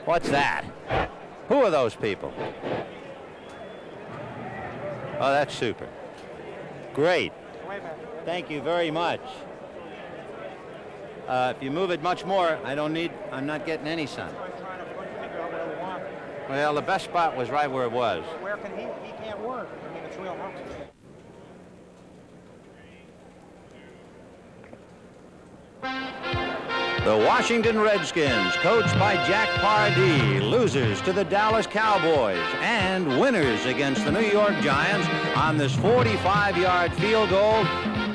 What's that? Who are those people? Oh, that's super. Great. Thank you very much. If you move it much more, I'm not getting any sun. Well, the best spot was right where it was. Where can he can't work. I mean, it's real hard. The Washington Redskins, coached by Jack Pardee, losers to the Dallas Cowboys and winners against the New York Giants on this 45-yard field goal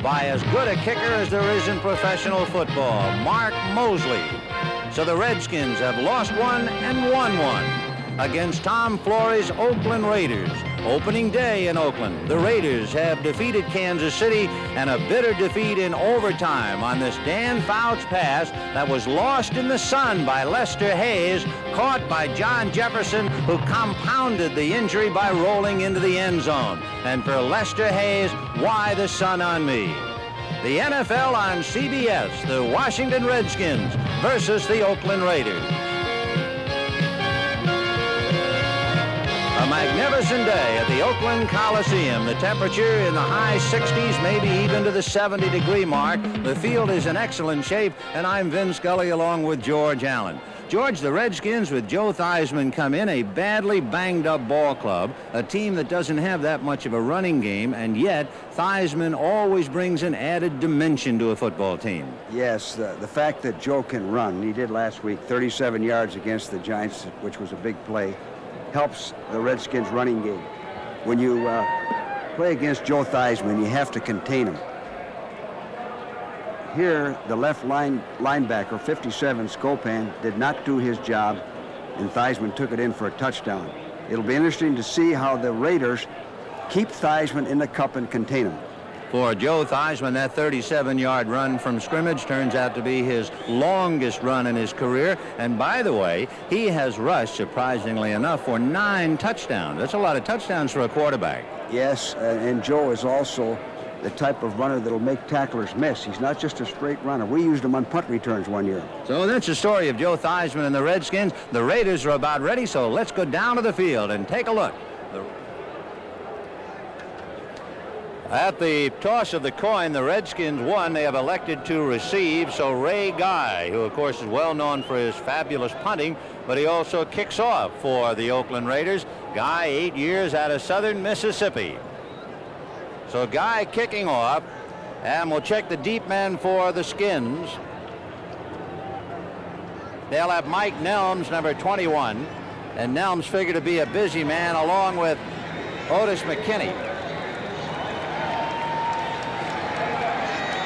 by as good a kicker as there is in professional football, Mark Mosley. So the Redskins have lost one and won one against Tom Flory's Oakland Raiders. Opening day in Oakland, the Raiders have defeated Kansas City and a bitter defeat in overtime on this Dan Fouts pass that was lost in the sun by Lester Hayes, caught by John Jefferson, who compounded the injury by rolling into the end zone. And for Lester Hayes, why the sun on me? The NFL on CBS, the Washington Redskins versus the Oakland Raiders. A magnificent day at the Oakland Coliseum. The temperature in the high 60s, maybe even to the 70-degree mark. The field is in excellent shape, and I'm Vin Scully along with George Allen. George, the Redskins with Joe Theismann come in, a badly banged-up ball club, a team that doesn't have that much of a running game, and yet Theismann always brings an added dimension to a football team. Yes, the fact that Joe can run, he did last week, 37 yards against the Giants, which was a big play, helps the Redskins' running game. When you play against Joe Theismann, you have to contain him. Here, the left linebacker, 57, Scopan, did not do his job, and Theismann took it in for a touchdown. It'll be interesting to see how the Raiders keep Theismann in the cup and contain him. For Joe Theismann, that 37-yard run from scrimmage turns out to be his longest run in his career. And by the way, he has rushed, surprisingly enough, for 9 touchdowns. That's a lot of touchdowns for a quarterback. Yes, and Joe is also the type of runner that'll make tacklers miss. He's not just a straight runner. We used him on punt returns one year. So that's the story of Joe Theismann and the Redskins. The Raiders are about ready, so let's go down to the field and take a look. At the toss of the coin, the Redskins won. They have elected to receive. So Ray Guy, who of course is well known for his fabulous punting, but he also kicks off for the Oakland Raiders. Guy, 8 years out of southern Mississippi. So Guy kicking off, and we'll check the deep man for the Skins. They'll have Mike Nelms, number 21, and Nelms figured to be a busy man along with Otis McKinney.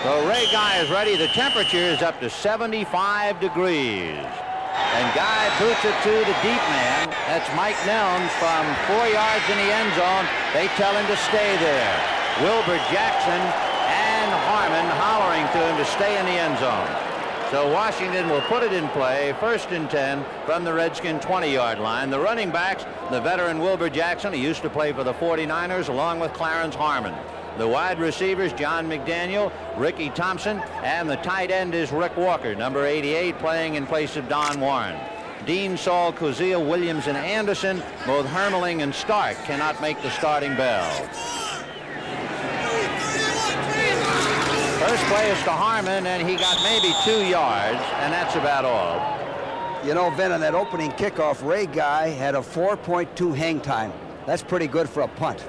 So Ray Guy is ready. The temperature is up to 75 degrees. And Guy boots it to the deep man. That's Mike Nelms from 4 yards in the end zone. They tell him to stay there. Wilbur Jackson and Harmon hollering to him to stay in the end zone. So Washington will put it in play, 1st and 10 from the Redskin 20-yard line. The running backs, the veteran Wilbur Jackson, he used to play for the 49ers, along with Clarence Harmon. The wide receivers, John McDaniel, Ricky Thompson, and the tight end is Rick Walker, number 88, playing in place of Don Warren. Dean, Saul, Kuzia, Williams, and Anderson, both Hermeling and Stark, cannot make the starting bell. First play is to Harmon, and he got maybe 2 yards, and that's about all. You know, Vin, on that opening kickoff, Ray Guy had a 4.2 hang time. That's pretty good for a punt.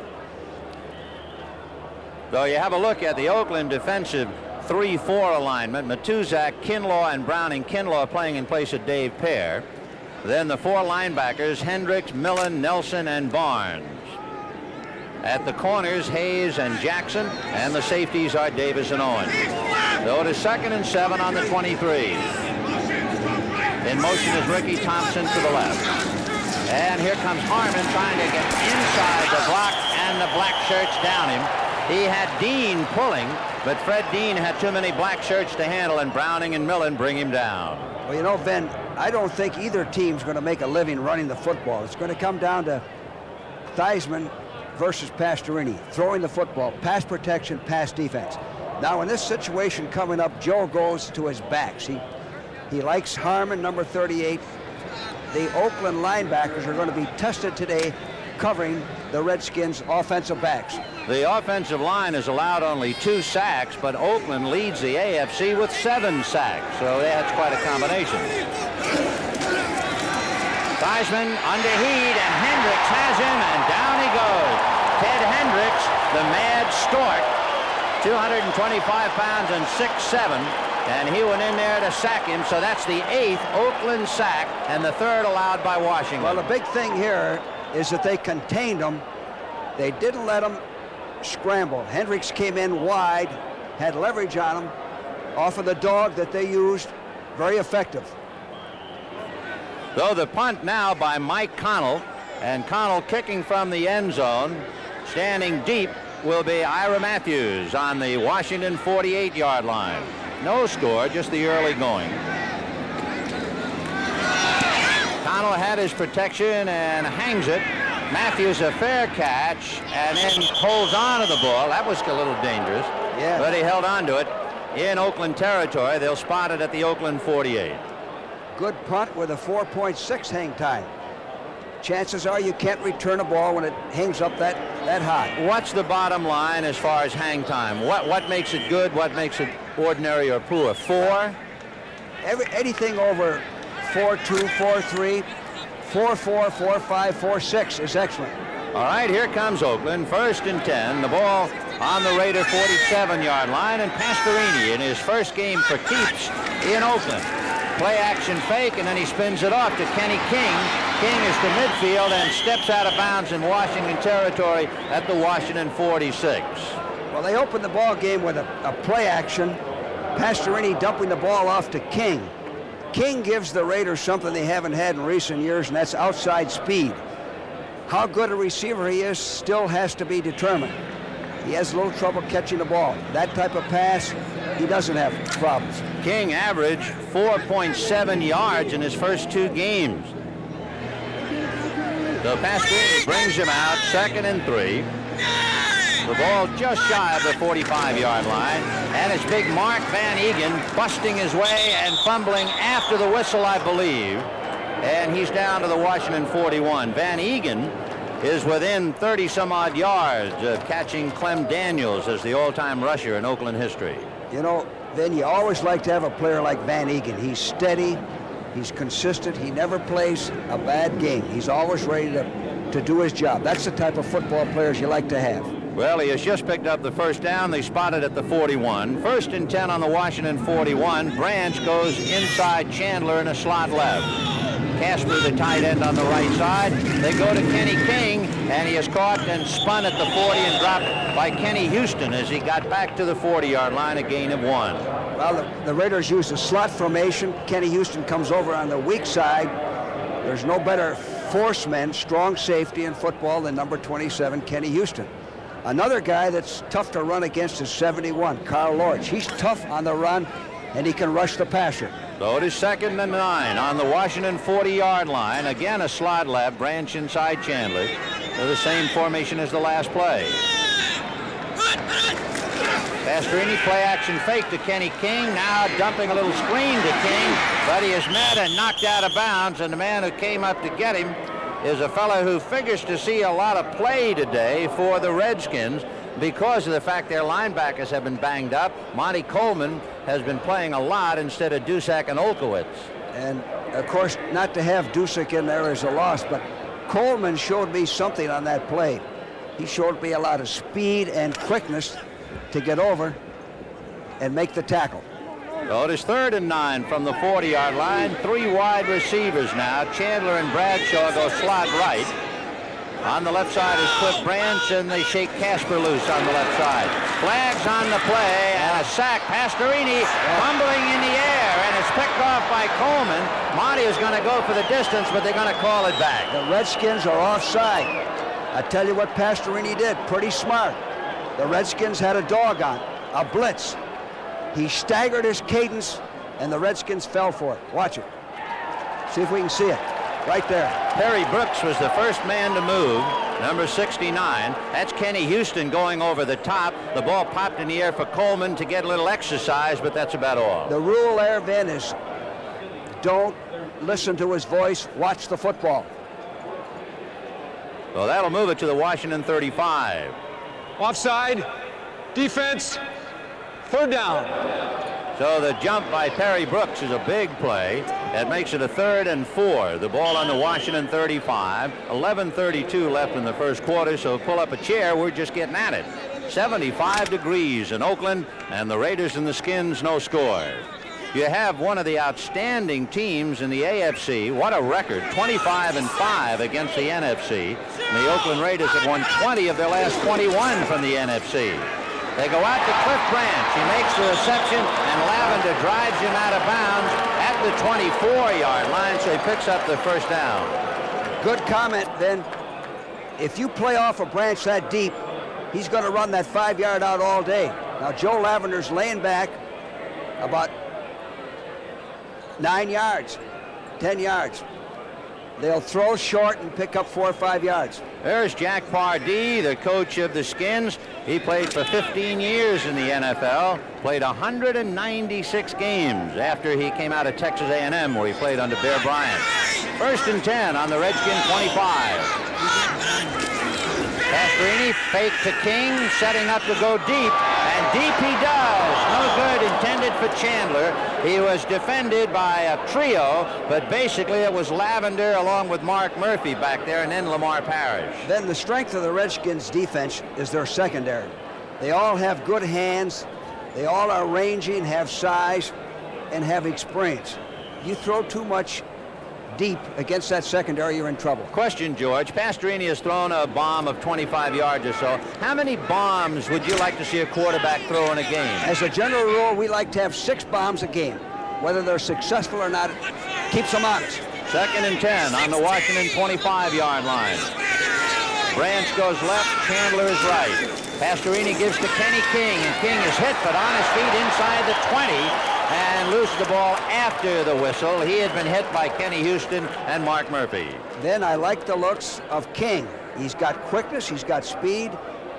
So you have a look at the Oakland defensive 3-4 alignment. Matuzak, Kinlaw, and Browning. Kinlaw playing in place of Dave Pear. Then the 4 linebackers, Hendricks, Millen, Nelson, and Barnes. At the corners, Hayes and Jackson, and the safeties are Davis and Owens. So it is 2nd and 7 on the 23. In motion is Ricky Thompson to the left. And here comes Harmon trying to get inside the block, and the black shirts down him. He had Dean pulling, but Fred Dean had too many black shirts to handle, and Browning and Millen bring him down. Well, you know, Ben, I don't think either team's going to make a living running the football. It's going to come down to Theismann versus Pastorini, throwing the football, pass protection, pass defense. Now, in this situation coming up, Joe goes to his backs. He likes Harmon, number 38, the Oakland linebackers are going to be tested today covering the Redskins offensive backs. The offensive line has allowed only 2 sacks, but Oakland leads the AFC with 7 sacks, so that's quite a combination. Theismann under heat, and Hendricks has him, and down he goes. Ted Hendricks, the mad stork, 225 pounds and 6'7", and he went in there to sack him, so that's the 8th Oakland sack and the 3rd allowed by Washington. Well, the big thing here is that they contained him. They didn't let him scramble. Hendricks came in wide, had leverage on him off of the dog that they used. Very effective. Though the punt now by Mike Connell, and Connell kicking from the end zone. Standing deep will be Ira Matthews on the Washington 48-yard line. No score, just the early going. Connell had his protection and hangs it. Matthews a fair catch and then holds on to the ball. That was a little dangerous, yeah, but he held on to it in Oakland territory. They'll spot it at the Oakland 48. Good punt with a 4.6 hang time. Chances are you can't return a ball when it hangs up that high. What's the bottom line as far as hang time? What makes it good? What makes it ordinary or poor? 4? Anything over 4.2, 4.3, 4.4, 4.5, 4.6 is excellent. All right, here comes Oakland. 1st and 10. The ball on the Raider 47-yard line, and Pastorini in his first game for keeps in Oakland. Play action fake, and then he spins it off to Kenny King. King is to midfield and steps out of bounds in Washington territory at the Washington 46. Well, they opened the ball game with a play action. Pastorini dumping the ball off to King. King gives the Raiders something they haven't had in recent years, and that's outside speed. How good a receiver he is still has to be determined. He has a little trouble catching the ball. That type of pass, he doesn't have problems. King averaged 4.7 yards in his first 2 games. So Pastorini brings him out, 2nd and 3. The ball just shy of the 45-yard line, and it's big Mark Van Egan busting his way and fumbling after the whistle, I believe, and he's down to the Washington 41. Van Egan is within 30-some-odd yards of catching Clem Daniels as the all-time rusher in Oakland history. You know, Vin, you always like to have a player like Van Egan. He's steady, he's consistent, he never plays a bad game. He's always ready to do his job. That's the type of football players you like to have. Well, he has just picked up the first down. They spotted at the 41. 1st and 10 on the Washington 41. Branch goes inside Chandler in a slot left. Casper, the tight end, on the right side. They go to Kenny King, and he is caught and spun at the 40 and dropped by Kenny Houston as he got back to the 40-yard line, a gain of 1. Well, the Raiders use a slot formation. Kenny Houston comes over on the weak side. There's no better force man, strong safety in football than number 27, Kenny Houston. Another guy that's tough to run against is 71, Carl Lorch. He's tough on the run, and he can rush the passer. So it is 2nd and 9 on the Washington 40-yard line. Again, a slot left, Branch inside Chandler. They're the same formation as the last play. Pastorini play action fake to Kenny King. Now dumping a little screen to King, but he is met and knocked out of bounds, and the man who came up to get him is a fellow who figures to see a lot of play today for the Redskins because of the fact their linebackers have been banged up. Monty Coleman has been playing a lot instead of Dusak and Olkowitz. And, of course, not to have Dusak in there is a loss, but Coleman showed me something on that play. He showed me a lot of speed and quickness to get over and make the tackle. So it is 3rd and 9 from the 40-yard line. 3 wide receivers now. Chandler and Bradshaw go slot right. On the left side is Cliff Branch, and they shake Casper loose on the left side. Flags on the play, and a sack. Pastorini fumbling in the air, and it's picked off by Coleman. Monty is going to go for the distance, but they're going to call it back. The Redskins are offside. I tell you what Pastorini did, pretty smart. The Redskins had a dog on, a blitz. He staggered his cadence, and the Redskins fell for it. Watch it. See if we can see it. Right there. Perry Brooks was the first man to move, number 69. That's Kenny Houston going over the top. The ball popped in the air for Coleman to get a little exercise, but that's about all. The rule there, Vin, is Don't listen to his voice. Watch the football. So that'll move it to the Washington 35. Offside. Defense. 3rd down. So the jump by Perry Brooks is a big play. That makes it a 3rd and 4. The ball on the Washington 35. 11:32 left in the first quarter, so pull up a chair. We're just getting at it. 75 degrees in Oakland, and the Raiders and the Skins no score. You have one of the outstanding teams in the AFC. What a record, 25-5 against the NFC. And the Oakland Raiders have won 20 of their last 21 from the NFC. They go out to Cliff Branch. He makes the reception, and Lavender drives him out of bounds at the 24-yard line, so he picks up the first down. Good comment, Ben. If you play off a Branch that deep, he's going to run that 5-yard out all day. Now, Joe Lavender's laying back about 9 yards, 10 yards. They'll throw short and pick up 4 or 5 yards. There's Jack Pardee, the coach of the Skins. He played for 15 years in the NFL, played 196 games after he came out of Texas A&M, where he played under Bear Bryant. 1st and 10 on the Redskin 25. Pastorini fake to King, setting up to go deep, and deep he does. No good, intended for Chandler. He was defended by a trio, but basically it was Lavender along with Mark Murphy back there, and then Lamar Parrish. Then the strength of the Redskins defense is their secondary. They all have good hands. They all are ranging, have size, and have experience. You throw too much deep against that secondary, you're in trouble. Question, George. Pastorini has thrown a bomb of 25 yards or so. How many bombs would you like to see a quarterback throw in a game? As a general rule, we like to have 6 bombs a game. Whether they're successful or not, keeps them honest. 2nd and 10 on the Washington 25-yard line. Branch goes left, Chandler is right. Pastorini gives to Kenny King, and King is hit, but on his feet inside the 20. And loses the ball after the whistle. He had been hit by Kenny Houston and Mark Murphy. Then I like the looks of King. He's got quickness, he's got speed.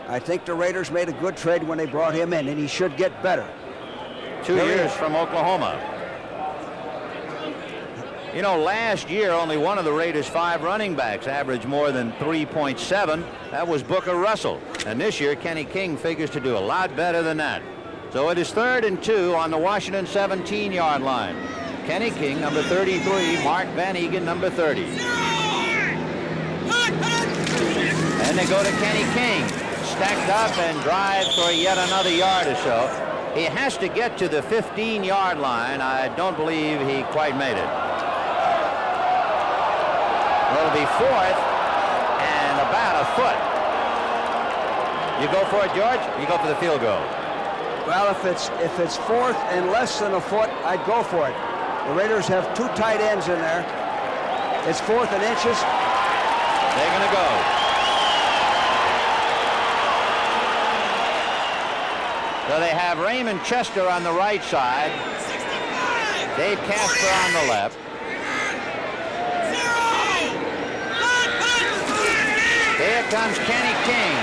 I think the Raiders made a good trade when they brought him in, and he should get better. 2 years from Oklahoma. You know, last year, only one of the Raiders' 5 running backs averaged more than 3.7. That was Booker Russell. And this year, Kenny King figures to do a lot better than that. So it is 3rd and 2 on the Washington 17-yard line. Kenny King, number 33, Mark Van Egan, number 30. And they go to Kenny King, stacked up and drive for yet another yard or so. He has to get to the 15-yard line. I don't believe he quite made it. It'll be 4th and about a foot. You go for it, George? You go for the field goal? Well, if it's 4th and less than a foot, I'd go for it. The Raiders have 2 tight ends in there. It's 4th and inches. They're going to go. So they have Raymond Chester on the right side. Dave Casper on the left. Here comes Kenny King.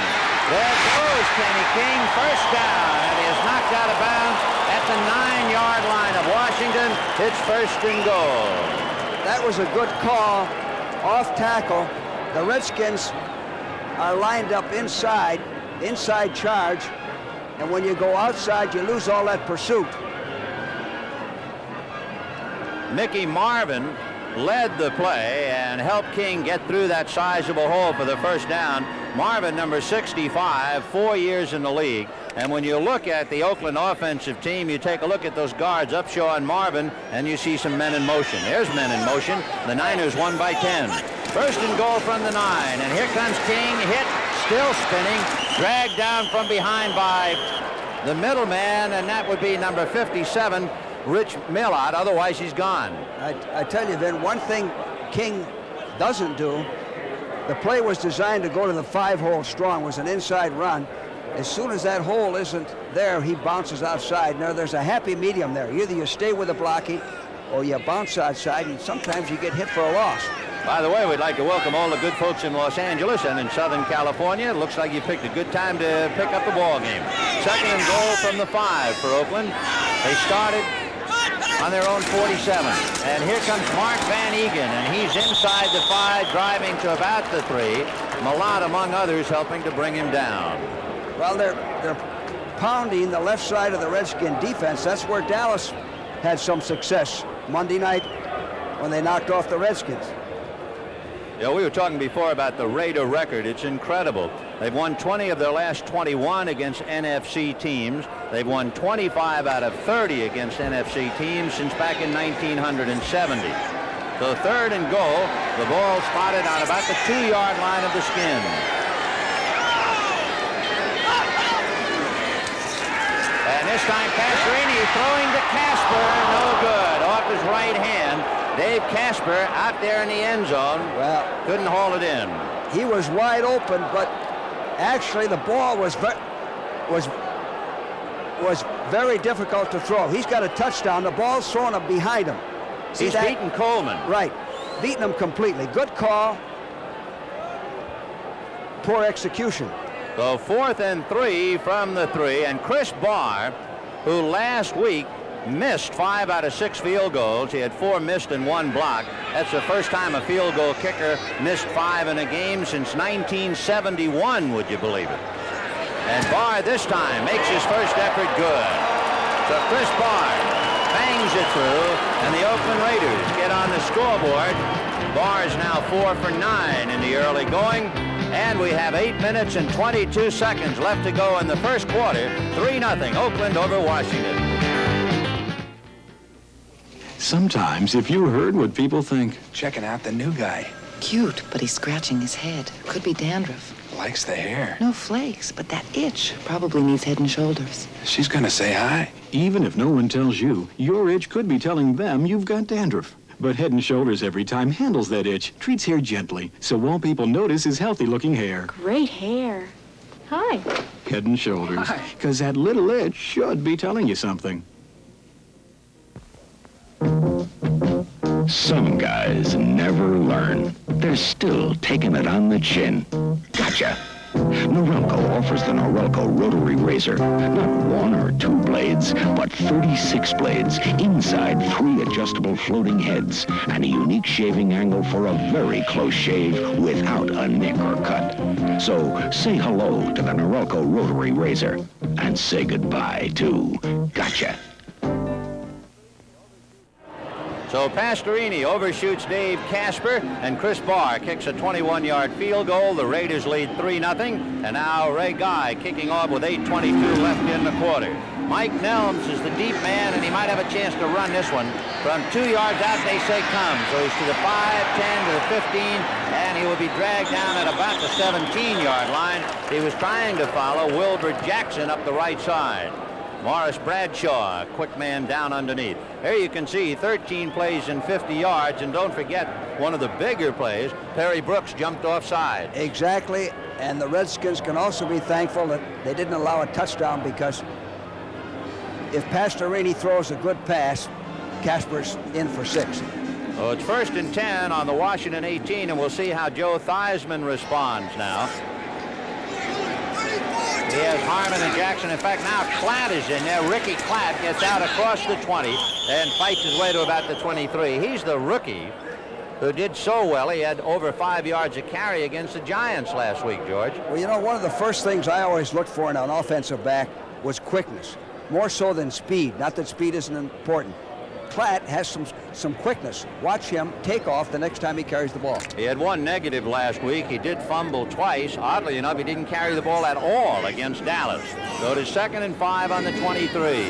There goes Kenny King. First down. And he is knocked out of bounds at the 9-yard line of Washington. It's 1st and goal. That was a good call. Off tackle. The Redskins are lined up inside charge. And when you go outside, you lose all that pursuit. Mickey Marvin led the play and helped King get through that sizable hole for the first down. Marvin, number 65, 4 years in the league. And when you look at the Oakland offensive team, you take a look at those guards, Upshaw and Marvin, and you see some men in motion. There's men in motion. The Niners won by 10. 1st and goal from the 9. And here comes King, hit, still spinning, dragged down from behind by the middleman, and that would be number 57, Rich Millard. Otherwise, he's gone. I tell you, then, one thing King doesn't do, the play was designed to go to the 5-hole strong, was an inside run. As soon as that hole isn't there, he bounces outside. Now, there's a happy medium there. Either you stay with the blocking or you bounce outside, and sometimes you get hit for a loss. By the way, we'd like to welcome all the good folks in Los Angeles and in Southern California. It looks like you picked a good time to pick up the ball game. 2nd and goal from the 5 for Oakland. They started on their own 47. And here comes Mark Van Egan, and he's inside the 5, driving to about the 3. Malott, among others, helping to bring him down. Well, they're pounding the left side of the Redskin defense. That's where Dallas had some success Monday night when they knocked off the Redskins. Yeah, we were talking before about the Raider record. It's incredible. They've won 20 of their last 21 against NFC teams. They've won 25 out of 30 against NFC teams since back in 1970. So 3rd and goal. The ball spotted on about the 2-yard line of the Skins. And this time Pastorini throwing to Casper. No good. Off his right hand. Dave Casper out there in the end zone. Well, couldn't haul it in. He was wide open, but actually the ball was very difficult to throw. He's got a touchdown. The ball's thrown up behind him. See He's that? beaten Coleman. Right. Beaten him completely. Good call. Poor execution. So 4th and 3 from the 3. And Chris Barr, who last week missed 5 out of 6 field goals. He had 4 missed and 1 blocked. That's the first time a field goal kicker missed 5 in a game since 1971, would you believe it? And Barr this time makes his first effort good. So Chris Barr bangs it through, and the Oakland Raiders get on the scoreboard. Barr is now 4 for 9 in the early going, and we have 8 minutes and 22 seconds left to go in the first quarter. 3-0 Oakland over Washington. Sometimes, if you heard what people think. Checking out the new guy. Cute, but he's scratching his head. Could be dandruff. Likes the hair. No flakes, but that itch probably needs Head and Shoulders. She's gonna say hi. Even if no one tells you, your itch could be telling them you've got dandruff. But Head and Shoulders every time handles that itch, treats hair gently, so all people notice is healthy-looking hair. Great hair. Hi. Head and Shoulders. Hi. Because that little itch should be telling you something. Some guys never learn. They're still taking it on the chin. Gotcha. Norelco offers the Norelco rotary razor. Not 1 or 2 blades, but 36 blades inside 3 adjustable floating heads and a unique shaving angle for a very close shave without a nick or cut. So say hello to the Norelco rotary razor and say goodbye to Gotcha. So Pastorini overshoots Dave Casper, and Chris Barr kicks a 21-yard field goal. The Raiders lead 3-0, and now Ray Guy kicking off with 8:22 left in the quarter. Mike Nelms is the deep man, and he might have a chance to run this one. From 2 yards out, they say come. So he's to the 5, 10, to the 15, and he will be dragged down at about the 17-yard line. He was trying to follow Wilbur Jackson up the right side. Morris Bradshaw, quick man down underneath. Here you can see 13 plays in 50 yards, and don't forget one of the bigger plays, Perry Brooks jumped offside. Exactly, and the Redskins can also be thankful that they didn't allow a touchdown, because if Pastorini throws a good pass, Casper's in for 6. So it's 1st and 10 on the Washington 18, and we'll see how Joe Theismann responds now. He has Harmon and Jackson. In fact, now Klatt is in there. Ricky Klatt gets out across the 20 and fights his way to about the 23. He's the rookie who did so well. He had over 5 yards a carry against the Giants last week, George. Well, you know, one of the first things I always looked for in an offensive back was quickness, more so than speed. Not that speed isn't important. Klatt has some quickness. Watch him take off the next time he carries the ball. He had 1 negative last week. He did fumble twice. Oddly enough, he didn't carry the ball at all against Dallas. So it is 2nd and 5 on the 23.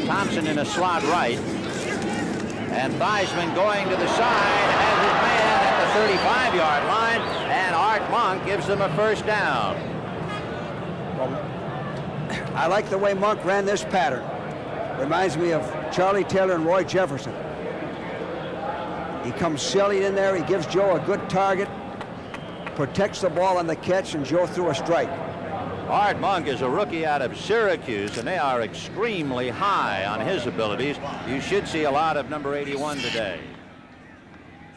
Thompson in a slot right. And Theismann going to the side, has his man at the 35-yard line, and Art Monk gives them a first down. I like the way Monk ran this pattern. Reminds me of Charlie Taylor and Roy Jefferson. He comes sailing in there. He gives Joe a good target, protects the ball on the catch, and Joe threw a strike. Art Monk is a rookie out of Syracuse, and they are extremely high on his abilities. You should see a lot of number 81 today.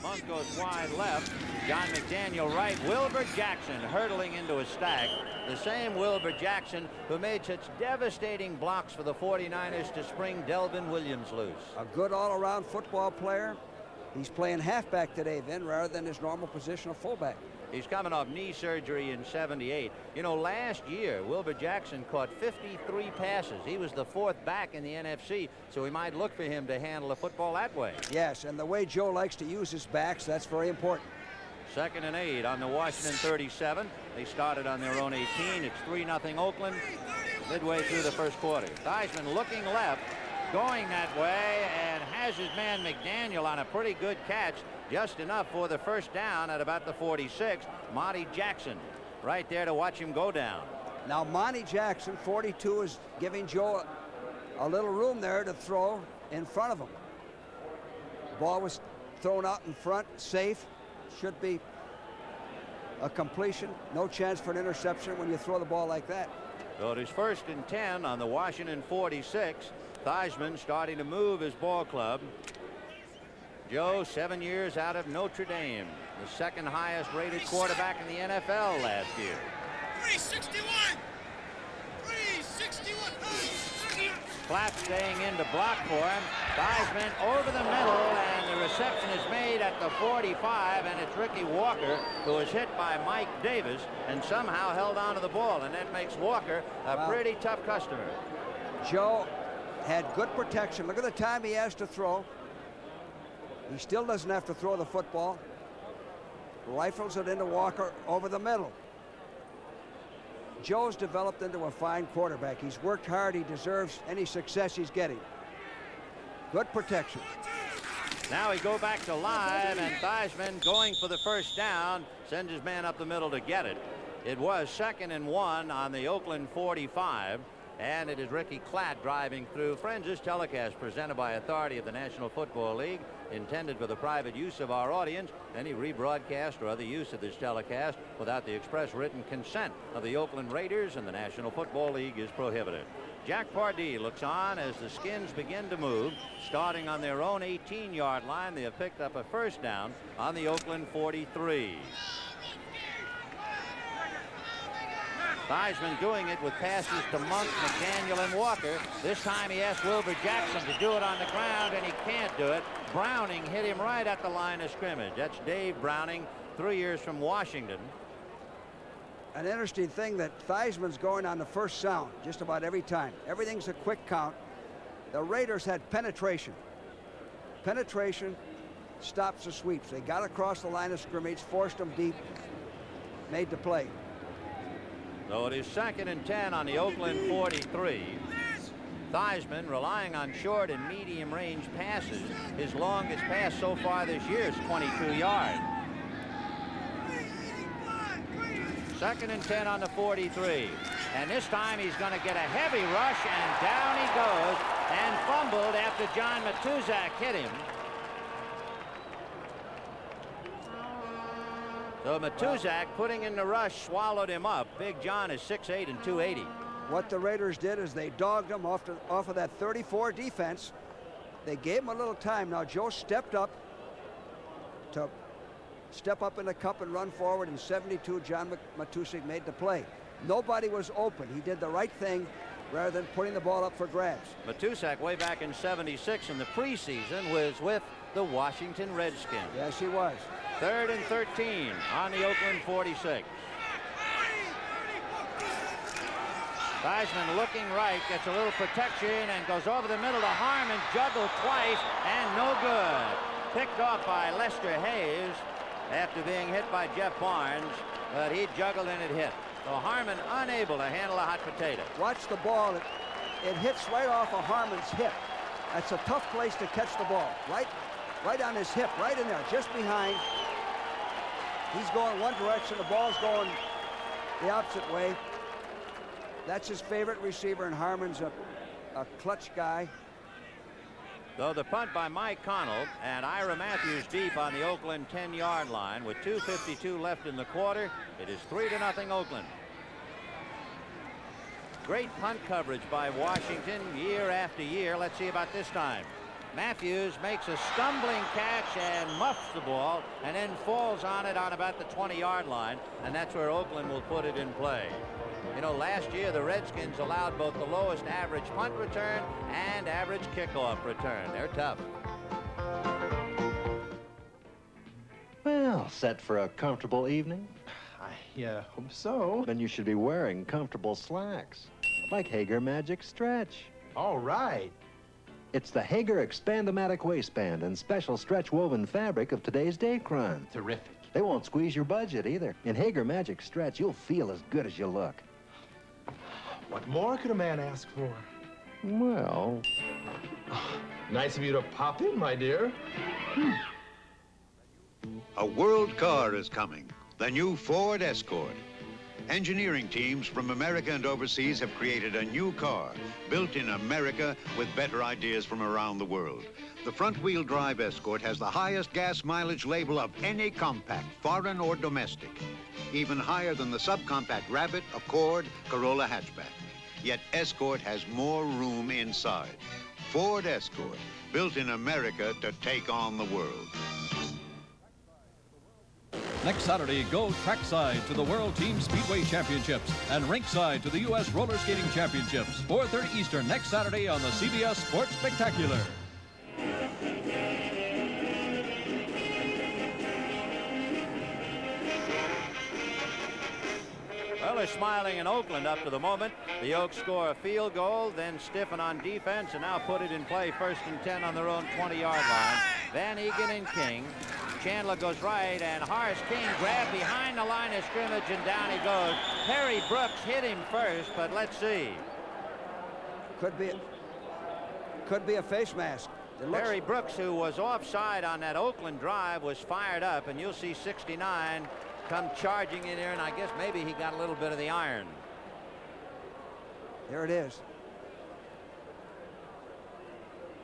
Monk goes wide left. John McDaniel right. Wilbur Jackson hurtling into a stack. The same Wilbur Jackson who made such devastating blocks for the 49ers to spring Delvin Williams loose. A good all-around football player. He's playing halfback today, Vin, rather than his normal position of fullback. He's coming off knee surgery in '78. You know, last year, Wilbur Jackson caught 53 passes. He was the 4th back in the NFC, so we might look for him to handle the football that way. Yes, and the way Joe likes to use his backs, that's very important. 2nd and 8 on the Washington 37. They started on their own 18. It's 3-0 Oakland midway through the first quarter. Theismann looking left, going that way, and has his man McDaniel on a pretty good catch. Just enough for the first down at about the 46. Monty Jackson right there to watch him go down. Now, Monty Jackson, 42, is giving Joe a little room there to throw in front of him. Ball was thrown out in front, safe. Should be a completion. No chance for an interception when you throw the ball like that. So it is 1st and 10 on the Washington 46. Theismann starting to move his ball club. Joe, 7 years out of Notre Dame, the 2nd highest rated quarterback in the NFL last year. 361! 361! Clapp staying in to block for him. Theismann over the middle, and the reception is made at the 45, and it's Ricky Walker who is hit by Mike Davis and somehow held on to the ball, and that makes Walker a pretty tough customer. Joe had good protection. Look at the time he has to throw. He still doesn't have to throw the football. Rifles it into Walker over the middle. Joe's developed into a fine quarterback. He's worked hard. He deserves any success he's getting. Good protection. Now we go back to live, and Theismann going for the first down, sends his man up the middle to get it. It was 2nd and 1 on the Oakland 45. And it is Ricky Klatt driving through. Friends, this telecast presented by authority of the National Football League, intended for the private use of our audience. Any rebroadcast or other use of this telecast without the express written consent of the Oakland Raiders and the National Football League is prohibited. Jack Pardee looks on as the Skins begin to move. Starting on their own 18-yard line, they have picked up a first down on the Oakland 43. Theismann doing it with passes to Monk, McDaniel, and Walker. This time he asked Wilbur Jackson to do it on the ground, and he can't do it. Browning hit him right at the line of scrimmage. That's Dave Browning, 3 years from Washington. An interesting thing that Theismann's going on the first sound just about every time. Everything's a quick count. The Raiders had penetration. Penetration stops the sweeps. They got across the line of scrimmage, forced them deep, made the play. So it is 2nd and 10 on the Oakland 43. Theismann relying on short and medium range passes. His longest pass so far this year is 22 yards. 2nd and 10 on the 43. And this time he's going to get a heavy rush, and down he goes, and fumbled after John Matuzak hit him. So Matuzak putting in the rush swallowed him up. Big John is 6'8" and 280. What the Raiders did is they dogged him off of that 34 defense. They gave him a little time. Now Joe stepped up to step up in the cup and run forward. In 72, John Matuzak made the play. Nobody was open. He did the right thing rather than putting the ball up for grabs. Matuzak way back in 76 in the preseason was with the Washington Redskins. Yes, he was. 3rd and 13 on the Oakland 46. Theismann looking right, gets a little protection and goes over the middle to Harmon, juggled twice and no good. Picked off by Lester Hayes after being hit by Jeff Barnes, but he juggled and it hit. So Harmon unable to handle a hot potato. Watch the ball. It hits right off of Harmon's hip. That's a tough place to catch the ball. Right on his hip, right in there, just behind. He's going one direction, the ball's going the opposite way. That's his favorite receiver, and Harmon's a clutch guy. So the punt by Mike Connell, and Ira Matthews deep on the Oakland 10-yard line with 2:52 left in the quarter. It is 3-0 Oakland. Great punt coverage by Washington year after year. Let's see about this time. Matthews makes a stumbling catch and muffs the ball and then falls on it on about the 20-yard line, and that's where Oakland will put it in play. You know, last year the Redskins allowed both the lowest average punt return and average kickoff return. They're tough. Well, set for a comfortable evening? I hope so. Then you should be wearing comfortable slacks, like Hager Magic Stretch. All right. It's the Hager Expandomatic waistband and special stretch woven fabric of today's date crime. Terrific. They won't squeeze your budget either. In Hager Magic Stretch, you'll feel as good as you look. What more could a man ask for? Well... Nice of you to pop in, my dear. A world car is coming, the new Ford Escort. Engineering teams from America and overseas have created a new car, built in America with better ideas from around the world. The front-wheel drive Escort has the highest gas mileage label of any compact, foreign or domestic, even higher than the subcompact Rabbit, Accord, Corolla hatchback. Yet Escort has more room inside. Ford Escort, built in America to take on the world. Next Saturday, go trackside to the World Team Speedway Championships and rinkside to the U.S. Roller Skating Championships. 4:30 Eastern next Saturday on the CBS Sports Spectacular. Well, they're smiling in Oakland up to the moment. The Oaks score a field goal, then stiffen on defense, and now put it in play 1st and 10 on their own 20-yard line. Van Egan and King. Chandler goes right, and Horace King grabbed behind the line of scrimmage, and down he goes. Perry Brooks hit him first, but let's see. Could be a face mask. Perry Brooks, who was offside on that Oakland drive, was fired up, and you'll see 69 come charging in here, and I guess maybe he got a little bit of the iron. There it is.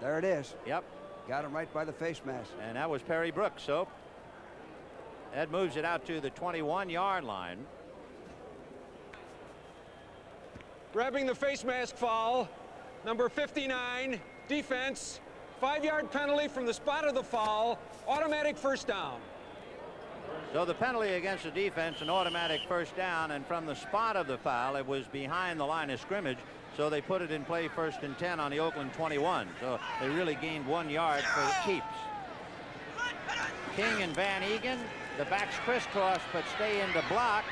There it is. Yep. Got him right by the face mask. And that was Perry Brooks, so that moves it out to the 21-yard line. Grabbing the face mask foul, number 59, defense, 5-yard penalty from the spot of the foul, automatic first down. So the penalty against the defense, an automatic first down, and from the spot of the foul, it was behind the line of scrimmage, so they put it in play 1st and 10 on the Oakland 21. So they really gained 1 yard for keeps. King and Van Egan, the backs crisscross but stay into block,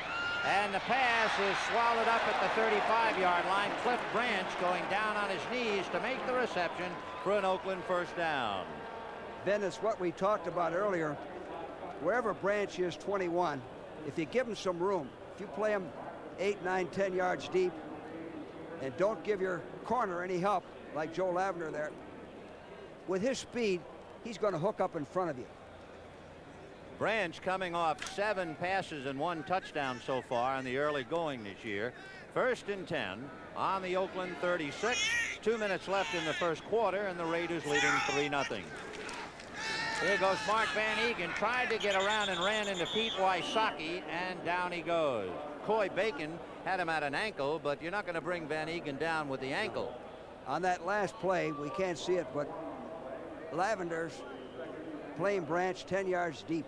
and the pass is swallowed up at the 35-yard line. Cliff Branch going down on his knees to make the reception for an Oakland first down. Ben, it's what we talked about earlier. Wherever Branch is 21, if you give him some room, if you play him 8, 9, 10 yards deep and don't give your corner any help, like Joe Lavender there, with his speed, he's going to hook up in front of you. Branch coming off 7 passes and 1 touchdown so far in the early going this year. 1st and 10 on the Oakland 36. 2 minutes left in the first quarter, and the Raiders leading 3-0. Here goes Mark Van Egan, tried to get around and ran into Pete Wysocki, and down he goes. Coy Bacon had him at an ankle, but you're not going to bring Van Egan down with the ankle. On that last play, we can't see it, but Lavender's playing Branch 10 yards deep.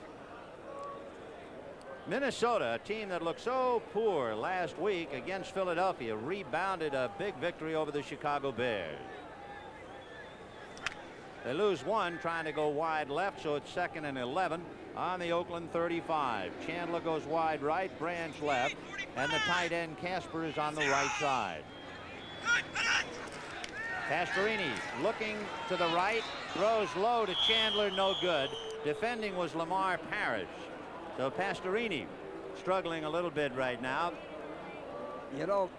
Minnesota, a team that looked so poor last week against Philadelphia, rebounded a big victory over the Chicago Bears. They lose 1 trying to go wide left, so it's 2nd and 11 on the Oakland 35. Chandler goes wide right, Branch left, and the tight end Casper is on the right side. Pastorini looking to the right, throws low to Chandler, no good. Defending was Lamar Parrish. So Pastorini struggling a little bit right now. You know,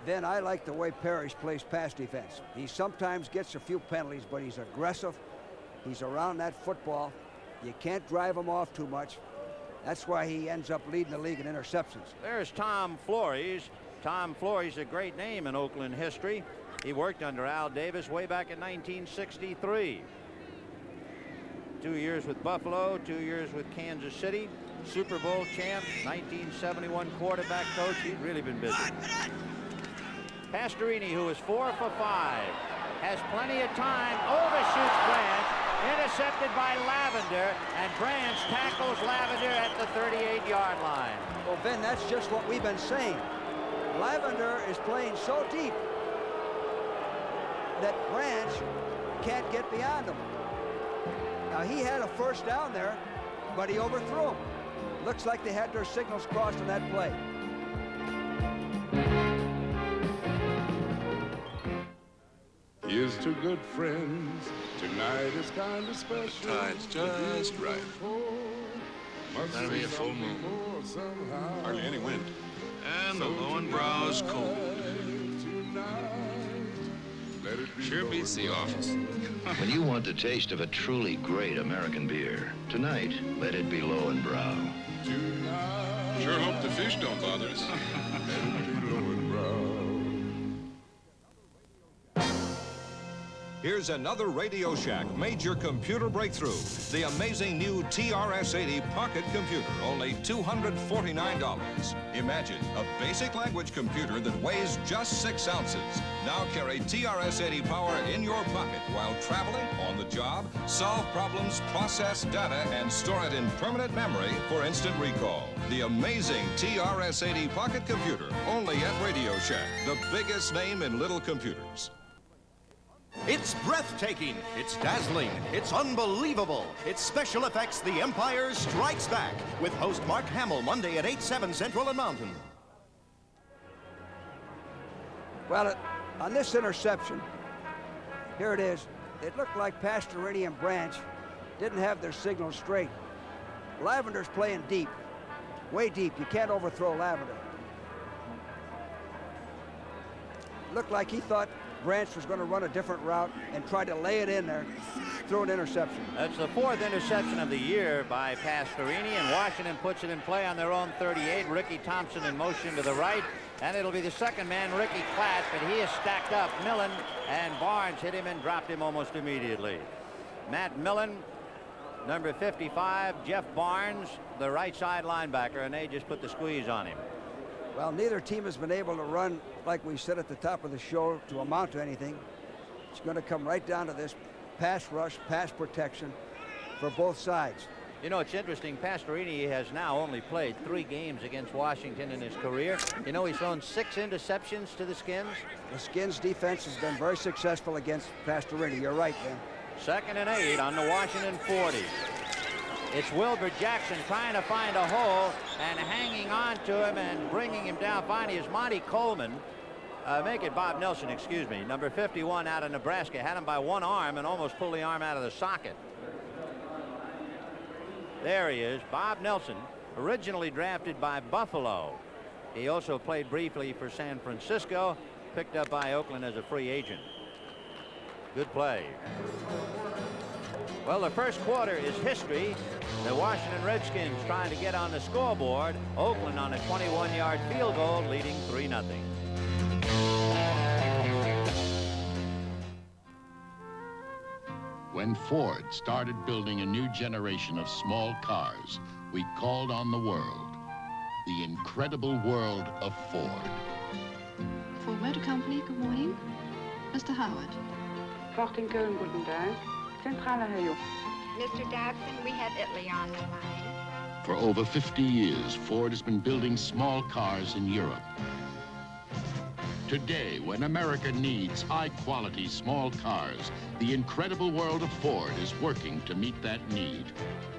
Ben, I like the way Parrish plays pass defense. He sometimes gets a few penalties, but he's aggressive. He's around that football. You can't drive him off too much. That's why he ends up leading the league in interceptions. There's Tom Flores. Tom Flores, a great name in Oakland history. He worked under Al Davis way back in 1963. 2 years with Buffalo, 2 years with Kansas City. Super Bowl champ, 1971 quarterback coach. He's really been busy. Pastorini, who is 4 for 5. has plenty of time, overshoots Branch, intercepted by Lavender, and Branch tackles Lavender at the 38-yard line. Well, Ben, that's just what we've been saying. Lavender is playing so deep that Branch can't get beyond him. Now, he had a first down there, but he overthrew him. Looks like they had their signals crossed on that play. Here's to good friends. Tonight is kind of special. Tide's just right. That'll be a full moon. Hardly any wind. And the lowing brow's cold. Sure beats the office. When you want the taste of a truly great American beer, tonight, let it be low and brow. Sure hope the fish don't bother us. Here's another Radio Shack major computer breakthrough. The amazing new TRS-80 Pocket Computer, only $249. Imagine a basic language computer that weighs just 6 ounces. Now carry TRS-80 power in your pocket while traveling, on the job, solve problems, process data, and store it in permanent memory for instant recall. The amazing TRS-80 Pocket Computer, only at Radio Shack, the biggest name in little computers. It's breathtaking, it's dazzling, it's unbelievable. It's special effects The Empire Strikes Back with host Mark Hamill Monday at 8, 7 Central and Mountain. Well, on this interception, here it is. It looked like Pastorini and Branch didn't have their signals straight. Lavender's playing deep, way deep. You can't overthrow Lavender. Looked like he thought Branch was going to run a different route and try to lay it in there, throw an interception. That's the 4th interception of the year by Pastorini, and Washington puts it in play on their own 38. Ricky Thompson in motion to the right, and it'll be the second man, Ricky Klatt, but he is stacked up. Millen and Barnes hit him and dropped him almost immediately. Matt Millen, number 55, Jeff Barnes, the right side linebacker, and they just put the squeeze on him. Well, neither team has been able to run, like we said at the top of the show, to amount to anything. It's going to come right down to this pass rush, pass protection for both sides. You know, it's interesting. Pastorini has now only played 3 games against Washington in his career. You know, he's thrown 6 interceptions to the Skins. The Skins defense has been very successful against Pastorini. You're right, Ben. 2nd and 8 on the Washington 40. It's Wilbur Jackson trying to find a hole and hanging on to him and bringing him down. Finally, is Monty Coleman. Bob Nelson, excuse me. Number 51 out of Nebraska. Had him by one arm and almost pulled the arm out of the socket. There he is, Bob Nelson, originally drafted by Buffalo. He also played briefly for San Francisco, picked up by Oakland as a free agent. Good play. Well, the first quarter is history. The Washington Redskins trying to get on the scoreboard. Oakland on a 21-yard field goal, leading 3-0. When Ford started building a new generation of small cars, we called on the world. The incredible world of Ford. Ford Motor Company, good morning. Mr. Howard. Ford in Köln, guten Tag. Zentrale, Herr Jupp. Mr. Dobson, we have Italy on the line. For over 50 years, Ford has been building small cars in Europe. Today, when America needs high-quality small cars, the incredible world of Ford is working to meet that need,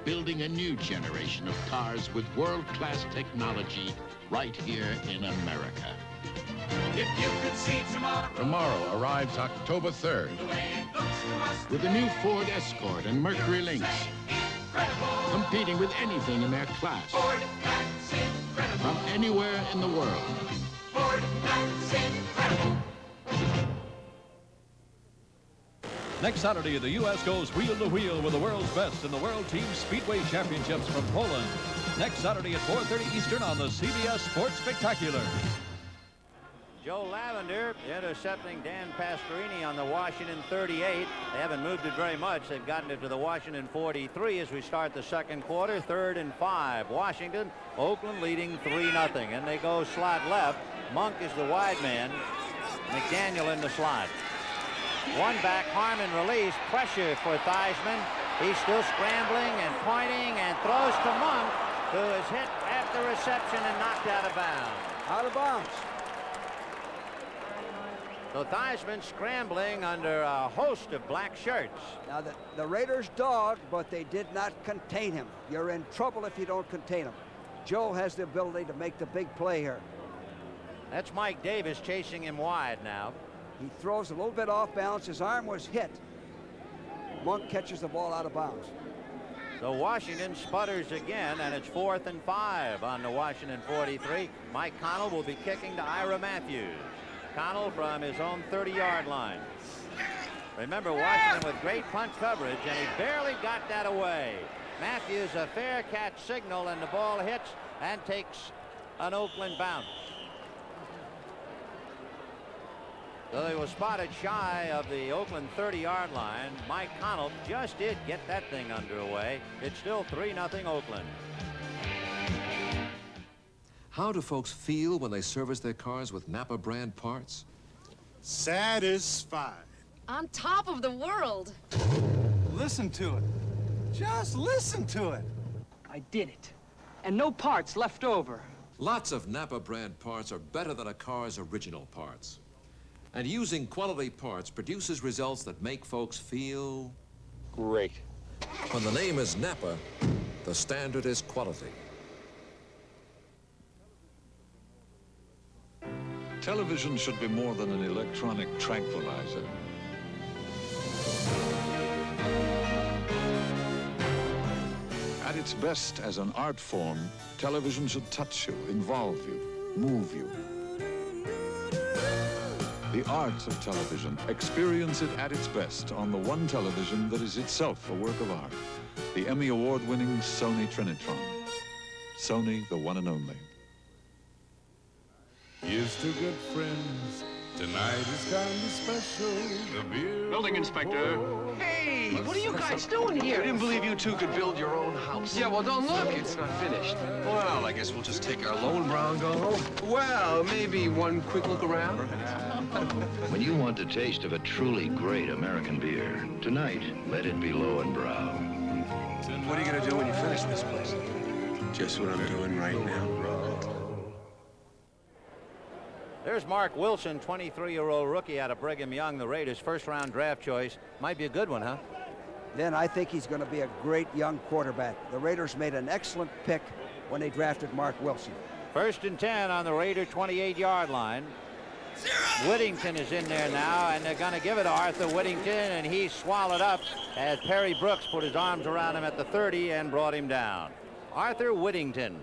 building a new generation of cars with world-class technology right here in America. If you could see tomorrow. Tomorrow arrives October 3rd with a new Ford Escort and Mercury Lynx, competing with anything in their class from anywhere in the world. Ford, that's incredible. Next Saturday, the U.S. goes wheel to wheel with the world's best in the World Team Speedway Championships from Poland. Next Saturday at 4:30 Eastern on the CBS Sports Spectacular. Joe Lavender intercepting Dan Pastorini on the Washington 38. They haven't moved it very much. They've gotten it to the Washington 43 as we start the second quarter. 3rd and 5. Washington, Oakland leading 3-0. And they go slot left. Monk is the wide man. McDaniel in the slot. One back, Harmon release, pressure for Theismann. He's still scrambling and pointing and throws to Monk, who is hit at the reception and knocked out of bounds. Out of bounds. So Theismann scrambling under a host of black shirts. Now the Raiders dogged, but they did not contain him. You're in trouble if you don't contain him. Joe has the ability to make the big play here. That's Mike Davis chasing him wide now. He throws a little bit off balance. His arm was hit. Monk catches the ball out of bounds. So Washington sputters again, and it's 4th and 5 on the Washington 43. Mike Connell will be kicking to Ira Matthews. Connell from his own 30-yard line. Remember, Washington with great punt coverage, and he barely got that away. Matthews, a fair catch signal, and the ball hits and takes an Oakland bounce. So they were spotted shy of the Oakland 30-yard line. Mike Connell just did get that thing underway. It's still 3-0 Oakland. How do folks feel when they service their cars with Napa brand parts? Satisfied. On top of the world. Listen to it. Just listen to it. I did it. And no parts left over. Lots of Napa brand parts are better than a car's original parts. And using quality parts produces results that make folks feel great. When the name is Napa, the standard is quality. Television should be more than an electronic tranquilizer. At its best as an art form, television should touch you, involve you, move you. The art of television. Experience it at its best on the one television that is itself a work of art. The Emmy Award-winning Sony Trinitron. Sony, the one and only. Here's to good friends. Tonight is kind of special. The beer. Building inspector. Hey, what are you guys doing here? I didn't believe you two could build your own house. Yeah, well, don't look. It's not finished. Well, I guess we'll just take our loan brown go home. Well, maybe one quick look around. When you want the taste of a truly great American beer, tonight, let it be Low and Brow. What are you going to do when you finish this place? Just what I'm doing right now. There's Mark Wilson, 23-year-old rookie out of Brigham Young, the Raiders' first-round draft choice. Might be a good one, huh? Then I think he's going to be a great young quarterback. The Raiders made an excellent pick when they drafted Mark Wilson. 1st and 10 on the Raider 28-yard line. Whittington is in there now, and they're going to give it to Arthur Whittington, and he's swallowed up as Perry Brooks put his arms around him at the 30 and brought him down. Arthur Whittington,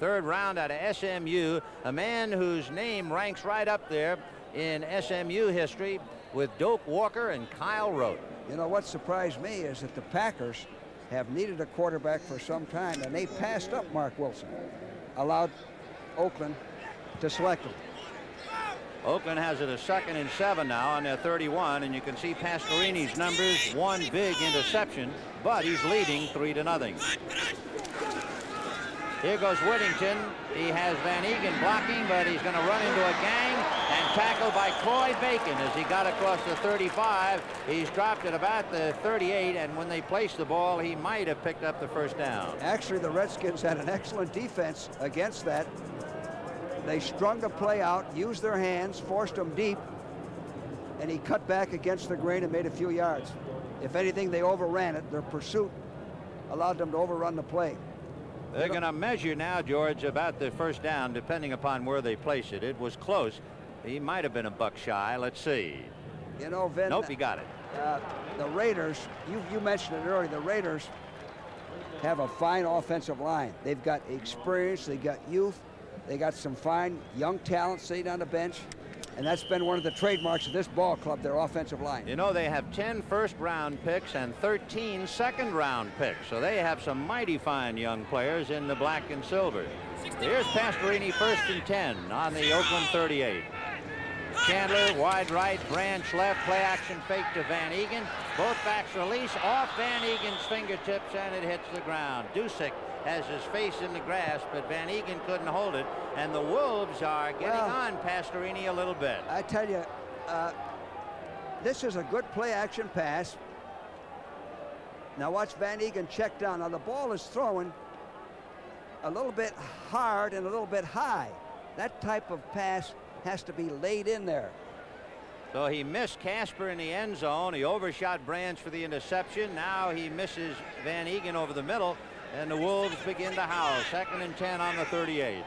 3rd round out of SMU, a man whose name ranks right up there in SMU history with Doak Walker and Kyle Rote. You know, what surprised me is that the Packers have needed a quarterback for some time, and they passed up Mark Wilson, allowed Oakland to select him. Oakland has it a 2nd and 7 now on their 31, and you can see Pastorini's numbers, one big interception, but he's leading 3-0. Here goes Whittington. He has Van Eegen blocking, but he's going to run into a gang and tackled by Coy Bacon as he got across the 35. He's dropped at about the 38, and when they placed the ball, he might have picked up the first down. Actually, the Redskins had an excellent defense against that. They strung the play out, used their hands, forced them deep, and he cut back against the grain and made a few yards. If anything, they overran it. Their pursuit allowed them to overrun the play. They're going to measure now, George, about the first down, depending upon where they place it. It was close. He might have been a buck shy. Let's see. You know, Vin. Nope, he got it. The Raiders, you mentioned it earlier, the Raiders have a fine offensive line. They've got experience, they got youth, they got some fine young talent sitting on the bench. And that's been one of the trademarks of this ball club, their offensive line. You know, they have 10 first-round picks and 13 second-round picks. So they have some mighty fine young players in the black and silver. Here's Pastorini, 1st and 10 on the Oakland 38. Chandler, wide right, Branch left, play action fake to Van Eegen. Both backs release off Van Egen's fingertips, and it hits the ground. Dusick has his face in the grass, but Van Eegen couldn't hold it, and the Wolves are getting on Pastorini a little bit. I tell you, this is a good play-action pass. Now watch Van Eegen check down. Now the ball is throwing a little bit hard and a little bit high. That type of pass has to be laid in there. So he missed Casper in the end zone. He overshot Branch for the interception. Now he misses Van Eegen over the middle, and the Wolves begin to howl. 2nd and 10 on the 38.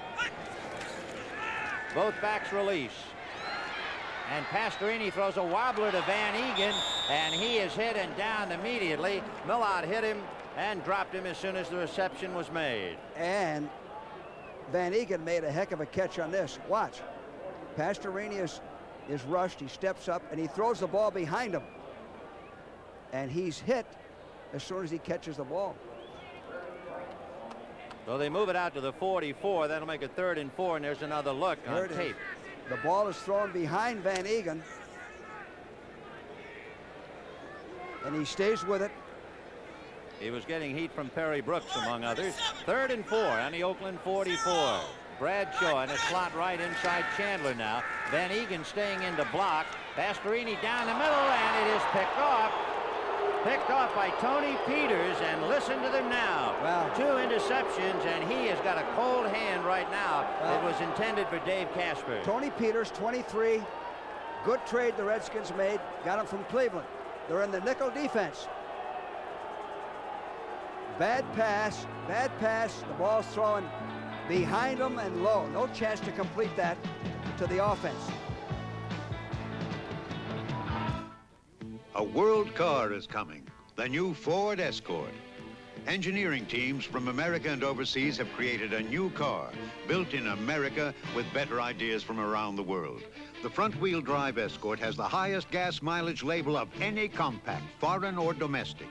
Both backs release. And Pastorini throws a wobbler to Van Eegen, and he is hit and down immediately. Millard hit him and dropped him as soon as the reception was made. And Van Eegen made a heck of a catch on this. Watch. Pastorini is rushed. He steps up, and he throws the ball behind him. And he's hit as soon as he catches the ball. So they move it out to the 44. That'll make it 3rd and 4, and there's another look on tape. The ball is thrown behind Van Eegen. And he stays with it. He was getting heat from Perry Brooks, among others. 3rd and 4 on the Oakland 44. Bradshaw in a slot right inside Chandler now. Van Eegen staying in to block. Pastorini down the middle, and it is picked off. Picked off by Tony Peters, and listen to them now. Wow. 2 interceptions, and he has got a cold hand right now. It was intended for Dave Casper. Tony Peters, 23. Good trade the Redskins made. Got him from Cleveland. They're in the nickel defense. Bad pass. The ball's thrown behind them and low. No chance to complete that to the offense. A world car is coming, the new Ford Escort. Engineering teams from America and overseas have created a new car, built in America with better ideas from around the world. The front-wheel drive Escort has the highest gas mileage label of any compact, foreign or domestic,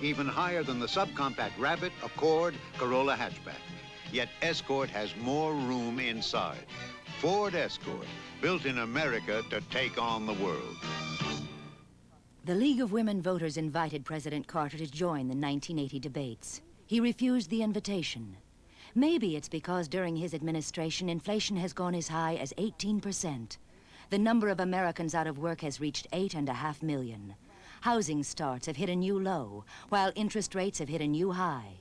even higher than the subcompact Rabbit, Accord, Corolla hatchback. Yet Escort has more room inside. Ford Escort, built in America to take on the world. The League of Women Voters invited President Carter to join the 1980 debates. He refused the invitation. Maybe it's because during his administration, inflation has gone as high as 18%. The number of Americans out of work has reached 8.5 million. Housing starts have hit a new low, while interest rates have hit a new high.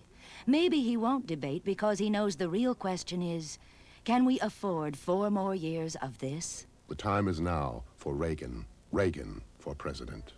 Maybe he won't debate because he knows the real question is, can we afford 4 more years of this? The time is now for Reagan. Reagan for president.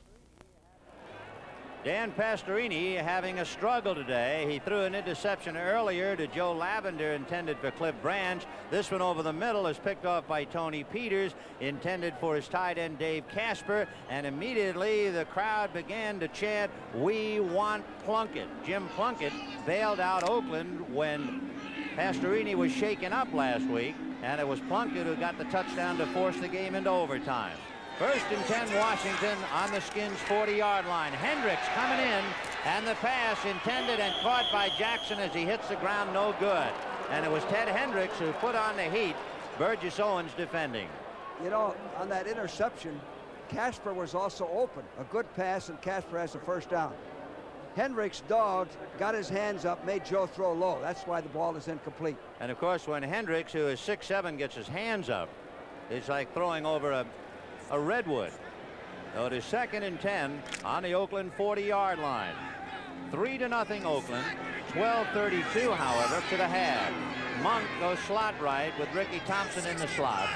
Dan Pastorini having a struggle today. He threw an interception earlier to Joe Lavender, intended for Cliff Branch. This one over the middle is picked off by Tony Peters, intended for his tight end Dave Casper, and immediately the crowd began to chant, "We want Plunkett." Jim Plunkett bailed out Oakland when Pastorini was shaken up last week, and it was Plunkett who got the touchdown to force the game into overtime. 1st and 10, Washington on the Skins' 40-yard line. Hendricks coming in, and the pass intended and caught by Jackson as he hits the ground, no good. And it was Ted Hendricks who put on the heat. Burgess Owens defending. You know, on that interception, Casper was also open. A good pass, and Casper has the 1st down. Hendricks dogged, got his hands up, made Joe throw low. That's why the ball is incomplete. And of course, when Hendricks, who is 6'7", gets his hands up, it's like throwing over a redwood. So it is 2nd and 10 on the Oakland 40-yard line. 3-0 Oakland. 12:32, however, to the half. Monk goes slot right with Ricky Thompson in the slot.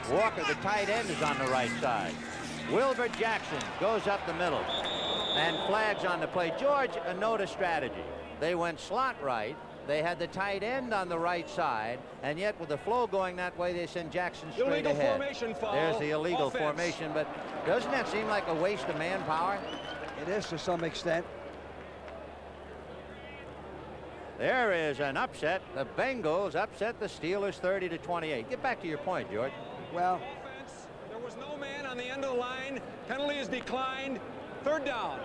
Walker, the tight end, is on the right side. Wilbur Jackson goes up the middle and flags on the play. George, a note of strategy. They went slot right. They had the tight end on the right side, and yet with the flow going that way, they send Jackson straight illegal ahead. Formation foul. There's the illegal Offense. formation, but doesn't that seem like a waste of manpower? It is to some extent. There is an upset. The Bengals upset the Steelers 30-28. Get back to your point, George. Well, Offense. There was no man on the end of the line. Penalty is declined. 3rd down.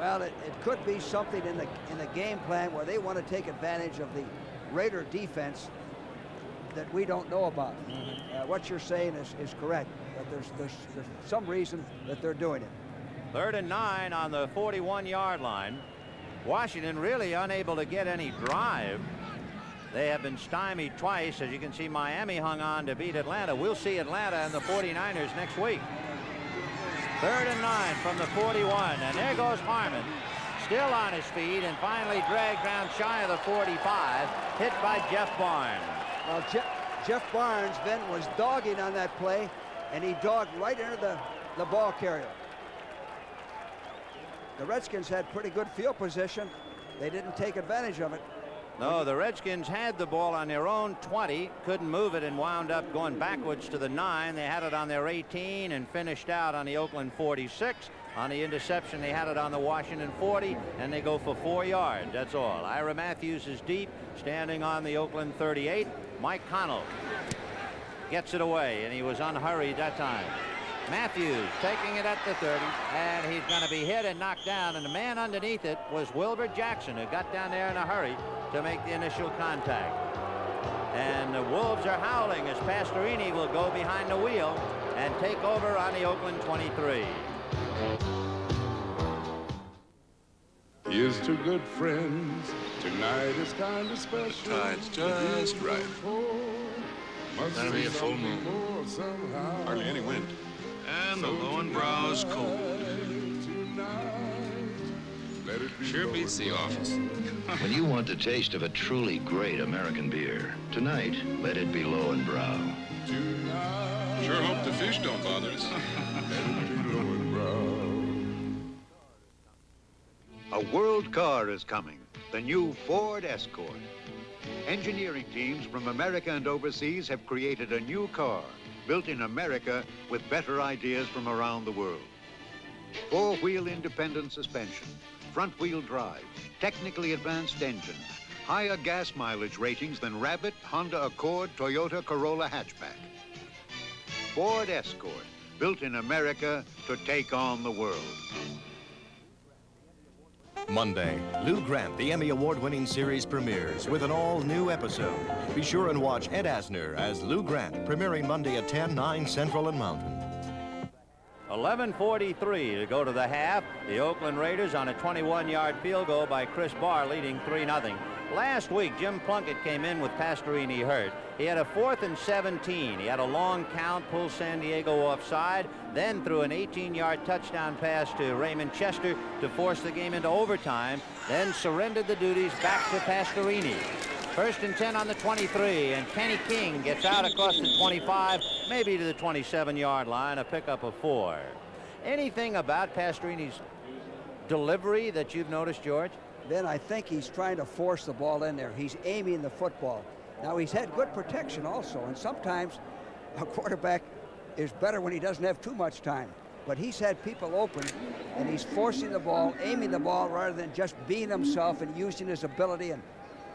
well, it could be something in the game plan where they want to take advantage of the Raider defense that we don't know about. What you're saying is correct, but there's some reason that they're doing it. 3rd and 9 on the 41-yard line. Washington really unable to get any drive. They have been stymied twice. As you can see, Miami hung on to beat Atlanta. We'll see Atlanta and the 49ers next week. 3rd and 9 from the 41, and there goes Harmon, still on his feet, and finally dragged down shy of the 45, hit by Jeff Barnes. Well, Jeff Barnes then was dogging on that play, and he dogged right into the ball carrier. The Redskins had pretty good field position. They didn't take advantage of it. No, the Redskins had the ball on their own 20, couldn't move it, and wound up going backwards to the 9. They had it on their 18 and finished out on the Oakland 46. On the interception, they had it on the Washington 40, and they go for 4 yards. That's all. Ira Matthews is deep, standing on the Oakland 38. Mike Connell gets it away, and he was unhurried that time. Matthews taking it at the 30, and he's going to be hit and knocked down, and the man underneath it was Wilbur Jackson, who got down there in a hurry to make the initial contact. And the Wolves are howling as Pastorini will go behind the wheel and take over on the Oakland 23. Here's to good friends. Tonight is kind of special. Tide's just right. That'll be a full moon. Hardly any wind. And the Lowenbrau's cold. Sure beats the office. When you want the taste of a truly great American beer, tonight, let it be Lowenbrau. Sure hope the fish don't bother us. A world car is coming, the new Ford Escort. Engineering teams from America and overseas have created a new car, built in America with better ideas from around the world. 4-wheel independent suspension, front-wheel drive, technically advanced engine, higher gas mileage ratings than Rabbit, Honda Accord, Toyota Corolla hatchback. Ford Escort, built in America to take on the world. Monday, Lou Grant, the Emmy Award-winning series premieres with an all-new episode. Be sure and watch Ed Asner as Lou Grant, premiering Monday at 10, 9 Central and Mountain. 11:43 to go to the half. The Oakland Raiders on a 21-yard field goal by Chris Barr, leading 3-0. Last week, Jim Plunkett came in with Pastorini hurt. He had a 4th and 17. He had a long count, pulled San Diego offside, then threw an 18-yard touchdown pass to Raymond Chester to force the game into overtime, then surrendered the duties back to Pastorini. 1st and 10 on the 23, and Kenny King gets out across the 25, maybe to the 27-yard line, a pickup of 4. Anything about Pastorini's delivery that you've noticed, George? Then I think he's trying to force the ball in there. He's aiming the football. Now, he's had good protection also, and sometimes a quarterback is better when he doesn't have too much time. But he's had people open, and he's forcing the ball, aiming the ball, rather than just being himself and using his ability and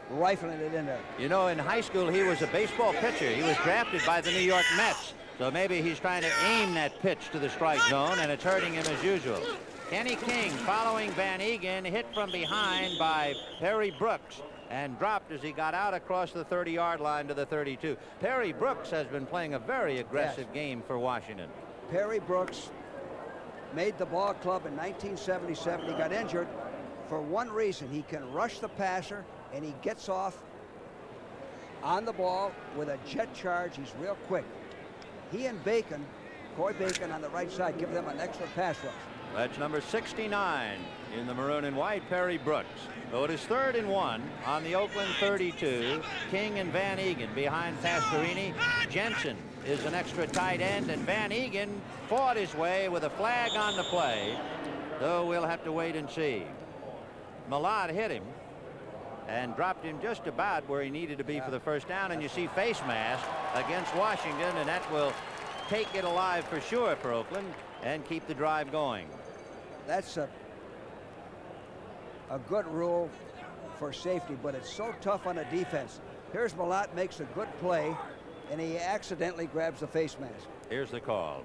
rifling it in there. You know, in high school, he was a baseball pitcher. He was drafted by the New York Mets. So maybe he's trying to aim that pitch to the strike zone, and it's hurting him as usual. Kenny King following Van Egan, hit from behind by Perry Brooks, and dropped as he got out across the 30-yard line to the 32. Perry Brooks has been playing a very aggressive game for Washington. Perry Brooks made the ball club in 1977. He got injured for one reason. He can rush the passer, and he gets off on the ball with a jet charge. He's real quick. He and Bacon, Coy Bacon on the right side, give them an extra pass rush. That's number 69 in the maroon and white, Perry Brooks. So it is 3rd and 1 on the Oakland 32. King and Van Egan behind Pastorini. Jensen is an extra tight end, and Van Egan fought his way with a flag on the play, though we'll have to wait and see. Millard hit him and dropped him just about where he needed to be for the first down, and you see face mask against Washington, and that will take it alive for sure for Oakland and keep the drive going. That's a good rule for safety, but it's so tough on a defense. Here's Millard, makes a good play, and he accidentally grabs the face mask. Here's the call.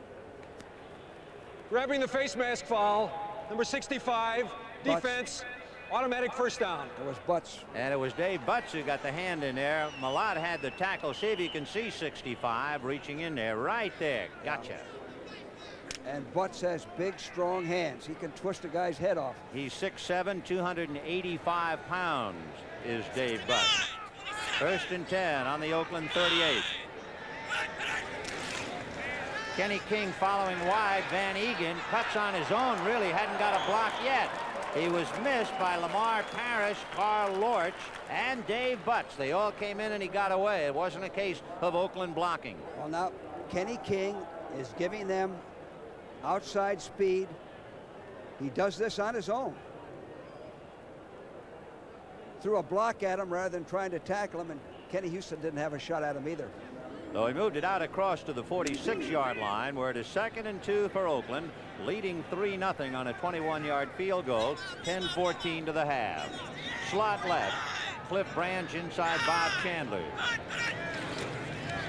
Grabbing the face mask foul, number 65, defense, automatic first down. It was Butts. And it was Dave Butts who got the hand in there. Millard had the tackle. See if you can see 65 reaching in there. Right there. Gotcha. And Butts has big, strong hands. He can twist a guy's head off. He's 6'7", 285 pounds is Dave Butts. 1st and 10 on the Oakland 38. Kenny King following wide. Van Egan cuts on his own, really hadn't got a block yet. He was missed by Lamar Parrish, Carl Lorch, and Dave Butts. They all came in and he got away. It wasn't a case of Oakland blocking. Well, now Kenny King is giving them outside speed. He does this on his own. Threw a block at him rather than trying to tackle him, and Kenny Houston didn't have a shot at him either. So he moved it out across to the 46-yard line, where it is 2nd and 2 for Oakland, leading 3-0 on a 21-yard field goal, 10-14 to the half. Slot left, Cliff Branch inside Bob Chandler.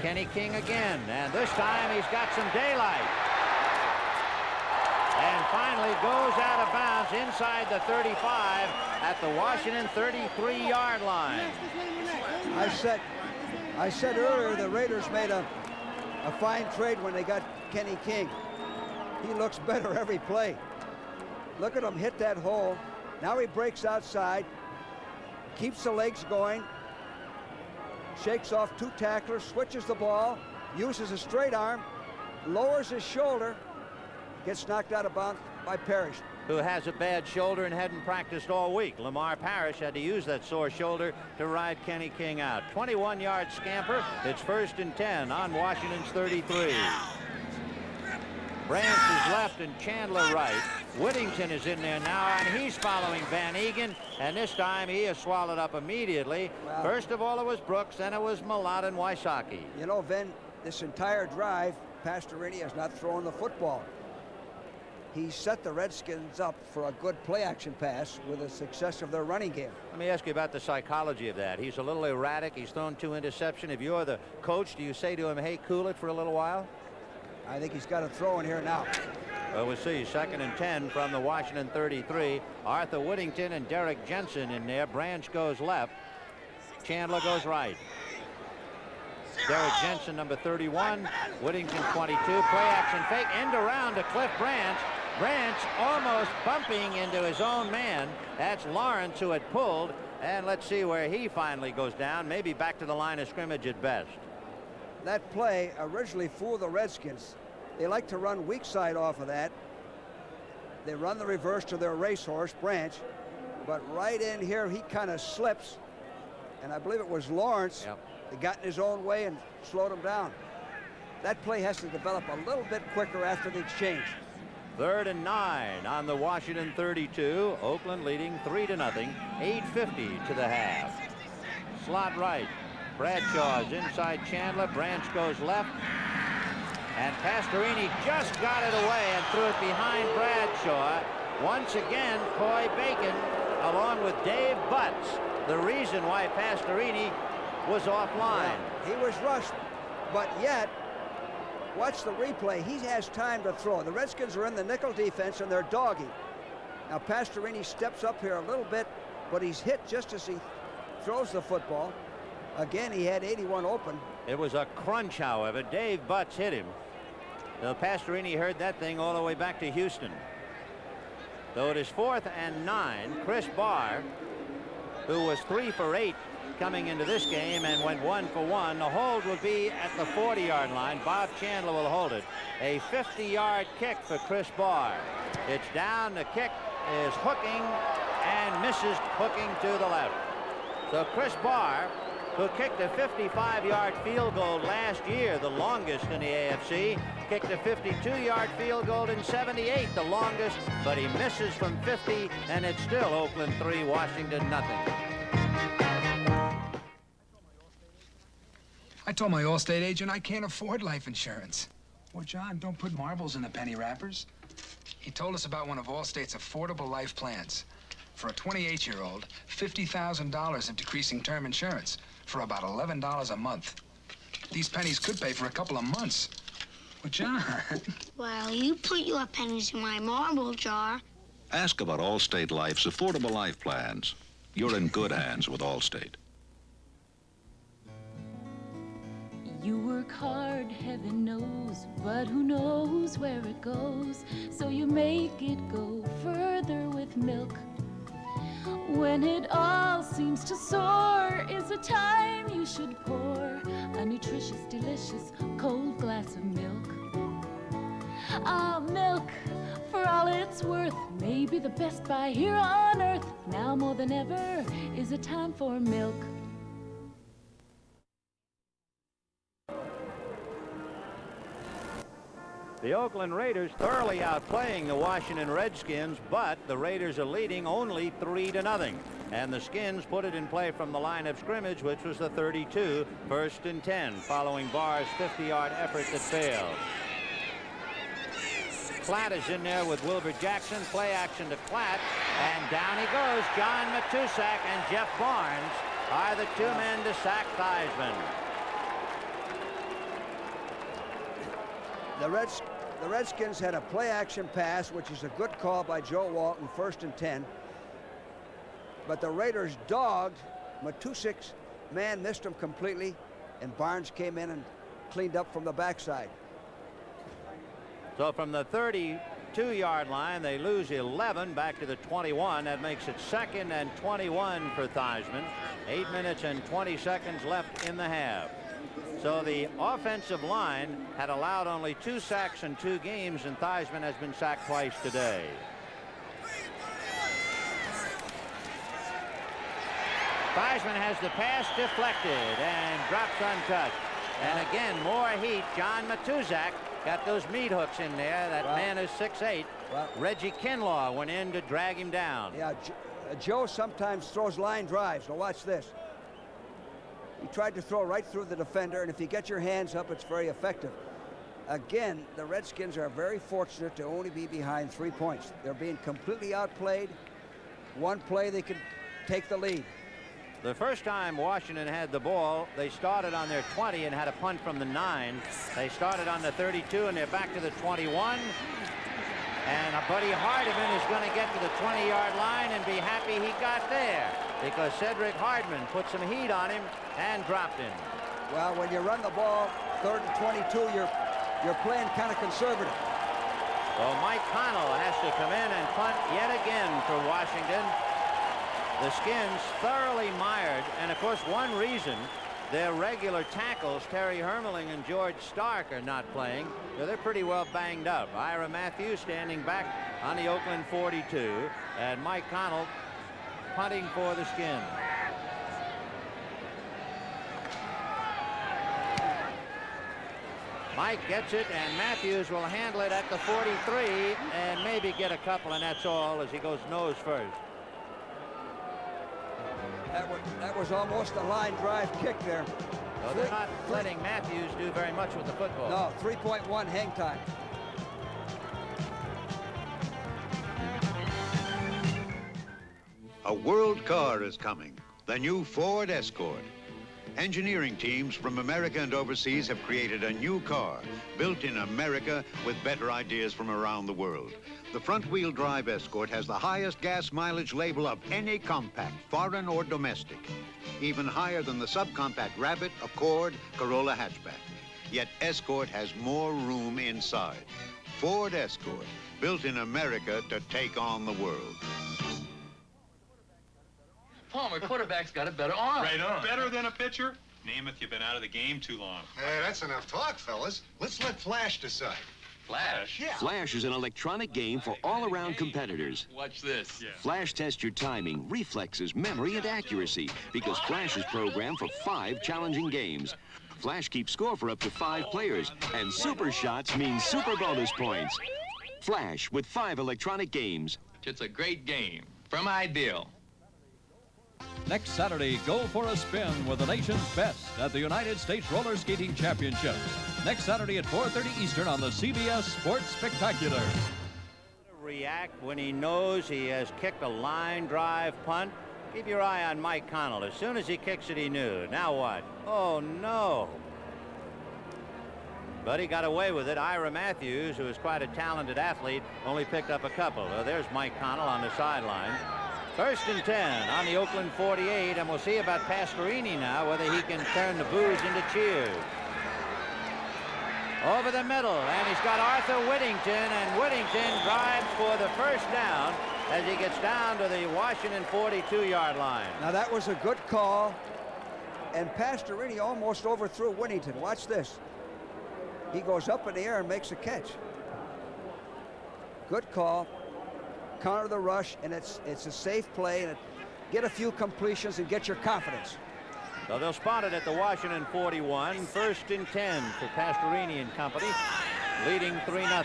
Kenny King again, and this time he's got some daylight. And finally goes out of bounds inside the 35 at the Washington 33-yard line. I said earlier the Raiders made a fine trade when they got Kenny King. He looks better every play. Look at him hit that hole. Now he breaks outside, keeps the legs going, shakes off 2 tacklers, switches the ball, uses a straight arm, lowers his shoulder, gets knocked out of bounds by Parrish, who has a bad shoulder and hadn't practiced all week. Lamar Parrish had to use that sore shoulder to ride Kenny King out. 21-yard scamper. It's 1st and 10 on Washington's 33. Branch is left and Chandler right. Whittington is in there now, and he's following Van Egan, and this time he is swallowed up immediately. Wow. First of all, it was Brooks, then it was Malott and Wysocki. You know, Vin, this entire drive, Pastorini has not thrown the football. He set the Redskins up for a good play-action pass with the success of their running game. Let me ask you about the psychology of that. He's a little erratic. He's thrown 2 interceptions. If you're the coach, do you say to him, hey, cool it for a little while? I think he's got a throw in here now. Well, we'll see. 2nd and 10 from the Washington 33. Arthur Whittington and Derek Jensen in there. Branch goes left. Chandler goes right. Derek Jensen, number 31. Whittington, 22. Play-action fake. End around to Cliff Branch. Branch almost bumping into his own man. That's Lawrence, who had pulled. And let's see where he finally goes down. Maybe back to the line of scrimmage at best. That play originally fooled the Redskins. They like to run weak side off of that. They run the reverse to their racehorse, Branch. But right in here, he kind of slips. And I believe it was Lawrence that got in his own way and slowed him down. That play has to develop a little bit quicker after the exchange. 3rd and 9 on the Washington 32. Oakland leading 3-0. 8:50 to the half. Slot right. Bradshaw's inside Chandler. Branch goes left. And Pastorini just got it away and threw it behind Bradshaw. Once again, Coy Bacon, along with Dave Butts, the reason why Pastorini was offline. Yeah, he was rushed, but yet, watch the replay. He has time to throw. The Redskins are in the nickel defense, and they're dogging. Now, Pastorini steps up here a little bit, but he's hit just as he throws the football. Again, he had 81 open. It was a crunch, however. Dave Butts hit him. Pastorini heard that thing all the way back to Houston. So it is 4th and 9. Chris Barr, who was 3 for 8 coming into this game and went 1 for 1. The hold will be at the 40-yard line. Bob Chandler will hold it. A 50-yard kick for Chris Barr. It's down. The kick is hooking and misses, hooking to the left. So Chris Barr, who kicked a 55-yard field goal last year, the longest in the AFC, kicked a 52-yard field goal in '78, the longest, but he misses from 50, and it's still Oakland 3, Washington nothing. I told my Allstate agent I can't afford life insurance. Well, John, don't put marbles in the penny wrappers. He told us about one of Allstate's affordable life plans. For a 28-year-old, $50,000 of decreasing term insurance for about $11 a month. These pennies could pay for a couple of months. Well, John. Well, you put your pennies in my marble jar. Ask about Allstate Life's affordable life plans. You're in good hands with Allstate. You work hard, heaven knows, but who knows where it goes? So you make it go further with milk. When it all seems to soar is a time you should pour a nutritious, delicious, cold glass of milk. Ah, milk, for all it's worth, may be the best buy here on earth. Now more than ever is a time for milk. The Oakland Raiders thoroughly outplaying the Washington Redskins, but the Raiders are leading only 3-0. And the Skins put it in play from the line of scrimmage, which was the 32, 1st and 10, following Barr's 50-yard effort that failed. Klatt is in there with Wilbur Jackson. Play action to Klatt, and down he goes. John Matusak and Jeff Barnes are the two men to sack Theismann. The Redskins had a play-action pass, which is a good call by Joe Walton, 1st and 10. But the Raiders dogged. Matusik's man missed him completely, and Barnes came in and cleaned up from the backside. So from the 32-yard line, they lose 11 back to the 21. That makes it 2nd and 21 for Theismann. 8 minutes and 20 seconds left in the half. So the offensive line had allowed only 2 sacks in 2 games, and Theismann has been sacked twice today. Theismann has the pass deflected and drops untouched. And again, more heat. John Matusak got those meat hooks in there. That man is 6'8". Reggie Kinlaw went in to drag him down. Yeah, Joe sometimes throws line drives. Now watch this. He tried to throw right through the defender, and if you get your hands up, it's very effective. Again, the Redskins are very fortunate to only be behind 3 points. They're being completely outplayed. One play, they can take the lead. The first time Washington had the ball, they started on their 20 and had a punt from the 9. They started on the 32, and they're back to the 21. And Buddy Hardiman is going to get to the 20-yard line and be happy he got there, because Cedric Hardman put some heat on him and dropped him. Well, when you run the ball 3rd and 22, you're playing kind of conservative. Well, Mike Connell has to come in and punt yet again for Washington. The Skins thoroughly mired, and of course one reason their regular tackles, Terry Hermeling and George Stark, are not playing. They're pretty well banged up. Ira Matthews standing back on the Oakland 42, and Mike Connell punting for the Skins. Mike gets it, and Matthews will handle it at the 43 and maybe get a couple, and that's all, as he goes nose first. That was almost a line drive kick there. No, they're not letting Matthews do very much with the football. No, 3.1 hang time. A world car is coming, the new Ford Escort. Engineering teams from America and overseas have created a new car, built in America with better ideas from around the world. The front-wheel drive Escort has the highest gas mileage label of any compact, foreign or domestic, even higher than the subcompact Rabbit, Accord, Corolla hatchback. Yet Escort has more room inside. Ford Escort, built in America to take on the world. Palmer, quarterback's got a better arm. Right on. Better than a pitcher? Namath, you've been out of the game too long. Hey, that's enough talk, fellas. Let's let Flash decide. Flash? Yeah. Flash is an electronic game for all-around competitors. Watch this. Yeah. Flash tests your timing, reflexes, memory, and accuracy, because Flash is programmed for 5 challenging games. Flash keeps score for up to 5 players, and super shots mean super bonus points. Flash with 5 electronic games. It's a great game. From Ideal. Next Saturday, go for a spin with the nation's best at the United States Roller Skating Championships. Next Saturday at 4:30 Eastern on the CBS Sports Spectacular. React when he knows he has kicked a line drive punt. Keep your eye on Mike Connell. As soon as he kicks it, he knew. Now what? Oh, no. But he got away with it. Ira Matthews, who is quite a talented athlete, only picked up a couple. Well, there's Mike Connell on the sideline. 1st and 10 on the Oakland 48, and we'll see about Pastorini now, whether he can turn the boos into cheers. Over the middle, and he's got Arthur Whittington, and Whittington drives for the first down as he gets down to the Washington 42-yard line. Now that was a good call, and Pastorini almost overthrew Whittington. Watch this. He goes up in the air and makes a catch. Good call. Counter the rush, and it's a safe play, and get a few completions and get your confidence. So they'll spot it at the Washington 41. 1st and 10 for Pastorini and company, leading 3-0.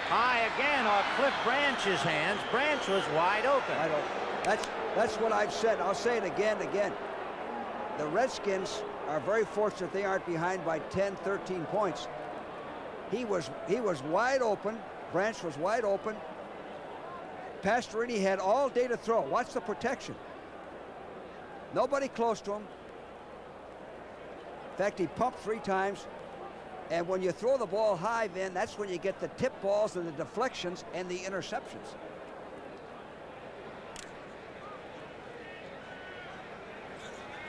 High again off Cliff Branch's hands. Branch was wide open. Wide open. That's what I've said. I'll say it again and again. The Redskins are very fortunate they aren't behind by 10, 13 points. He was wide open. Branch was wide open. Pastorini had all day to throw. Watch the protection. Nobody close to him. In fact, he pumped 3 times. And when you throw the ball high, then that's when you get the tip balls and the deflections and the interceptions.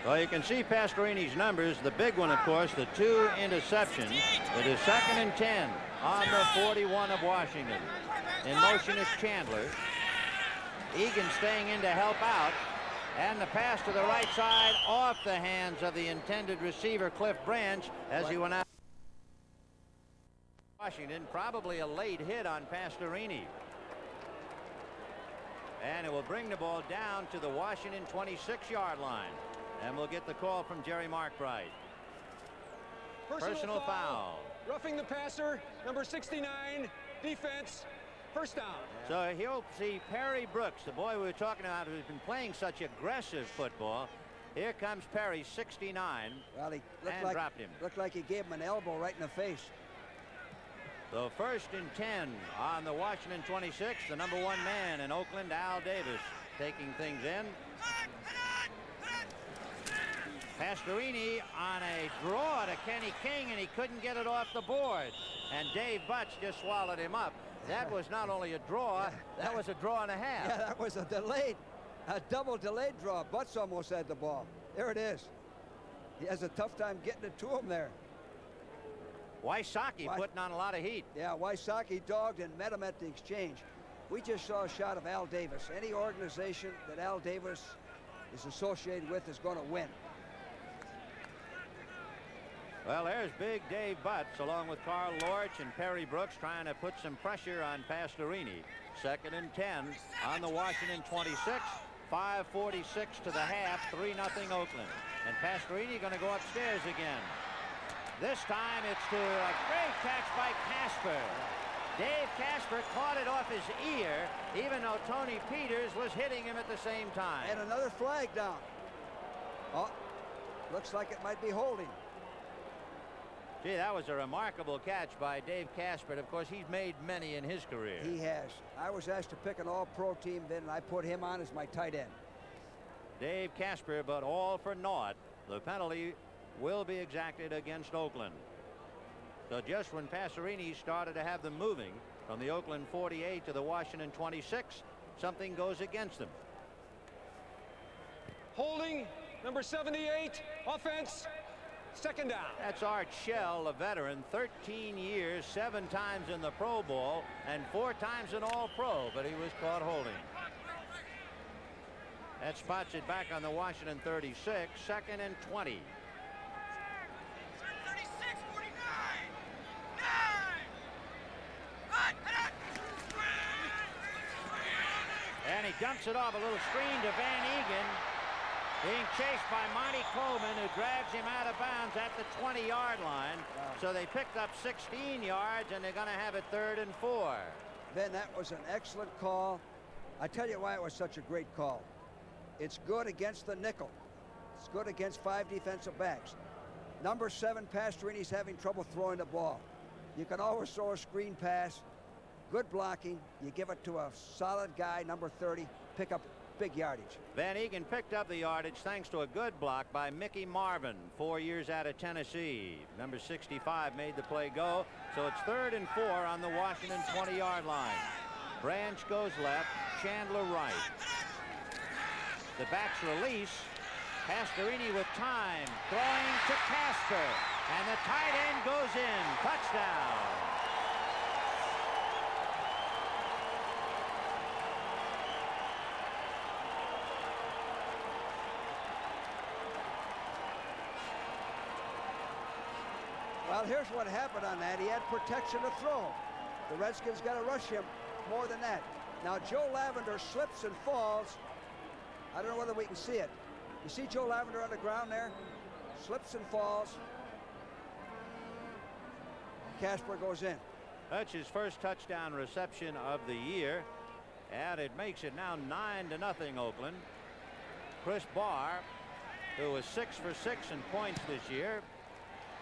Well, you can see Pastorini's numbers. The big one, of course, the 2 interceptions. It is 2nd and 10 on the 41 of Washington. In motion is Chandler. Egan staying in to help out. And the pass to the right side off the hands of the intended receiver, Cliff Branch, as he went out. Washington, probably a late hit on Pastorini. And it will bring the ball down to the Washington 26-yard line. And we'll get the call from Jerry Markbright. Personal foul. Roughing the passer, number 69, defense, 1st down. So he'll see Perry Brooks, the boy we were talking about who's been playing such aggressive football. Here comes Perry, 69, well, he and dropped him. Looked like he gave him an elbow right in the face. So 1st and 10 on the Washington 26, the number 1 man in Oakland, Al Davis, taking things in. Pastorini on a draw to Kenny King, and he couldn't get it off the board. And Dave Butts just swallowed him up. That was not only a draw, that was a draw and a half. Yeah, that was a double delayed draw. Butts almost had the ball. There it is. He has a tough time getting it to him there. Wysocki putting on a lot of heat. Yeah, Wysocki dogged and met him at the exchange. We just saw a shot of Al Davis. Any organization that Al Davis is associated with is going to win. Well, there's big Dave Butts along with Carl Lorch and Perry Brooks trying to put some pressure on Pastorini. 2nd and 10 on the Washington 26. 5:46 to the half. 3-0 Oakland. And Pastorini going to go upstairs again. This time it's to a great catch by Casper. Dave Casper caught it off his ear, even though Tony Peters was hitting him at the same time. And another flag down. Oh, looks like it might be holding. Gee, that was a remarkable catch by Dave Casper. Of course, he's made many in his career. He has. I was asked to pick an all-pro team then, and I put him on as my tight end. Dave Casper, but all for naught. The penalty will be exacted against Oakland. So just when Pastorini started to have them moving from the Oakland 48 to the Washington 26, something goes against them. Holding, number 78, offense, 2nd down. That's Art Shell, a veteran, 13 years, 7 times in the Pro Bowl, and 4 times in All-Pro, but he was caught holding. That spots it back on the Washington 36, 2nd and 20. And he dumps it off a little screen to Van Egan, being chased by Monty Coleman, who drags him out of bounds at the 20-yard line. So they picked up 16 yards, and they're going to have it 3rd and 4. Ben, that was an excellent call. I tell you why it was such a great call. It's good against the nickel. It's good against 5 defensive backs. Number 7, Pastorini's having trouble throwing the ball. You can always throw a screen pass. Good blocking. You give it to a solid guy, number 30, pick up big yardage. Van Egan picked up the yardage thanks to a good block by Mickey Marvin, 4 years out of Tennessee. Number 65 made the play go, so it's 3rd and 4 on the Washington 20-yard line. Branch goes left, Chandler right. The backs release. Pastorini with time, throwing to Casper, and the tight end goes in. Touchdown. Well, Well, here's what happened on that. He had protection to throw. The Redskins got to rush him more than that. Now, Joe Lavender slips and falls. I don't know whether we can see it. You see Joe Lavender on the ground there? Slips and falls. Casper goes in. That's his first touchdown reception of the year, and it makes it now 9-0 Oakland. Chris Barr, who was 6 for 6 in points this year,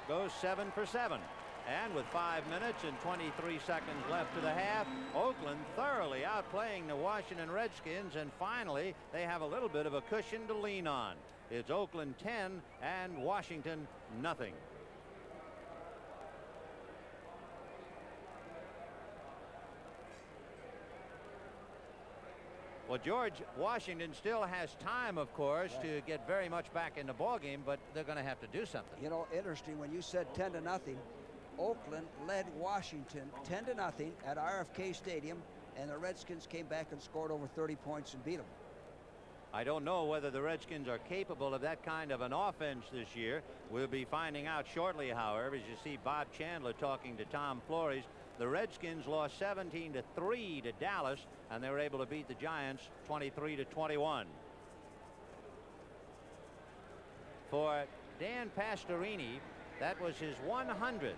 goes 7 for 7. And with 5 minutes and 23 seconds left to the half, Oakland thoroughly outplaying the Washington Redskins, and finally they have a little bit of a cushion to lean on. It's Oakland 10 and Washington nothing. Well, George, Washington still has time, of course, to get very much back in the ballgame, but they're going to have to do something. You know, interesting, when you said 10-0, Oakland led Washington 10-0 at RFK Stadium, and the Redskins came back and scored over 30 points and beat them. I don't know whether the Redskins are capable of that kind of an offense this year. We'll be finding out shortly, however, as you see Bob Chandler talking to Tom Flores. The Redskins lost 17-3 to Dallas, and they were able to beat the Giants 23-21. For Dan Pastorini, that was his 100th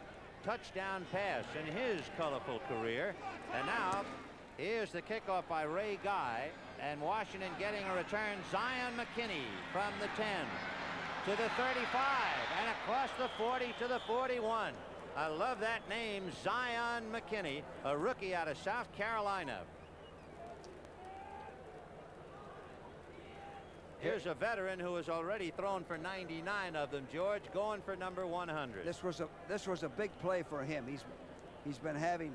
touchdown pass in his colorful career. And now here's the kickoff by Ray Guy, and Washington getting a return. Zion McKinney from the 10 to the 35 and across the 40 to the 41. I love that name, Zion McKinney, a rookie out of South Carolina. Here's a veteran who has already thrown for 99 of them, George, going for number 100. This was a big play for him. He's been having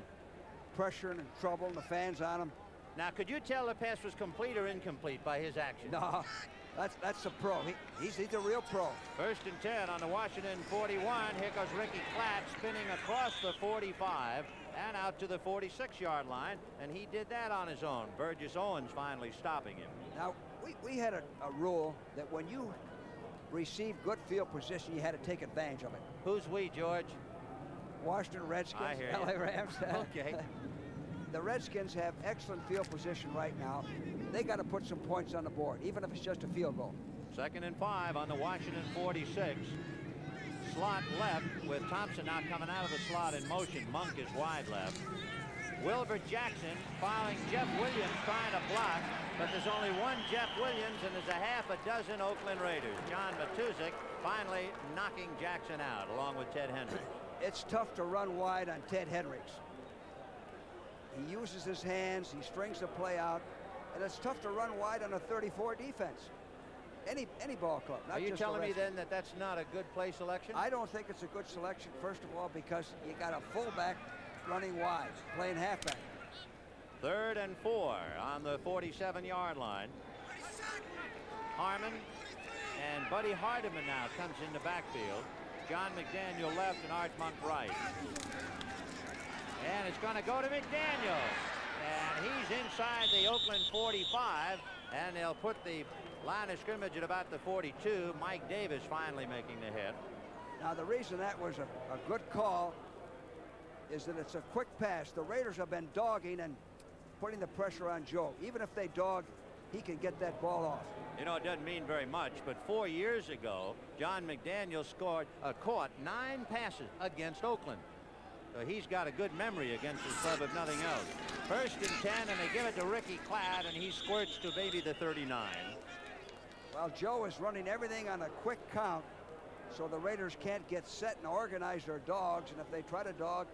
pressure and trouble, and the fans on him. Now, could you tell the pass was complete or incomplete by his action? No, that's a pro. He's a real pro. 1st and 10 on the Washington 41. Here goes Ricky Klatt spinning across the 45 and out to the 46-yard line, and he did that on his own. Burgess Owens finally stopping him. Now, we had a rule that when you receive good field position, you had to take advantage of it. Who's we, George? Washington Redskins, I hear LA you. Rams. Okay. The Redskins have excellent field position right now. They got to put some points on the board, even if it's just a field goal. 2nd and 5 on the Washington 46. Slot left with Thompson now coming out of the slot in motion. Monk is wide left. Wilbur Jackson following Jeff Williams trying to block, but there's only one Jeff Williams, and there's a half a dozen Oakland Raiders. John Matuszak finally knocking Jackson out along with Ted Hendricks. It's tough to run wide on Ted Hendricks. He uses his hands, he strings the play out, and it's tough to run wide on a 34 defense. Any ball club. Not Are you just telling the me then that that's not a good play selection? I don't think it's a good selection, first of all, because you got a fullback running wide, playing halfback. 3rd and 4 on the 47-yard line. Harmon and Buddy Hardiman now comes in the backfield. John McDaniel left and Art Monk right. And it's going to go to McDaniel. And he's inside the Oakland 45. And they'll put the line of scrimmage at about the 42. Mike Davis finally making the hit. Now, the reason that was a good call is that it's a quick pass. The Raiders have been dogging and putting the pressure on Joe. Even if they dog, he can get that ball off. You know, it doesn't mean very much, but 4 years ago, John McDaniel caught 9 passes against Oakland. So he's got a good memory against his club, if nothing else. 1st and 10, and they give it to Ricky Klatt, and he squirts to maybe the 39. Well, Joe is running everything on a quick count, so the Raiders can't get set and organize their dogs, and if they try to dog,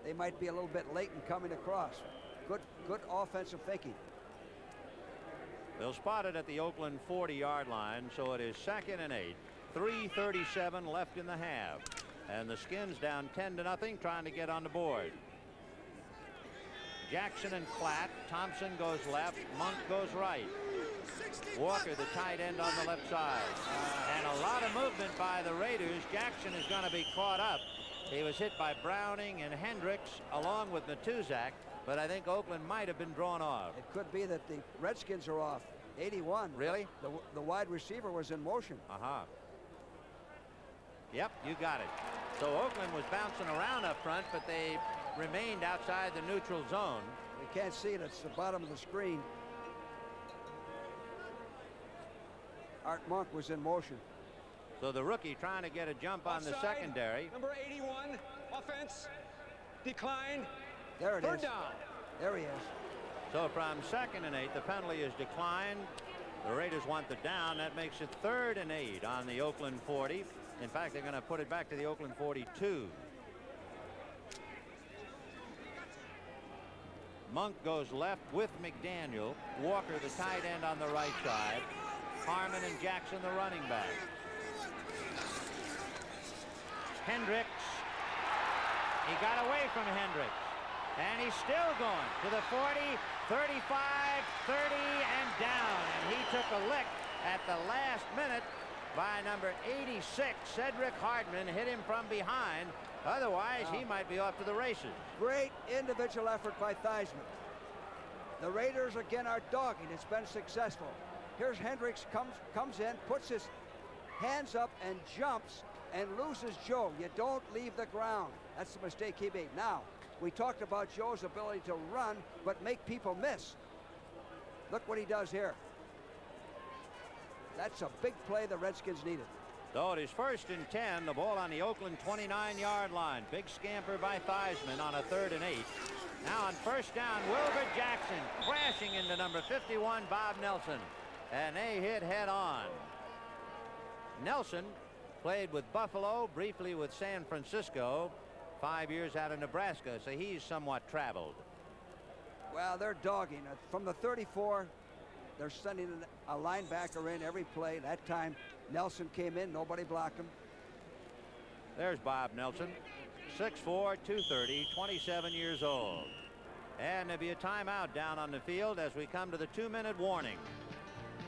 they might be a little bit late in coming across. Good offensive thinking. They'll spot it at the Oakland 40-yard line, so it is 2nd and 8. 3:37 left in the half. And the Skins down 10-0, trying to get on the board. Jackson and Klatt. Thompson goes left. Monk goes right. Walker, the tight end, on the left side. And a lot of movement by the Raiders. Jackson is going to be caught up. He was hit by Browning and Hendricks along with Matuszak, but I think Oakland might have been drawn off. It could be that the Redskins are off. 81. Really? The wide receiver was in motion. Uh-huh. Yep, you got it. So Oakland was bouncing around up front, but they remained outside the neutral zone. You can't see it. It's the bottom of the screen. Art Monk was in motion. So the rookie trying to get a jump on the Offside, secondary. Number 81, offense, decline. There it is. Third down. There he is. So from 2nd and 8, the penalty is declined. The Raiders want the down. That makes it 3rd and 8 on the Oakland 40. In fact, they're going to put it back to the Oakland 42. Monk goes left with McDaniel. Walker, the tight end, on the right side. Harmon and Jackson, the running back. Hendricks. He got away from Hendricks. And he's still going to the 40, 35, 30, and down. And he took a lick at the last minute by number 86. Cedric Hardman hit him from behind. Otherwise, he might be off to the races. Great individual effort by Theismann. The Raiders again are dogging. It's been successful. Here's Hendricks, comes in, puts his hands up and jumps and loses Joe. You don't leave the ground. That's the mistake he made. Now, we talked about Joe's ability to run, but make people miss. Look what he does here. That's a big play the Redskins needed. So it is 1st and 10, the ball on the Oakland 29-yard line. Big scamper by Theismann on a 3rd and 8. Now on 1st down, Wilbur Jackson crashing into number 51, Bob Nelson. And they hit head on. Nelson played with Buffalo, briefly with San Francisco, 5 years out of Nebraska, so he's somewhat traveled. Well, they're dogging. From the 34, they're sending a linebacker in every play. That time, Nelson came in. Nobody blocked him. There's Bob Nelson, 6'4", 230, 27 years old. And there'll be a timeout down on the field as we come to the 2-minute warning.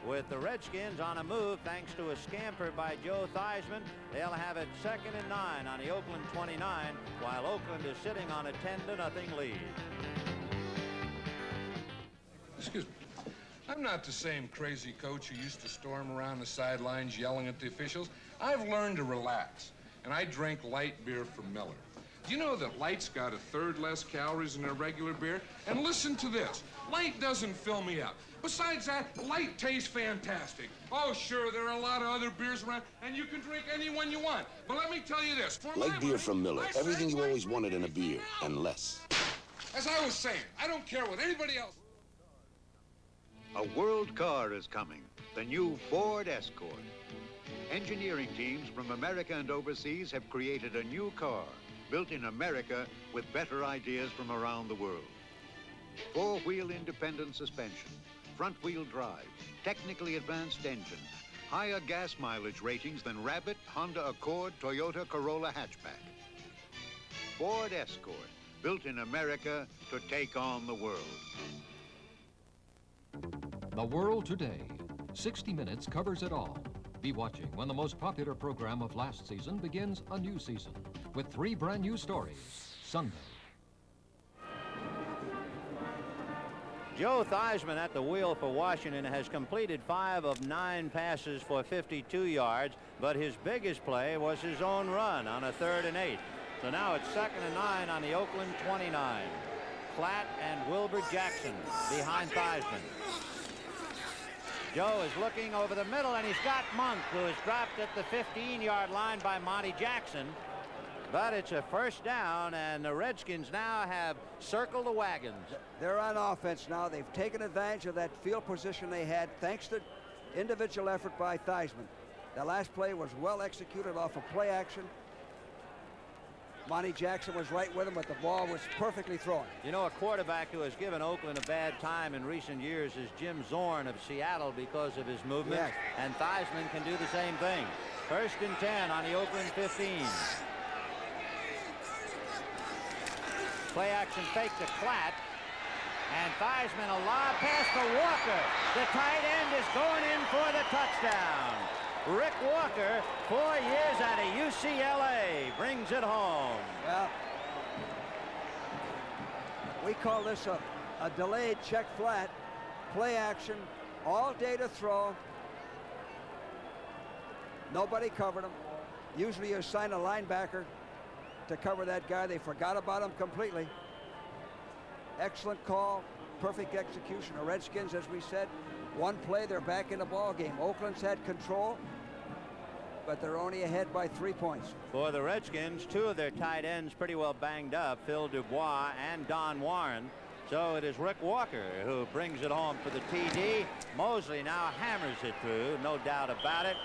With the Redskins on a move thanks to a scamper by Joe Theismann, they'll have it 2nd and 9 on the Oakland 29, while Oakland is sitting on a 10-0 lead. Excuse me. I'm not the same crazy coach who used to storm around the sidelines yelling at the officials. I've learned to relax, and I drink light beer from Miller. Do you know that Light's got 1/3 less calories than a regular beer? And listen to this. Light doesn't fill me up. Besides that, Light tastes fantastic. Oh, sure, there are a lot of other beers around, and you can drink any one you want. But let me tell you this. Light beer from Miller. Everything you always wanted in a beer, and less. As I was saying, I don't care what anybody else... A world car is coming, the new Ford Escort. Engineering teams from America and overseas have created a new car, built in America with better ideas from around the world. 4-wheel independent suspension, front-wheel drive, technically advanced engine, higher gas mileage ratings than Rabbit, Honda Accord, Toyota Corolla hatchback. Ford Escort, built in America to take on the world. The World Today. 60 Minutes covers it all. Be watching when the most popular program of last season begins a new season with 3 brand new stories. Sunday. Joe Theismann at the wheel for Washington has completed 5 of 9 passes for 52 yards, but his biggest play was his own run on a 3rd and 8. So now it's 2nd and 9 on the Oakland 29. Platt and Wilbur Jackson behind Theismann. Joe is looking over the middle, and he's got Monk, who is dropped at the 15-yard line by Monty Jackson. But it's a 1st down, and the Redskins now have circled the wagons. They're on offense now. They've taken advantage of that field position they had thanks to individual effort by Theismann. The last play was well executed off of play action. Monty Jackson was right with him, but the ball was perfectly thrown. You know, a quarterback who has given Oakland a bad time in recent years is Jim Zorn of Seattle because of his movement. Yes. And Theismann can do the same thing. 1st and 10 on the Oakland 15. Play action fake to Platt. And Theismann a lob pass to Walker. The tight end is going in for the touchdown. Rick Walker, 4 years out of UCLA, brings it home. Well, we call this a delayed check flat. Play action, all day to throw. Nobody covered him. Usually you assign a linebacker to cover that guy. They forgot about him completely. Excellent call, perfect execution. The Redskins, as we said, one play, they're back in the ball game. Oakland's had control, but they're only ahead by 3 points. For the Redskins, two of their tight ends pretty well banged up, Phil Dubois and Don Warren. So it is Rick Walker who brings it home for the TD. Mosley now hammers it through, no doubt about it.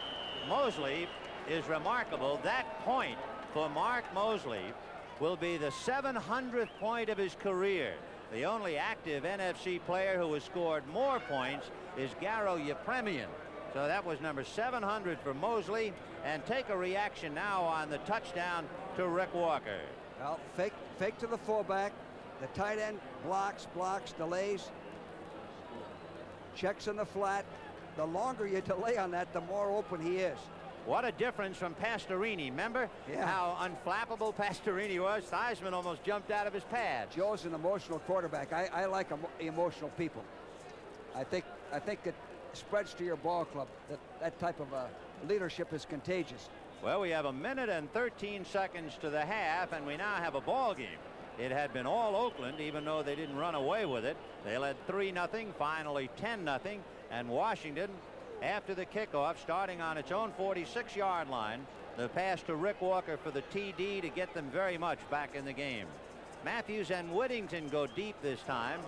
Mosley is remarkable. That point for Mark Mosley will be the 700th point of his career. The only active NFC player who has scored more points is Garo Yepremian. So that was number 700 for Mosley. And take a reaction now on the touchdown to Rick Walker. Well, fake to the fullback. The tight end blocks, delays, checks in the flat. The longer you delay on that, the more open he is. What a difference from Pastorini. Remember how unflappable Pastorini was? Theismann almost jumped out of his pads. Joe's an emotional quarterback. I like emotional people. I think it spreads to your ball club. That type of leadership is contagious. Well, we have 1 minute and 13 seconds to the half, and we now have a ball game. It had been all Oakland, even though they didn't run away with it. They led 3-0, finally 10-0, and Washington, after the kickoff, starting on its own 46-yard line, the pass to Rick Walker for the TD to get them very much back in the game. Matthews and Whittington go deep this time.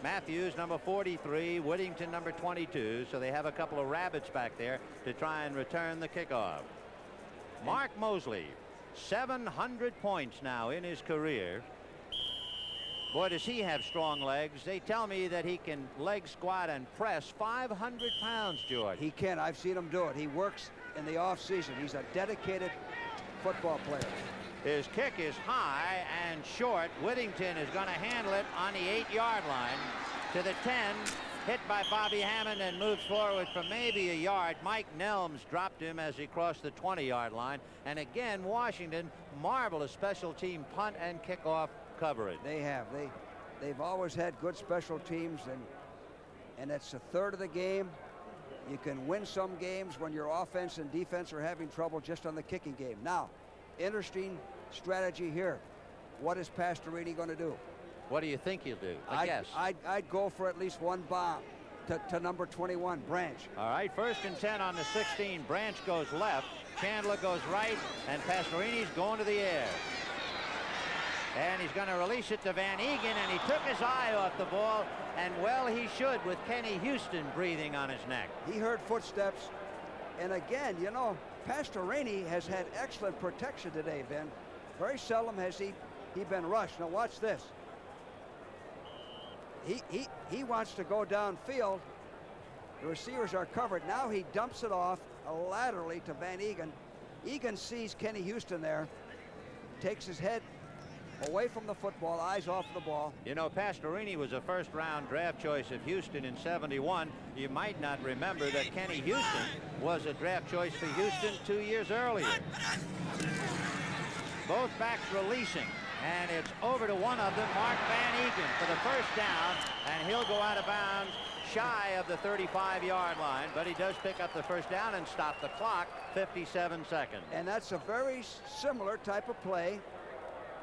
Matthews, number 43, Whittington, number 22, so they have a couple of rabbits back there to try and return the kickoff. Mark Mosley, 700 points now in his career. Boy, does he have strong legs. They tell me that he can leg squat and press 500 pounds, George. He can. I've seen him do it. He works in the off season. He's a dedicated football player. His kick is high and short. Whittington is going to handle it on the 8-yard line to the 10. Hit by Bobby Hammond and moves forward for maybe a yard. Mike Nelms dropped him as he crossed the 20-yard line. And again, Washington, marvelous special team punt and kickoff coverage. They have. They've always had good special teams, and it's a third of the game. You can win some games when your offense and defense are having trouble just on the kicking game. Now, interesting strategy here. What is Pastorini going to do? What do you think he'll do? Guess. I'd go for at least one bomb to number 21, Branch. All right, 1st and 10 on the 16. Branch goes left, Chandler goes right, and Pastorini's going to the air. And he's going to release it to Van Egan, and he took his eye off the ball, and well, he should, with Kenny Houston breathing on his neck. He heard footsteps, and again, you know, Pastorini has had excellent protection today, Ben. Very seldom has he been rushed. Now watch this. He wants to go downfield. The receivers are covered. Now he dumps it off laterally to Van Egan. Egan sees Kenny Houston there, takes his head away from the football, eyes off the ball. You know, Pastorini was a first-round draft choice of Houston in '71. You might not remember that Kenny Houston was a draft choice for Houston 2 years earlier. Both backs releasing, and it's over to one of them, Mark Van Egan, for the first down, and he'll go out of bounds shy of the 35-yard line, but he does pick up the first down and stop the clock, 57 seconds. And that's a very similar type of play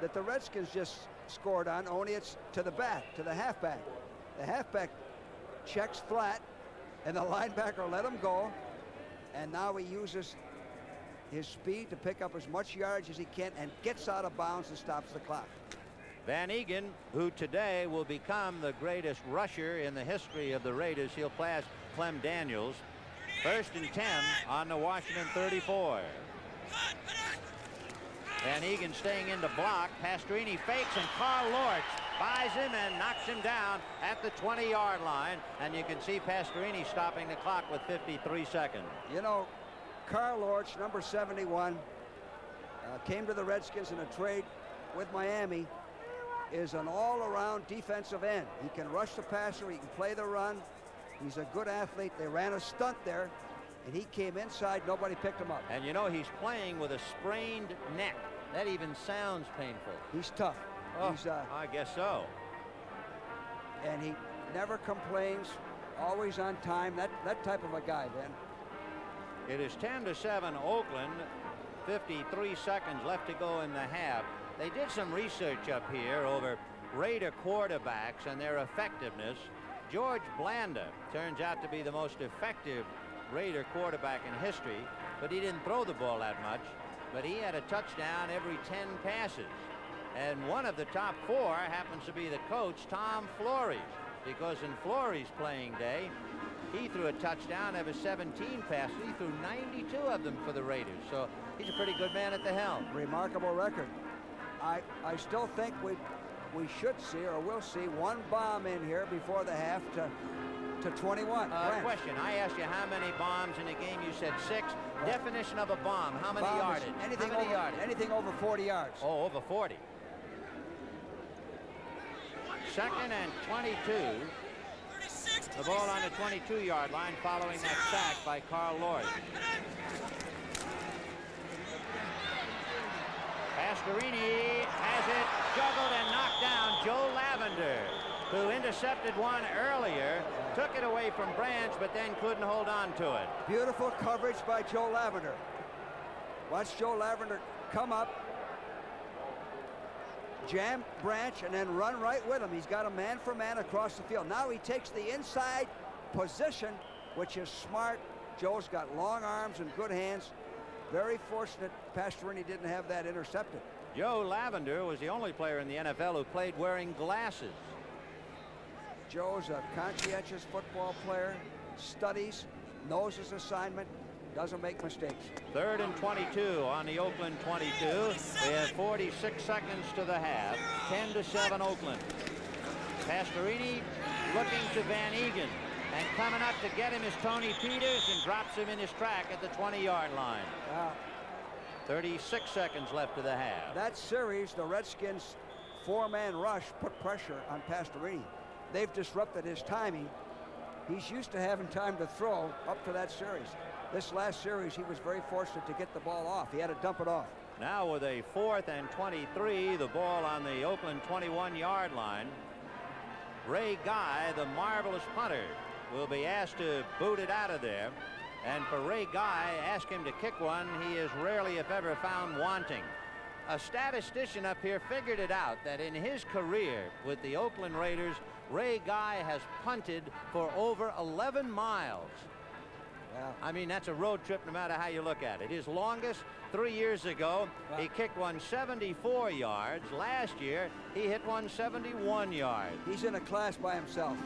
that the Redskins just scored on, only it's to the back, to the halfback. The halfback checks flat, and the linebacker let him go, and now he uses his speed to pick up as much yardage as he can and gets out of bounds and stops the clock. Van Egan, who today will become the greatest rusher in the history of the Raiders. He'll pass Clem Daniels. 1st and 10 on the Washington 34. Van Egan staying in to block. Pastorini fakes, and Carl Lorch buys him and knocks him down at the 20-yard line. And you can see Pastorini stopping the clock with 53 seconds. You know, Carl Lorch, number 71, came to the Redskins in a trade with Miami, is an all-around defensive end. He can rush the passer, he can play the run. He's a good athlete. They ran a stunt there, and he came inside. Nobody picked him up. And you know, he's playing with a sprained neck. That even sounds painful. He's tough. Oh, I guess so. And he never complains, always on time. That type of a guy, Ben. It is 10-7 Oakland. 53 seconds left to go in the half. They did some research up here over Raider quarterbacks and their effectiveness. George Blanda turns out to be the most effective Raider quarterback in history, but he didn't throw the ball that much. But he had a touchdown every 10 passes. And one of the top 4 happens to be the coach, Tom Flores, because in Flores' playing day, he threw a touchdown every 17 passes. He threw 92 of them for the Raiders. So he's a pretty good man at the helm. Remarkable record. I still think we should see, or will see, one bomb in here before the half to 21. Question. I asked you how many bombs in a game. You said 6. Right. Definition of a bomb. How many yardage? Anything over 40 yards. Oh, over 40. Second and 22. The ball on the 22-yard line following that sack by Carl Lloyd. Pastorini has it juggled and knocked down. Joe Lavender, who intercepted one earlier, took it away from Branch, but then couldn't hold on to it. Beautiful coverage by Joe Lavender. Watch Joe Lavender come up, jam Branch, and then run right with him. He's got a man for man across the field. Now he takes the inside position, which is smart. Joe's got long arms and good hands. Very fortunate Pastorini didn't have that intercepted. Joe Lavender was the only player in the NFL who played wearing glasses. Joe's a conscientious football player, studies, knows his assignment, doesn't make mistakes. 3rd and 22 on the Oakland 22. We have 46 seconds to the half. 10-7 Oakland. Pastorini looking to Van Egan. And coming up to get him is Tony Peters, and drops him in his track at the 20-yard line. 36 seconds left to the half. That series, the Redskins' 4-man rush put pressure on Pastorini. They've disrupted his timing. He's used to having time to throw up to that series. This last series, he was very fortunate to get the ball off. He had to dump it off. Now with a 4th and 23, the ball on the Oakland 21-yard line. Ray Guy, the marvelous punter, will be asked to boot it out of there. And for Ray Guy, ask him to kick one, he is rarely, if ever, found wanting. A statistician up here figured it out that in his career with the Oakland Raiders, Ray Guy has punted for over 11 miles. I mean, that's a road trip no matter how you look at it. His longest, 3 years ago, he kicked one 74 yards. Last year, he hit one 71 yards. He's in a class by himself.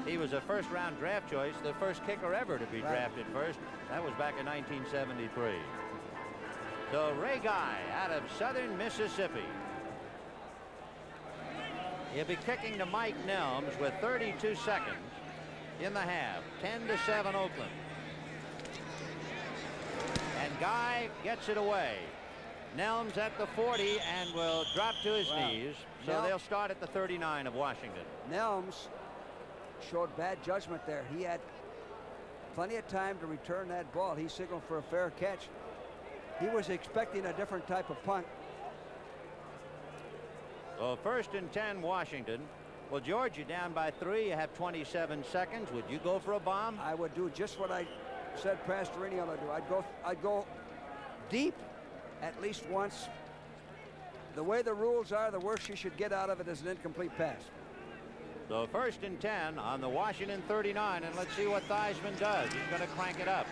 He was a first-round draft choice, the first kicker ever to be drafted first. That was back in 1973. So Ray Guy out of southern Mississippi. He'll be kicking to Mike Nelms with 32 seconds in the half. 10-7 Oakland. And Guy gets it away. Nelms at the 40 and will drop to his knees. So they'll start at the 39 of Washington. Nelms showed bad judgment there. He had plenty of time to return that ball. He signaled for a fair catch. He was expecting a different type of punt. So 1st and 10 Washington. Well, George, you're down by 3. You have 27 seconds. Would you go for a bomb? I would do just what I said Pastorini ought to do. I'd go deep at least once. The way the rules are, the worst you should get out of it is an incomplete pass. So 1st and 10 on the Washington 39, and let's see what Theismann does. He's going to crank it up.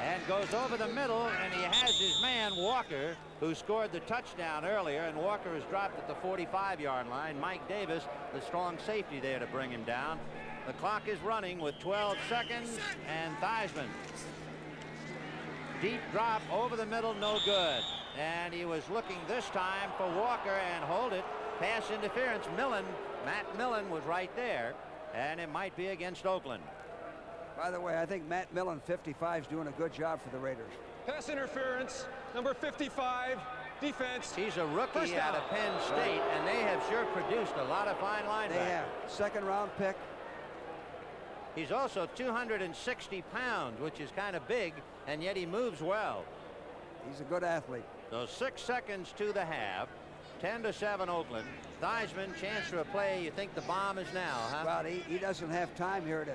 And goes over the middle, and he has his man, Walker, who scored the touchdown earlier, and Walker is dropped at the 45-yard line. Mike Davis, the strong safety there to bring him down. The clock is running with 12 seconds, and Theismann. Deep drop over the middle, no good. And he was looking this time for Walker, and hold it. Pass interference. Matt Millen was right there, and it might be against Oakland. By the way, I think Matt Millen, 55, is doing a good job for the Raiders. Pass interference, number 55, defense. He's a rookie out of Penn State, and they have sure produced a lot of fine linebackers. They have. 2nd-round pick. He's also 260 pounds, which is kind of big, and yet he moves well. He's a good athlete. So 6 seconds to the half. 10-7 Oakland. Theismann, chance for a play. You think the bomb is now, huh? Well, he doesn't have time here to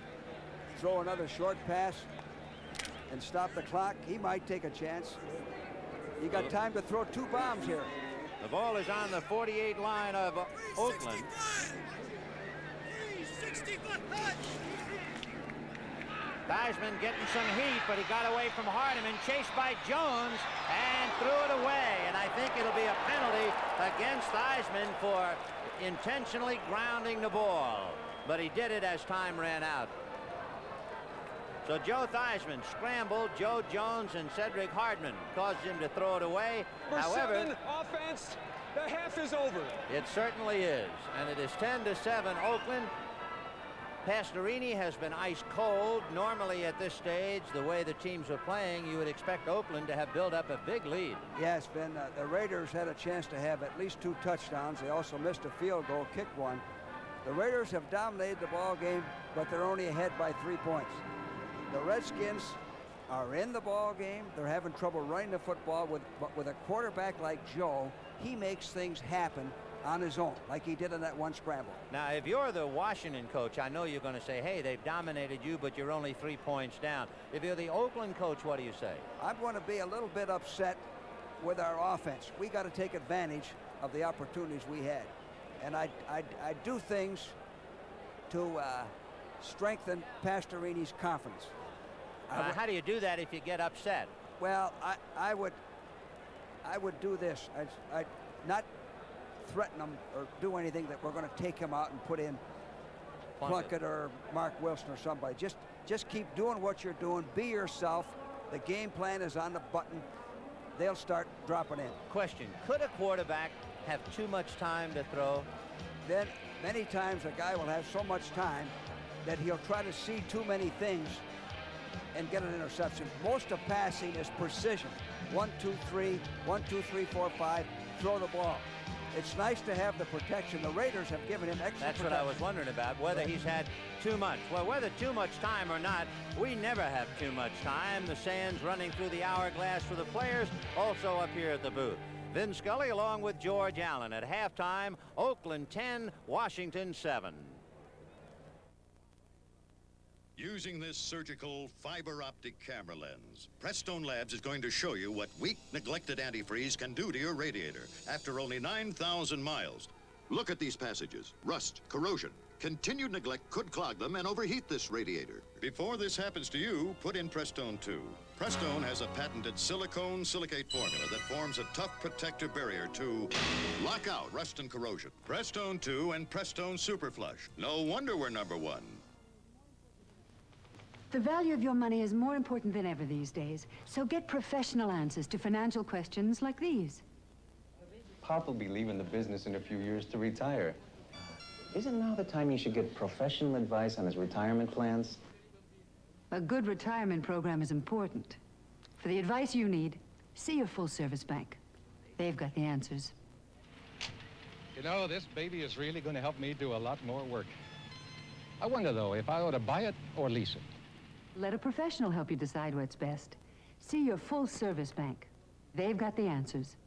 throw another short pass and stop the clock. He might take a chance. You got time to throw 2 bombs here. The ball is on the 48 line of Oakland. 60-foot punch. Theismann getting some heat, but he got away from Hardiman, chased by Jones, and threw it away. And I think it'll be a penalty against Theismann for intentionally grounding the ball. But he did it as time ran out. So Joe Theismann scrambled. Joe Jones and Cedric Hardman caused him to throw it away. For However, 7 offense, the half is over. it certainly is. And it is 10-7 Oakland. Pastorini has been ice cold. Normally at this stage, the way the teams are playing, you would expect Oakland to have built up a big lead. Yes, Ben, the Raiders had a chance to have at least 2 touchdowns. They also missed a field goal, kicked one. The Raiders have dominated the ball game, but they're only ahead by 3 points. The Redskins are in the ball game. They're having trouble running the football, but with a quarterback like Joe, he makes things happen on his own, like he did in that one scramble. Now, if you're the Washington coach, I know you're going to say, hey, they've dominated you, but you're only 3 points down. If you're the Oakland coach, what do you say? I'm going to be a little bit upset with our offense. We got to take advantage of the opportunities we had. And I do things to strengthen Pastorini's confidence. How do you do that if you get upset? Well, I would do this. I'd not threaten them or do anything that we're going to take him out and put in Plunkett or Mark Wilson or somebody. Just keep doing what you're doing. Be yourself. The game plan is on the button. They'll start dropping in. Question, could a quarterback have too much time to throw? Then many times a guy will have so much time that he'll try to see too many things and get an interception. Most of passing is precision. 1, 2, 3, 1, 2, 3, 4, 5, throw the ball. It's nice to have the protection. The Raiders have given him extra That's protection. what I was wondering about, whether he's had too much. Well, whether too much time or not, we never have too much time. The sand's running through the hourglass for the players, also up here at the booth. Vin Scully along with George Allen at halftime. Oakland 10, Washington 7. Using this surgical fiber optic camera lens, Prestone Labs is going to show you what weak, neglected antifreeze can do to your radiator after only 9,000 miles. Look at these passages. Rust, corrosion. Continued neglect could clog them and overheat this radiator. Before this happens to you, put in Prestone 2. Prestone has a patented silicone silicate formula that forms a tough protective barrier to lock out rust and corrosion. Prestone 2 and Prestone Super Flush. No wonder we're #1. The value of your money is more important than ever these days, so get professional answers to financial questions like these. Pop will be leaving the business in a few years to retire. Isn't now the time he should get professional advice on his retirement plans? A good retirement program is important. For the advice you need, see your full-service bank. They've got the answers. You know, this baby is really going to help me do a lot more work. I wonder, though, if I ought to buy it or lease it. Let a professional help you decide what's best. See your full-service bank. They've got the answers.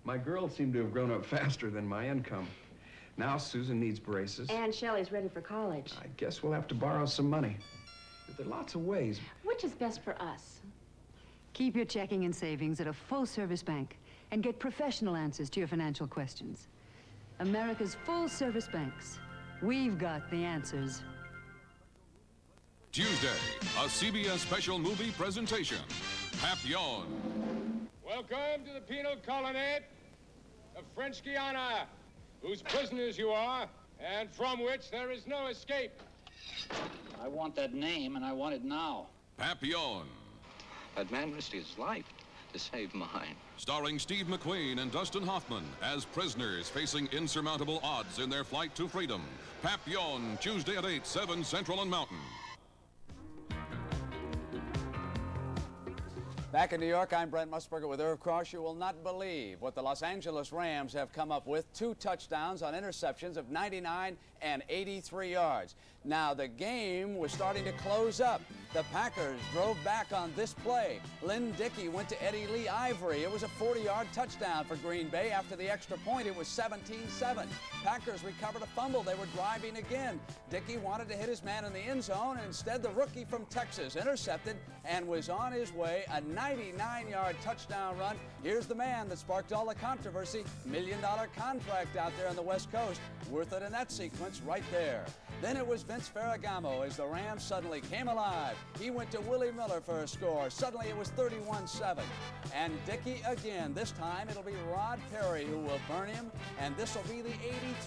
My girls seem to have grown up faster than my income. Now Susan needs braces. And Shelley's ready for college. I guess we'll have to borrow some money. But there are lots of ways. Which is best for us? Keep your checking and savings at a full-service bank and get professional answers to your financial questions. America's full-service banks. We've got the answers. Tuesday, a CBS special movie presentation. Papillon. Welcome to the penal colony of French Guiana, whose prisoners you are, and from which there is no escape. I want that name, and I want it now. Papillon. That man risked his life to save mine. Starring Steve McQueen and Dustin Hoffman as prisoners facing insurmountable odds in their flight to freedom. Papillon, Tuesday at 8, 7 Central and Mountain. Back in New York, I'm Brent Musburger with Irv Cross. You will not believe what the Los Angeles Rams have come up with. 2 touchdowns on interceptions of 99 483 yards. Now, the game was starting to close up. The Packers drove back on this play. Lynn Dickey went to Eddie Lee Ivory. It was a 40-yard touchdown for Green Bay. After the extra point, it was 17-7. Packers recovered a fumble. They were driving again. Dickey wanted to hit his man in the end zone, and instead the rookie from Texas intercepted and was on his way. A 99-yard touchdown run. Here's the man that sparked all the controversy. $1 million contract out there on the West Coast. Worth it in that sequence right there. Then it was Vince Ferragamo as the Rams suddenly came alive. He went to Willie Miller for a score. Suddenly it was 31-7. And Dickey again. This time it'll be Rod Perry who will burn him. And this will be the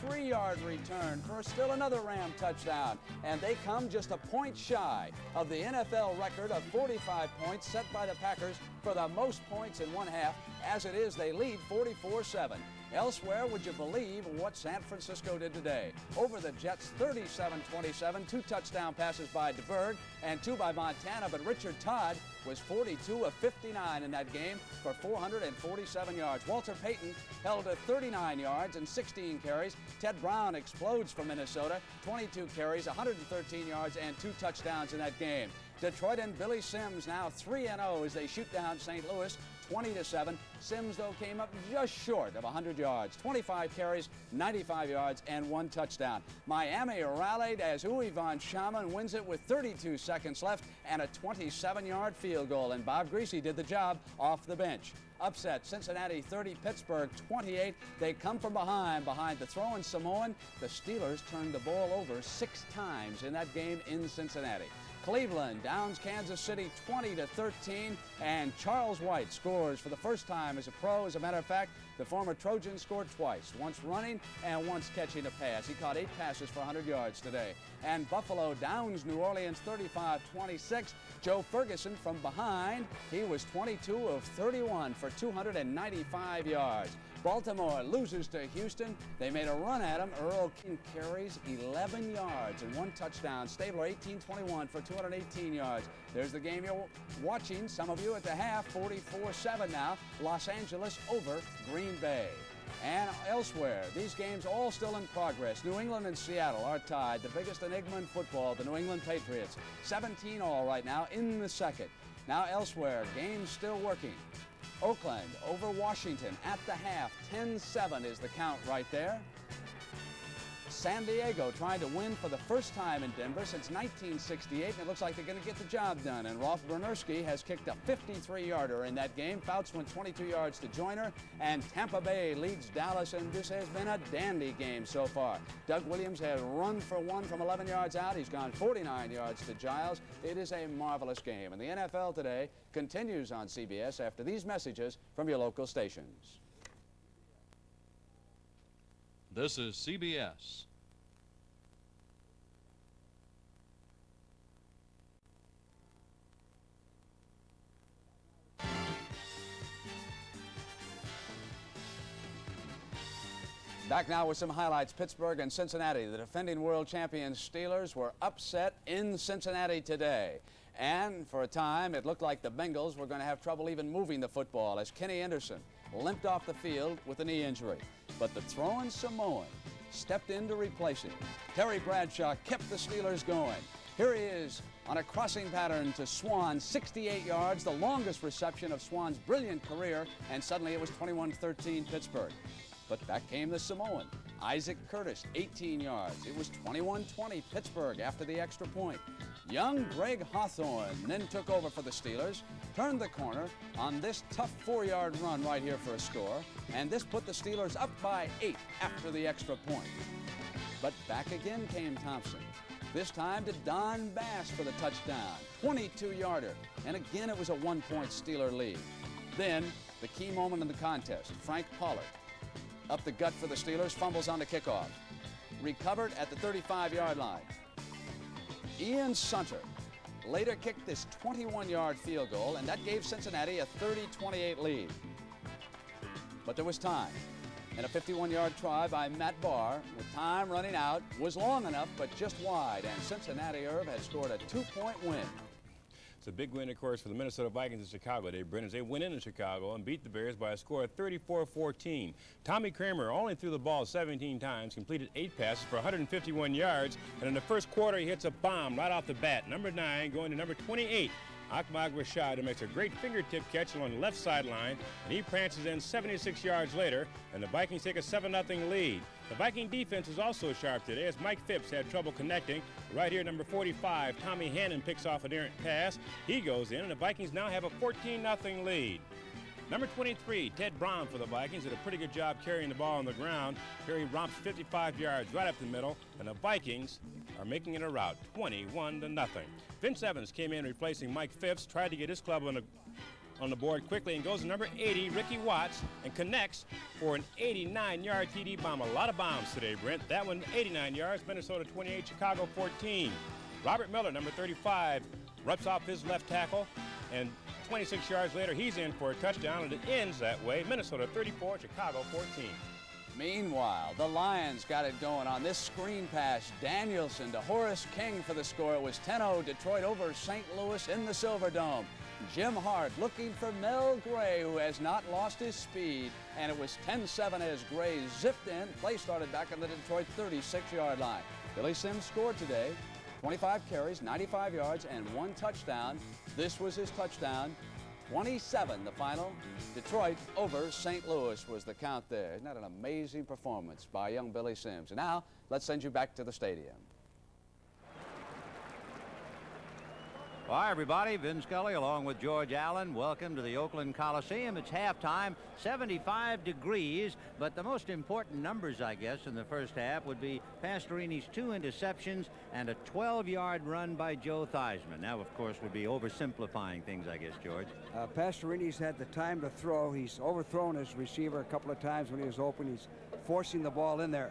83-yard return for still another Ram touchdown. And they come just a point shy of the NFL record of 45 points set by the Packers for the most points in one half. As it is, they lead 44-7. Elsewhere, would you believe what San Francisco did today? Over the Jets, 37-27, 2 touchdown passes by DeBerg and 2 by Montana, but Richard Todd was 42 of 59 in that game for 447 yards. Walter Payton held at 39 yards and 16 carries. Ted Brown explodes for Minnesota, 22 carries, 113 yards, and 2 touchdowns in that game. Detroit and Billy Sims now 3-0 as they shoot down St. Louis 20-7. Sims, though, came up just short of 100 yards. 25 carries, 95 yards, and 1 touchdown. Miami rallied as Uwe von Schamann wins it with 32 seconds left and a 27-yard field goal. And Bob Greasy did the job off the bench. Upset, Cincinnati 30, Pittsburgh 28. They come from behind the throwing Samoan. The Steelers turned the ball over 6 times in that game in Cincinnati. Cleveland downs Kansas City 20-13, and Charles White scores for the first time as a pro. As a matter of fact, the former Trojan scored twice, once running and once catching a pass. He caught 8 passes for 100 yards today. And Buffalo downs New Orleans 35-26. Joe Ferguson from behind, he was 22 of 31 for 295 yards. Baltimore loses to Houston. They made a run at him. Earl King carries 11 yards and 1 touchdown. Stabler 18-21 for 218 yards. There's the game you're watching, some of you at the half, 44-7 now. Los Angeles over Green Bay. And elsewhere, these games all still in progress. New England and Seattle are tied. The biggest enigma in football, the New England Patriots. 17 all right now in the second. Now elsewhere, games still working. Oakland over Washington at the half. 10-7 is the count right there. San Diego trying to win for the first time in Denver since 1968, and it looks like they're going to get the job done. And Rolf Bernurski has kicked a 53-yarder in that game. Fouts went 22 yards to Joyner, and Tampa Bay leads Dallas, and this has been a dandy game so far. Doug Williams has run for 1 from 11 yards out. He's gone 49 yards to Giles. It is a marvelous game, and the NFL today continues on CBS after these messages from your local stations. This is CBS. Back now with some highlights. Pittsburgh and Cincinnati. The defending world champions Steelers were upset in Cincinnati today. And for a time, it looked like the Bengals were going to have trouble even moving the football as Kenny Anderson limped off the field with a knee injury. But the throwing Samoan stepped in to replace him. Terry Bradshaw kept the Steelers going. Here he is on a crossing pattern to Swan, 68 yards, the longest reception of Swan's brilliant career, and suddenly it was 21-13 Pittsburgh. But back came the Samoan, Isaac Curtis, 18 yards. It was 21-20 Pittsburgh after the extra point. Young Greg Hawthorne then took over for the Steelers, turned the corner on this tough 4-yard run right here for a score, and this put the Steelers up by 8 after the extra point. But back again came Thompson. This time to Don Bass for the touchdown, 22-yarder, and again it was a 1-point Steeler lead. Then, the key moment in the contest, Frank Pollard. Up the gut for the Steelers, fumbles on the kickoff. Recovered at the 35-yard line. Ian Sunter later kicked this 21-yard field goal, and that gave Cincinnati a 30-28 lead. But there was time. And a 51-yard try by Matt Barr, with time running out, was long enough but just wide, and Cincinnati Irv had scored a 2-point win. It's a big win, of course, for the Minnesota Vikings in Chicago. They went into Chicago and beat the Bears by a score of 34-14. Tommy Kramer only threw the ball 17 times, completed 8 passes for 151 yards, and in the first quarter he hits a bomb right off the bat. Number 9 going to number 28. Ahmad Rashad, who makes a great fingertip catch along the left sideline, and he prances in 76 yards later, and the Vikings take a 7-0 lead. The Viking defense is also sharp today as Mike Phipps had trouble connecting. Right here, number 45, Tommy Hannon picks off an errant pass. He goes in, and the Vikings now have a 14-0 lead. Number 23, Ted Braun for the Vikings, did a pretty good job carrying the ball on the ground. Here he romps 55 yards right up the middle, and the Vikings are making it a rout, 21-0. Vince Evans came in replacing Mike Phipps, tried to get his club on the board quickly, and goes to number 80, Ricky Watts, and connects for an 89-yard TD bomb. A lot of bombs today, Brent. That one, 89 yards, Minnesota 28, Chicago 14. Robert Miller, number 35, rips off his left tackle, and 26 yards later, he's in for a touchdown, and it ends that way. Minnesota 34, Chicago 14. Meanwhile, the Lions got it going on this screen pass. Danielson to Horace King for the score. It was 10-0, Detroit over St. Louis in the Silverdome. Jim Hart looking for Mel Gray, who has not lost his speed, and it was 10-7 as Gray zipped in. Play started back on the Detroit 36-yard line. Billy Sims scored today, 25 carries, 95 yards, and 1 touchdown. This was his touchdown. 27, the final. Detroit over St. Louis was the count there. Isn't that an amazing performance by young Billy Sims? And now, let's send you back to the stadium. Well, hi, everybody. Vin Scully along with George Allen. Welcome to the Oakland Coliseum. It's halftime, 75 degrees, but the most important numbers, I guess, in the first half would be Pastorini's 2 interceptions and a 12-yard run by Joe Theismann. Now, of course, would be oversimplifying things, I guess, George. Pastorini's had the time to throw. He's overthrown his receiver a couple of times when he was open. He's forcing the ball in there.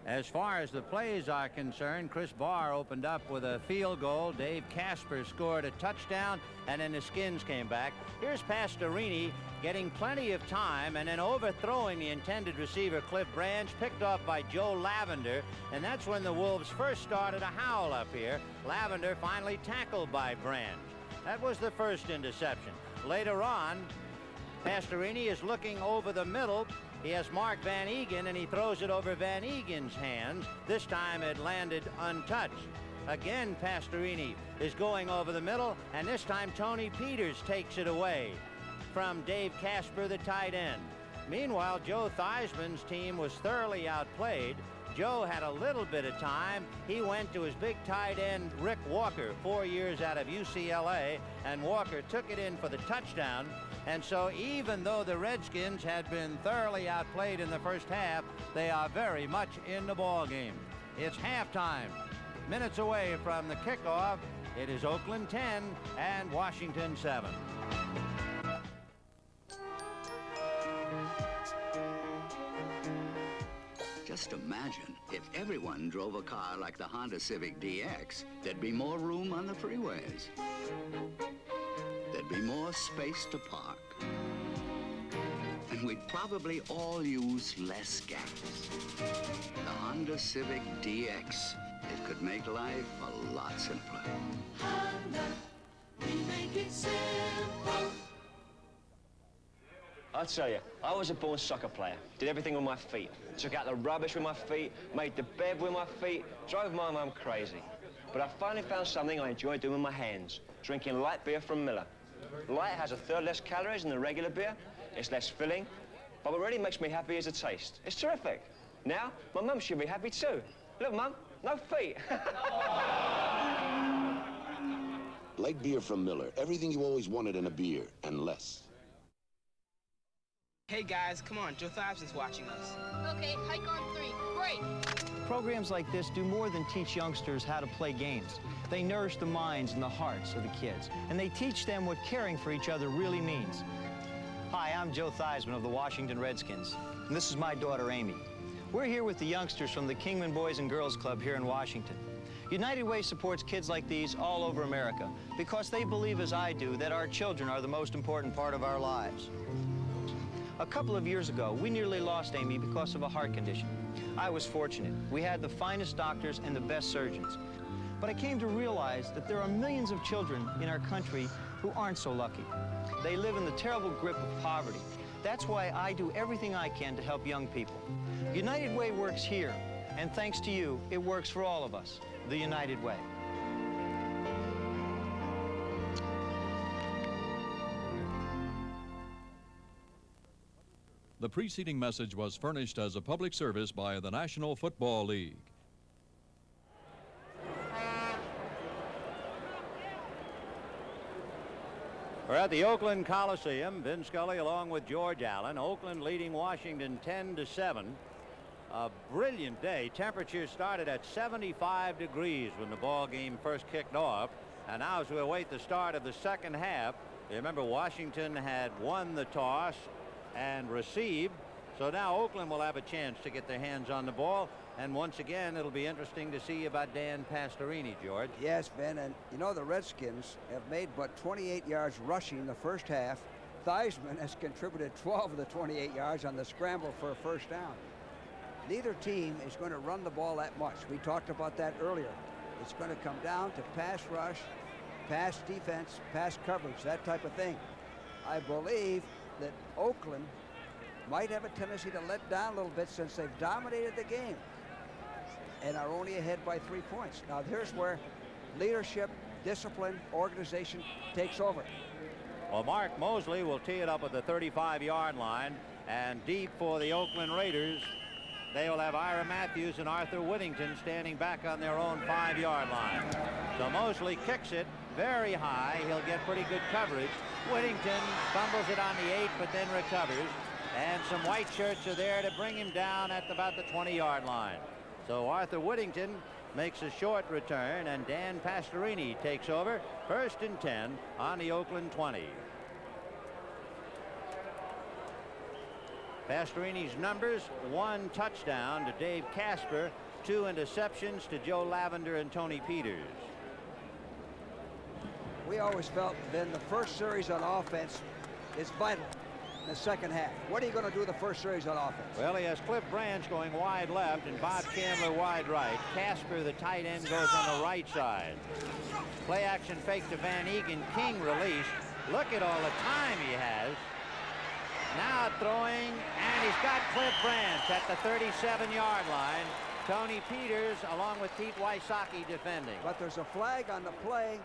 As far as the plays are concerned, Chris Barr opened up with a field goal. Dave Casper scored a touchdown, and then the Skins came back. Here's Pastorini getting plenty of time and then overthrowing the intended receiver, Cliff Branch, picked off by Joe Lavender, and that's when the Wolves first started a howl up here. Lavender finally tackled by Branch. That was the first interception. Later on, Pastorini is looking over the middle. He has Mark Van Eegen, and he throws it over Van Egen's hands. This time it landed untouched. Again, Pastorini is going over the middle, and this time Tony Peters takes it away from Dave Casper, the tight end. Meanwhile, Joe Theismann's team was thoroughly outplayed. Joe had a little bit of time. He went to his big tight end, Rick Walker, 4 years out of UCLA, and Walker took it in for the touchdown. And so even though the Redskins had been thoroughly outplayed in the first half, they are very much in the ball game. It's halftime. Minutes away from the kickoff. It is Oakland 10 and Washington 7. Just imagine if everyone drove a car like the Honda Civic DX, there'd be more room on the freeways. There'd be more space to park. And we'd probably all use less gas. The Honda Civic DX, it could make life a lot simpler. Honda, we make it simple. I'll tell you, I was a born soccer player. Did everything with my feet. Took out the rubbish with my feet, made the bed with my feet, drove my mum crazy. But I finally found something I enjoy doing with my hands, drinking light beer from Miller. Light has a third less calories than the regular beer. It's less filling, but what really makes me happy is the taste. It's terrific. Now, my mum should be happy too. Look, Mum, no feet. Light beer from Miller. Everything you always wanted in a beer, and less. Hey guys, come on, Joe Theismann's watching us. Okay, hike on 3. Great. Programs like this do more than teach youngsters how to play games. They nourish the minds and the hearts of the kids, and they teach them what caring for each other really means. Hi, I'm Joe Theismann of the Washington Redskins, and this is my daughter, Amy. We're here with the youngsters from the Kingman Boys and Girls Club here in Washington. United Way supports kids like these all over America because they believe, as I do, that our children are the most important part of our lives. A couple of years ago, we nearly lost Amy because of a heart condition. I was fortunate. We had the finest doctors and the best surgeons. But I came to realize that there are millions of children in our country who aren't so lucky. They live in the terrible grip of poverty. That's why I do everything I can to help young people. United Way works here, and thanks to you, it works for all of us. The United Way. The preceding message was furnished as a public service by the National Football League. We're at the Oakland Coliseum. Vin Scully along with George Allen. Oakland leading Washington 10-7. A brilliant day. Temperatures started at 75 degrees when the ball game first kicked off. And now as we await the start of the second half, you remember Washington had won the toss and received. So now Oakland will have a chance to get their hands on the ball. And once again, it'll be interesting to see about Dan Pastorini, George. Yes, Ben, and you know the Redskins have made but 28 yards rushing the first half. Theismann has contributed 12 of the 28 yards on the scramble for a first down. Neither team is going to run the ball that much. We talked about that earlier. It's going to come down to pass rush, pass defense, pass coverage, that type of thing. I believe that Oakland might have a tendency to let down a little bit since they've dominated the game and are only ahead by 3 points. Now here's where leadership, discipline, organization takes over. Well, Mark Mosley will tee it up at the 35-yard line, and deep for the Oakland Raiders, they will have Ira Matthews and Arthur Whittington standing back on their own 5-yard line. So Mosley kicks it very high. He'll get pretty good coverage. Whittington fumbles it on the 8, but then recovers. And some white shirts are there to bring him down at about the 20-yard line. So Arthur Whittington makes a short return, and Dan Pastorini takes over. 1st and 10 on the Oakland 20. Pastorini's numbers: 1 touchdown to Dave Casper, 2 interceptions to Joe Lavender and Tony Peters. We always felt then the first series on offense is vital in the second half. What are you going to do the first series on offense? Well, he has Cliff Branch going wide left and Bob Chandler wide right. Casper, the tight end, goes on the right side. Play action fake to Van Egan. King released. Look at all the time he has. Now throwing, and he's got Cliff Branch at the 37-yard line. Tony Peters along with Pete Wysocki defending. But there's a flag on the play.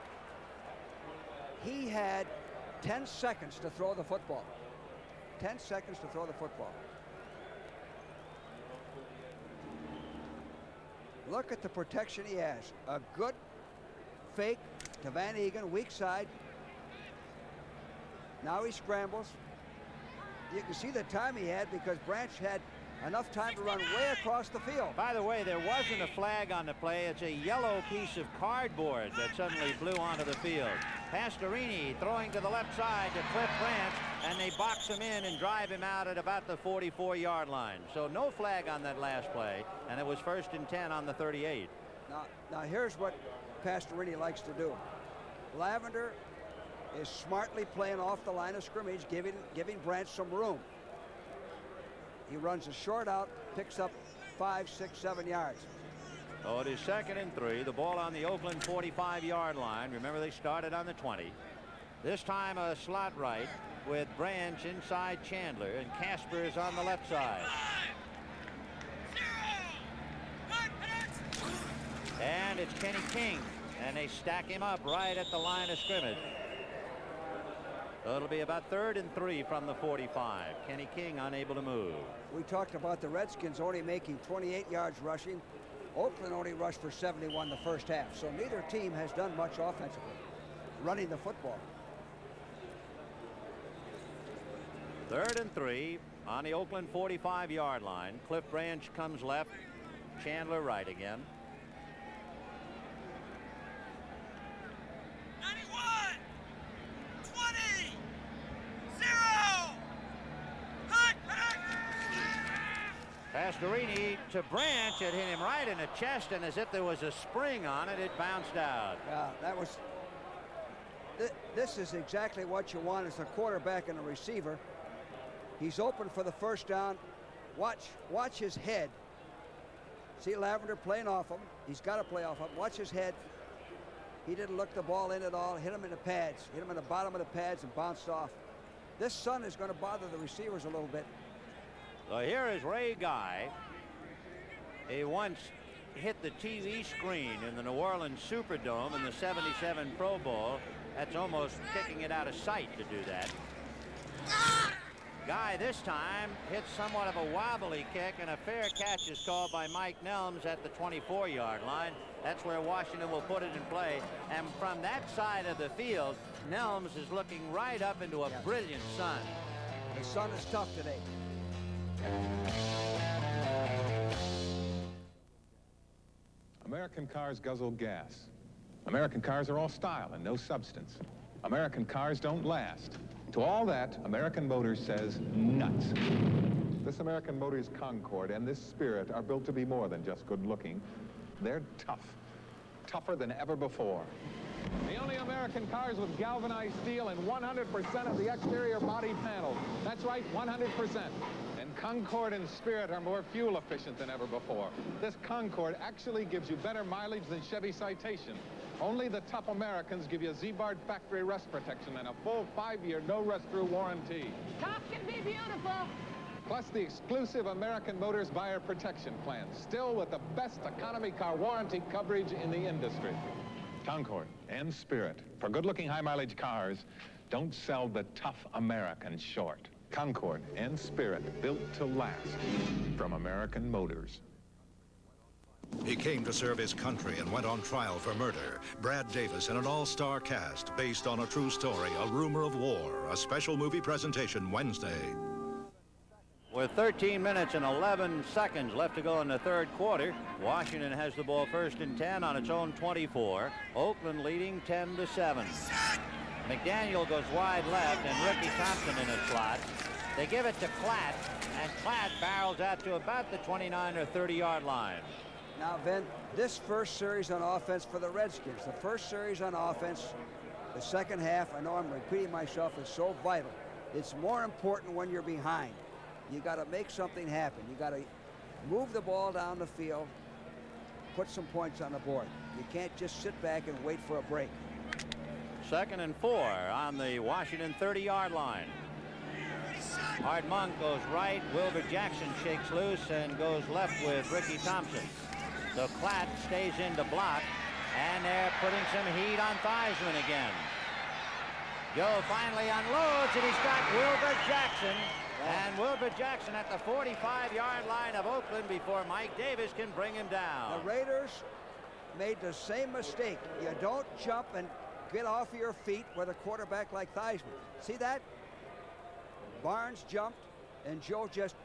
He had 10 seconds to throw the football. 10 seconds to throw the football. Look at the protection he has. A good fake to Van Egan, weak side. Now he scrambles. You can see the time he had because Branch had enough time to run way across the field. By the way, there wasn't a flag on the play. It's a yellow piece of cardboard that suddenly flew onto the field. Pastorini throwing to the left side to Cliff Branch, and they box him in and drive him out at about the 44-yard line. So no flag on that last play, and it was 1st and 10 on the 38. Now here's what Pastorini likes to do. Lavender is smartly playing off the line of scrimmage, giving Branch some room. He runs a short out, picks up 5, 6, 7 yards. Oh, it is 2nd and 3. The ball on the Oakland 45-yard line. Remember, they started on the 20. This time a slot right with Branch inside Chandler, and Casper is on the left side. And it's Kenny King, and they stack him up right at the line of scrimmage. So it'll be about 3rd and 3 from the 45. Kenny King unable to move. We talked about the Redskins only making 28 yards rushing. Oakland only rushed for 71 the first half. So neither team has done much offensively, running the football. 3rd and 3 on the Oakland 45-yard line. Cliff Branch comes left, Chandler right again. 91, 20, 0. Pastorini to Branch. It hit him right in the chest, and as if there was a spring on it, it bounced out. Yeah, that was. This is exactly what you want as a quarterback and a receiver. He's open for the first down. Watch his head. See Lavender playing off him. He's got to play off him. Watch his head. He didn't look the ball in at all, hit him in the pads, hit him in the bottom of the pads and bounced off. This sun is going to bother the receivers a little bit. So here is Ray Guy. He once hit the TV screen in the New Orleans Superdome in the '77 Pro Bowl. That's almost kicking it out of sight to do that. Guy this time hits somewhat of a wobbly kick, and a fair catch is called by Mike Nelms at the 24-yard line. That's where Washington will put it in play. And from that side of the field, Nelms is looking right up into a brilliant sun. The sun is tough today. American cars guzzle gas. American cars are all style and no substance. American cars don't last. To all that, American Motors says nuts. This American Motors Concorde and this Spirit are built to be more than just good looking. They're tough. Tougher than ever before. The only American cars with galvanized steel and 100% of the exterior body panels. That's right, 100%. And Concorde and Spirit are more fuel efficient than ever before. This Concorde actually gives you better mileage than Chevy Citation. Only the tough Americans give you Z-Bard factory rust protection and a full 5-year no rust through warranty. Tough can be beautiful. Plus the exclusive American Motors Buyer Protection Plan, still with the best economy car warranty coverage in the industry. Concorde and Spirit, for good-looking high-mileage cars, don't sell the tough American short. Concorde and Spirit, built to last, from American Motors. He came to serve his country and went on trial for murder. Brad Davis in an all-star cast based on a true story, A Rumor of War, a special movie presentation Wednesday. With 13 minutes and 11 seconds left to go in the third quarter, Washington has the ball first and 10 on its own 24. Oakland leading 10-7. McDaniel goes wide left and Ricky Thompson in a slot. They give it to Klatt, and Klatt barrels out to about the 29 or 30-yard line. Now, Vin, this first series on offense for the Redskins, the first series on offense, the second half, I know I'm repeating myself, is so vital. It's more important when you're behind. You got to make something happen. You got to move the ball down the field, put some points on the board. You can't just sit back and wait for a break. 2nd and 4 on the Washington 30-yard line. Art Monk goes right. Wilbur Jackson shakes loose and goes left with Ricky Thompson. So Klatt stays in to block, and they're putting some heat on Theismann again. Joe finally unloads, and he's got Wilbur Jackson. And Wilbur Jackson at the 45-yard line of Oakland before Mike Davis can bring him down. The Raiders made the same mistake. You don't jump and get off your feet with a quarterback like Theismann. See that? Barnes jumped, and Joe just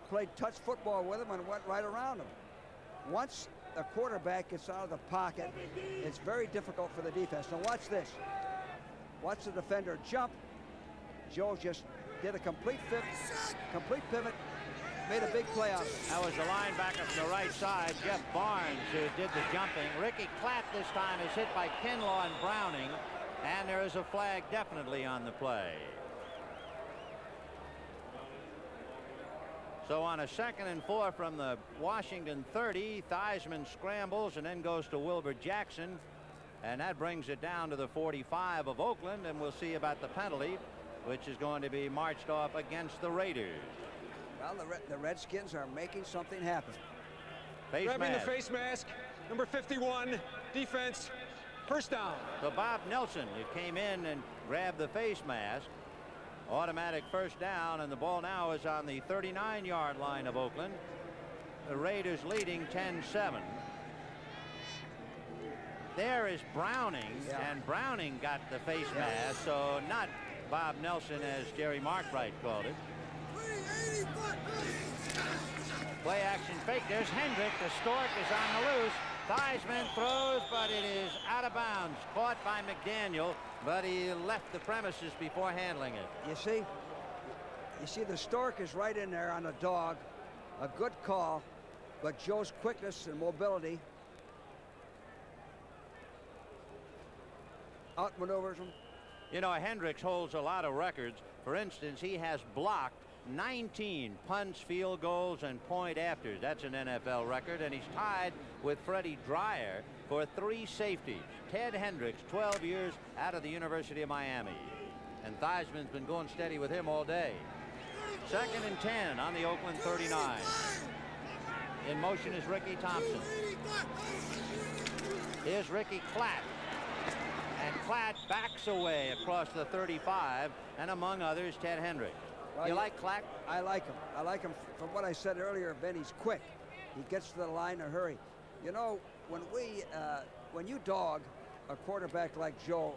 played touch football with him and went right around him. Once a quarterback gets out of the pocket, it's very difficult for the defense. Now watch this. Watch the defender jump. Joe just did a complete pivot, made a big play out. That was the linebacker from the right side, Jeff Barnes, who did the jumping. Ricky Klatt this time is hit by Kinlaw and Browning, and there is a flag definitely on the play. So on a 2nd and 4 from the Washington 30, Theismann scrambles and then goes to Wilbur Jackson, and that brings it down to the 45 of Oakland, and we'll see about the penalty, which is going to be marched off against the Raiders. Well, the Redskins are making something happen. Grabbing the face mask, number 51, defense, first down. So Bob Nelson, who came in and grabbed the face mask, automatic first down, and the ball now is on the 39-yard line of Oakland. The Raiders leading 10-7. There is Browning, and Browning got the face mask, so not Bob Nelson as Jerry Markwright called it. Play action fake. There's Hendrick. The Stork is on the loose. Theismann throws, but it is out of bounds. Caught by McDaniel, but he left the premises before handling it. You see the Stork is right in there on the dog. A good call, but Joe's quickness and mobility outmaneuvers him. You know, Hendricks holds a lot of records. For instance, he has blocked 19 punts, field goals, and point afters. That's an NFL record, and he's tied with Freddie Dreyer for 3 safeties. Ted Hendricks, 12 years out of the University of Miami. And Theismann's been going steady with him all day. 2nd and 10 on the Oakland 39. In motion is Ricky Thompson. Here's Ricky Klatt. And Klatt backs away across the 35, and among others, Ted Hendricks. Well, you like Klatt? I like him. I like him from what I said earlier, Ben. He's quick. He gets to the line in a hurry. You know, when you dog a quarterback like Joe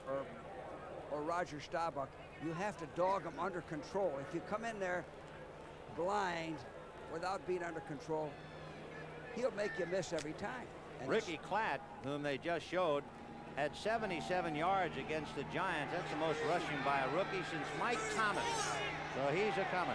or Roger Staubach, you have to dog him under control. If you come in there blind without being under control, he'll make you miss every time. And Ricky Klatt, whom they just showed, had 77 yards against the Giants. That's the most rushing by a rookie since Mike Thomas. So he's a comer.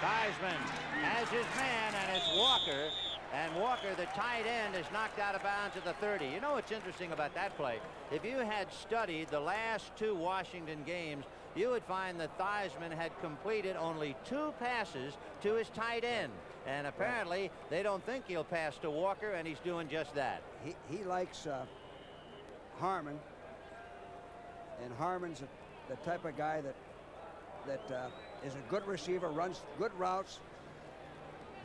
Theismann has his man, and it's Walker. And Walker, the tight end, is knocked out of bounds at the 30. You know what's interesting about that play? If you had studied the last 2 Washington games, you would find that Theismann had completed only 2 passes to his tight end. And apparently, they don't think he'll pass to Walker, and he's doing just that. He likes Harmon. And Harmon's the type of guy that is a good receiver, runs good routes.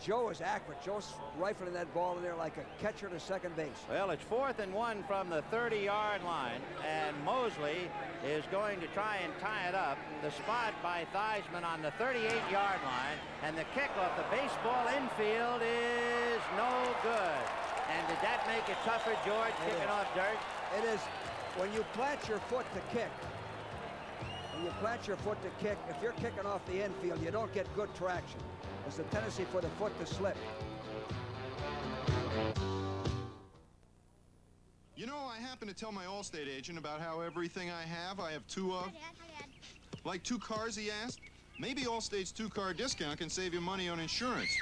Joe is accurate. Joe's rifling that ball in there like a catcher to second base. Well, it's 4th and 1 from the 30-yard line, and Mosley is going to try and tie it up. The spot by Theismann on the 38-yard line, and the kick off the baseball infield is no good. And did that make it tougher, George, kicking off dirt? It is. When you plant your foot to kick, if you're kicking off the infield, you don't get good traction. There's a tendency for the foot to slip. You know, I happen to tell my Allstate agent about how everything I have 2 of. Hi, Dad. Like 2 cars, he asked? Maybe Allstate's 2-car discount can save you money on insurance.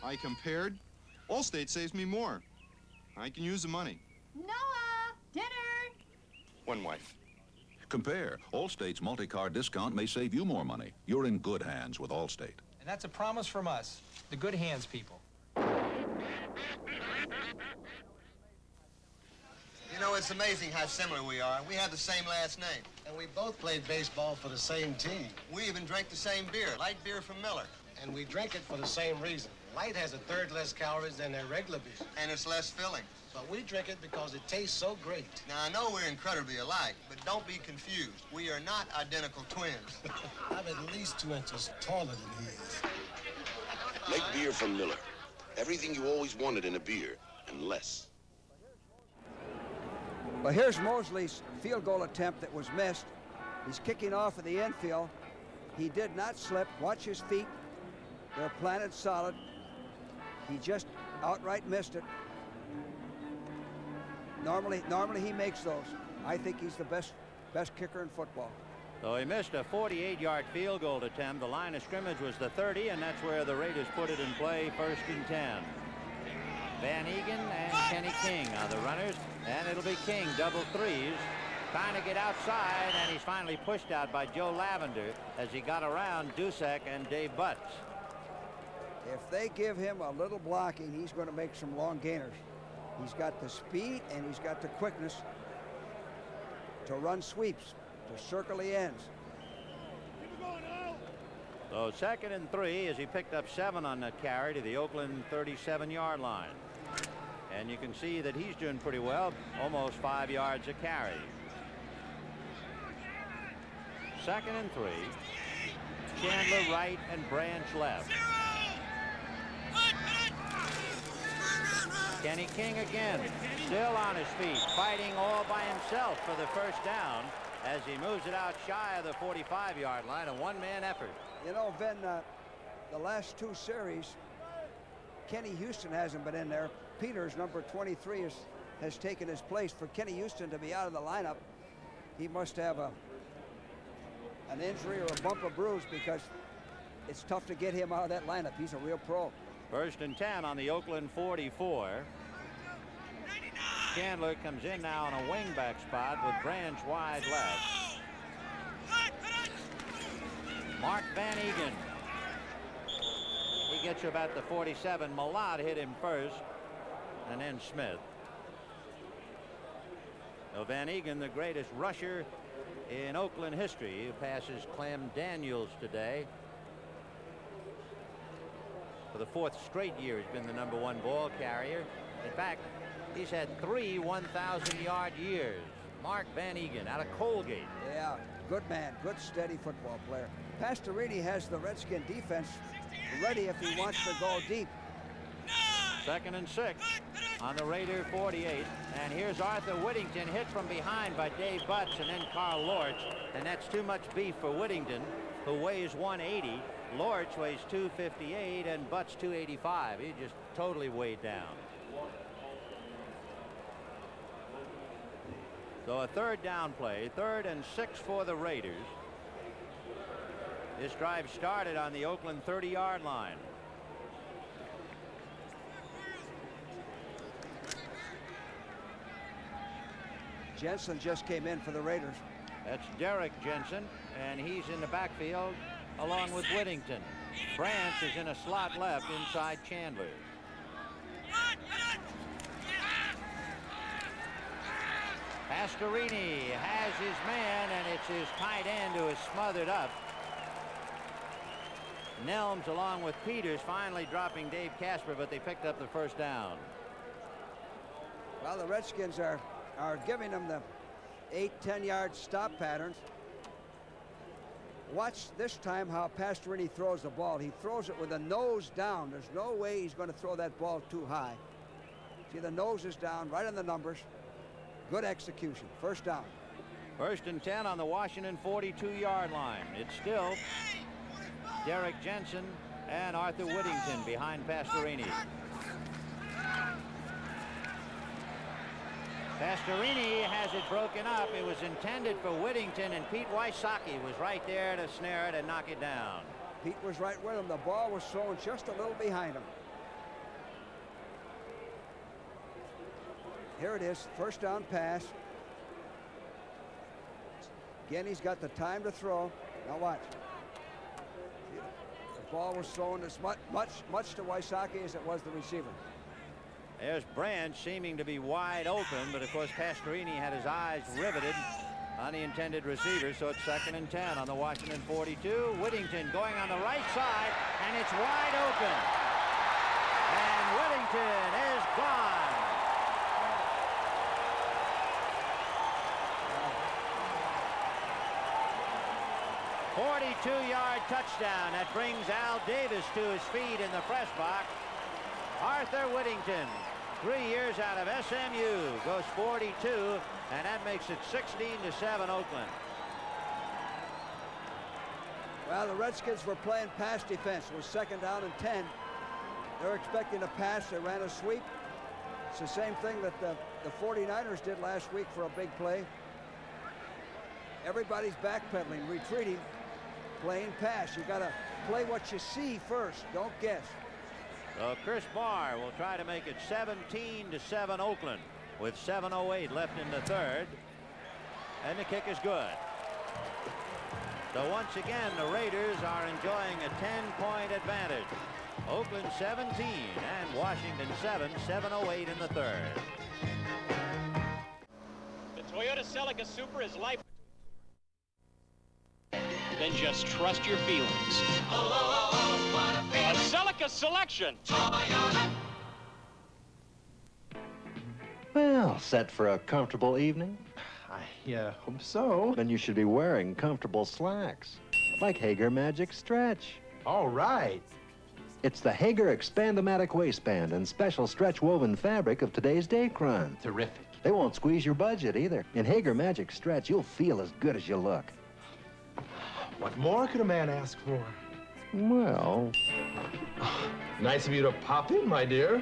I compared. Allstate saves me more. I can use the money. Noah, dinner. One wife. Compare. Allstate's multi-car discount may save you more money. You're in good hands with Allstate. And that's a promise from us, the good hands people. You know, it's amazing how similar we are. We have the same last name. And we both played baseball for the same team. We even drank the same beer, light beer from Miller. And we drank it for the same reason. Light has 1/3 less calories than their regular beer. And it's less filling. But we drink it because it tastes so great. Now, I know we're incredibly alike, but don't be confused. We are not identical twins. I'm at least 2 inches taller than he is. Make beer from Miller. Everything you always wanted in a beer, and less. Well, here's Mosley's field goal attempt that was missed. He's kicking off of the infield. He did not slip. Watch his feet. They're planted solid. He just outright missed it. Normally he makes those. I think he's the best kicker in football. So he missed a 48-yard field goal attempt. The line of scrimmage was the 30, and that's where the Raiders put it in play, 1st and 10. Van Egan and Kenny King are the runners, and it'll be King, double 3s, trying to get outside, and he's finally pushed out by Joe Lavender as he got around Duszek and Dave Butts. If they give him a little blocking, he's going to make some long gainers. He's got the speed and he's got the quickness to run sweeps, to circle the ends. So 2nd and 3 as he picked up 7 on that carry to the Oakland 37-yard line. And you can see that he's doing pretty well, almost 5 yards a carry. 2nd and 3. Chandler right and Branch left. Kenny King again, still on his feet, fighting all by himself for the 1st down as he moves it out shy of the 45-yard line, a 1-man effort. You know, Ben, the last 2 series, Kenny Houston hasn't been in there. Peters, number 23, has taken his place. For Kenny Houston to be out of the lineup, he must have an injury or a bump or bruise, because it's tough to get him out of that lineup. He's a real pro. 1st and 10 on the Oakland 44. Chandler comes in now on a wingback spot with Branch wide left. Mark Van Egan. He gets to about the 47. Malott hit him first, and then Smith. So Van Egan, the greatest rusher in Oakland history, who passes Clem Daniels today. For the 4th straight year, he's been the #1 ball carrier. In fact, he's had 3 1,000-yard years. Mark Van Egan out of Colgate. Yeah, good man, good steady football player. Pastorini has the Redskin defense ready if he wants to go deep. 2nd and 6 on the Raider 48. And here's Arthur Whittington hit from behind by Dave Butts and then Carl Lorch. And that's too much beef for Whittington, who weighs 180. Lorch weighs 258 and Butts 285. He just totally weighed down. So a 3rd down play, 3rd and 6 for the Raiders. This drive started on the Oakland 30-yard line. Jensen just came in for the Raiders. That's Derek Jensen, and he's in the backfield along with Whittington. Branch is in a slot left inside Chandler. Pastorini has his man, and it's his tight end who is smothered up. Nelms along with Peters finally dropping Dave Casper, but they picked up the 1st down. Well, the Redskins are giving them the 8-10-yard stop patterns. Watch this time how Pastorini throws the ball. He throws it with the nose down. There's no way he's going to throw that ball too high. See, the nose is down, right on the numbers. Good execution. 1st down. 1st and 10 on the Washington 42-yard line. It's still Derek Jensen and Arthur Whittington behind Pastorini. Pastorini has it broken up. It was intended for Whittington, and Pete Wysocki was right there to snare it and knock it down. Pete was right with him. The ball was thrown just a little behind him. Here it is, 1st down pass. Again, he's got the time to throw. Now watch. The ball was thrown as much to Wysocki as it was the receiver. There's Branch seeming to be wide open, but of course Pastorini had his eyes riveted on the intended receiver, so it's 2nd and 10 on the Washington 42. Whittington going on the right side, and it's wide open. And Whittington is gone. 42-yard touchdown that brings Al Davis to his feet in the press box. Arthur Whittington, 3 years out of SMU, goes 42, and that makes it 16-7 Oakland. Well, the Redskins were playing pass defense. It was 2nd down and 10. They were expecting a pass. They ran a sweep. It's the same thing that the 49ers did last week for a big play. Everybody's backpedaling, retreating, playing pass. You got to play what you see first. Don't guess. So Chris Barr will try to make it 17-7 Oakland with 7:08 left in the 3rd. And the kick is good. So once again, the Raiders are enjoying a 10-point advantage. Oakland 17 and Washington 7, 7:08 in the 3rd. The Toyota Celica Super is life. Then just trust your feelings. A Celica selection. Well, set for a comfortable evening? I hope so. Then you should be wearing comfortable slacks, like Hager Magic Stretch. All right. It's the Hager Expandomatic waistband and special stretch woven fabric of today's Daycron. Terrific. They won't squeeze your budget either. In Hager Magic Stretch, you'll feel as good as you look. What more could a man ask for? Well... Nice of you to pop in, my dear.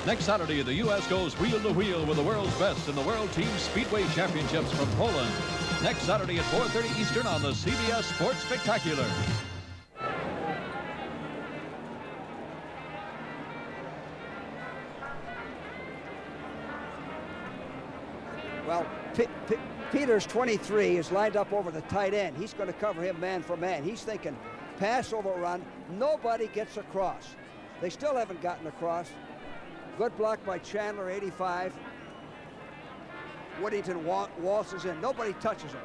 Next Saturday, the U.S. goes wheel to wheel with the world's best in the World Team Speedway Championships from Poland. Next Saturday at 4:30 Eastern on the CBS Sports Spectacular. Well, Peters, 23, is lined up over the tight end. He's going to cover him man for man. He's thinking pass overrun. Nobody gets across. They still haven't gotten across. Good block by Chandler, 85. Whittington waltzes in. Nobody touches him.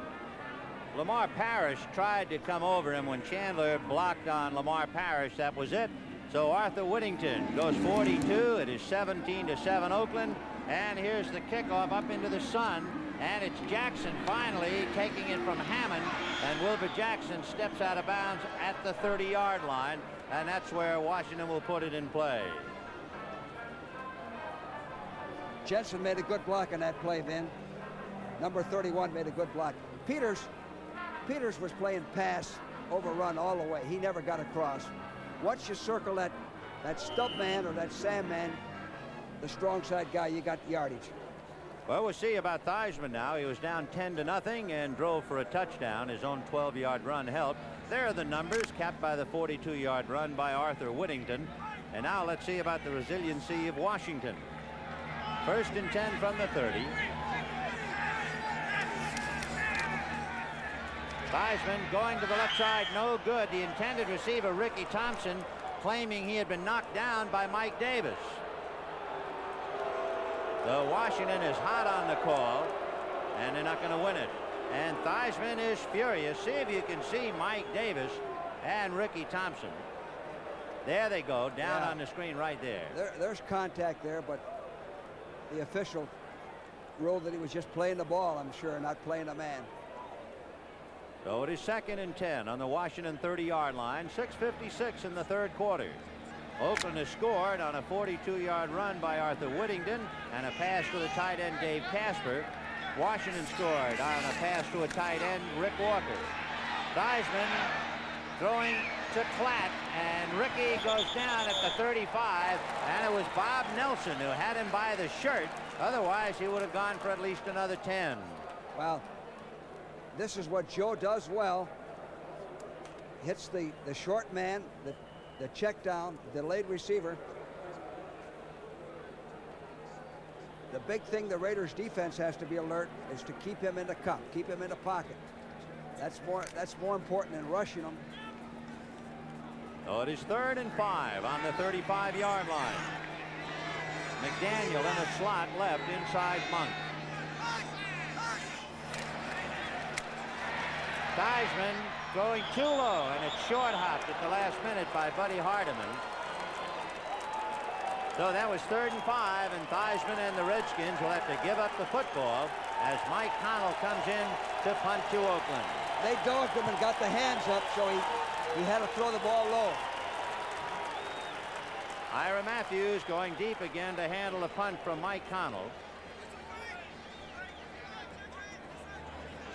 Lamar Parrish tried to come over him when Chandler blocked on Lamar Parrish. That was it. So Arthur Whittington goes 42. It is 17-7 Oakland. And here's the kickoff up into the sun. And it's Jackson finally taking it from Hammond. And Wilbur Jackson steps out of bounds at the 30-yard line. And that's where Washington will put it in play. Jensen made a good block on that play, Vin. Number 31 made a good block. Peters was playing pass, overrun all the way. He never got across. Once you circle that stub man or that Sam man, the strong side guy, you got yardage. Well, we'll see about Theismann now. He was down 10-0 and drove for a touchdown. His own 12-yard run helped. There are the numbers, capped by the 42-yard run by Arthur Whittington. And now let's see about the resiliency of Washington. 1st and 10 from the 30. Theismann going to the left side, no good. The intended receiver, Ricky Thompson, claiming he had been knocked down by Mike Davis. So Washington is hot on the call, and they're not going to win it. And Theismann is furious. See if you can see Mike Davis and Ricky Thompson. There they go, down on the screen right there. There's contact there, but the official ruled that he was just playing the ball, I'm sure, not playing a man. So it is 2nd and 10 on the Washington 30-yard line. 6:56 in the 3rd quarter. Oakland has scored on a 42-yard run by Arthur Whittington and a pass to the tight end Dave Casper. Washington scored on a pass to a tight end Rick Walker. Theismann throwing to Klatt, and Ricky goes down at the 35, and it was Bob Nelson who had him by the shirt. Otherwise he would have gone for at least another 10. Well, this is what Joe does well. Hits the short man, the check down, delayed receiver. The big thing the Raiders defense has to be alert is to keep him in the cup, keep him in the pocket. That's more important than rushing him. So it is 3rd and 5 on the 35-yard line. McDaniel in a slot left inside Monk. Theismann going too low, and it's short hopped at the last minute by Buddy Hardiman. So that was 3rd and 5, and Theismann and the Redskins will have to give up the football as Mike Connell comes in to punt to Oakland. They dogged him and got the hands up, so he had to throw the ball low. Ira Matthews going deep again to handle a punt from Mike Connell.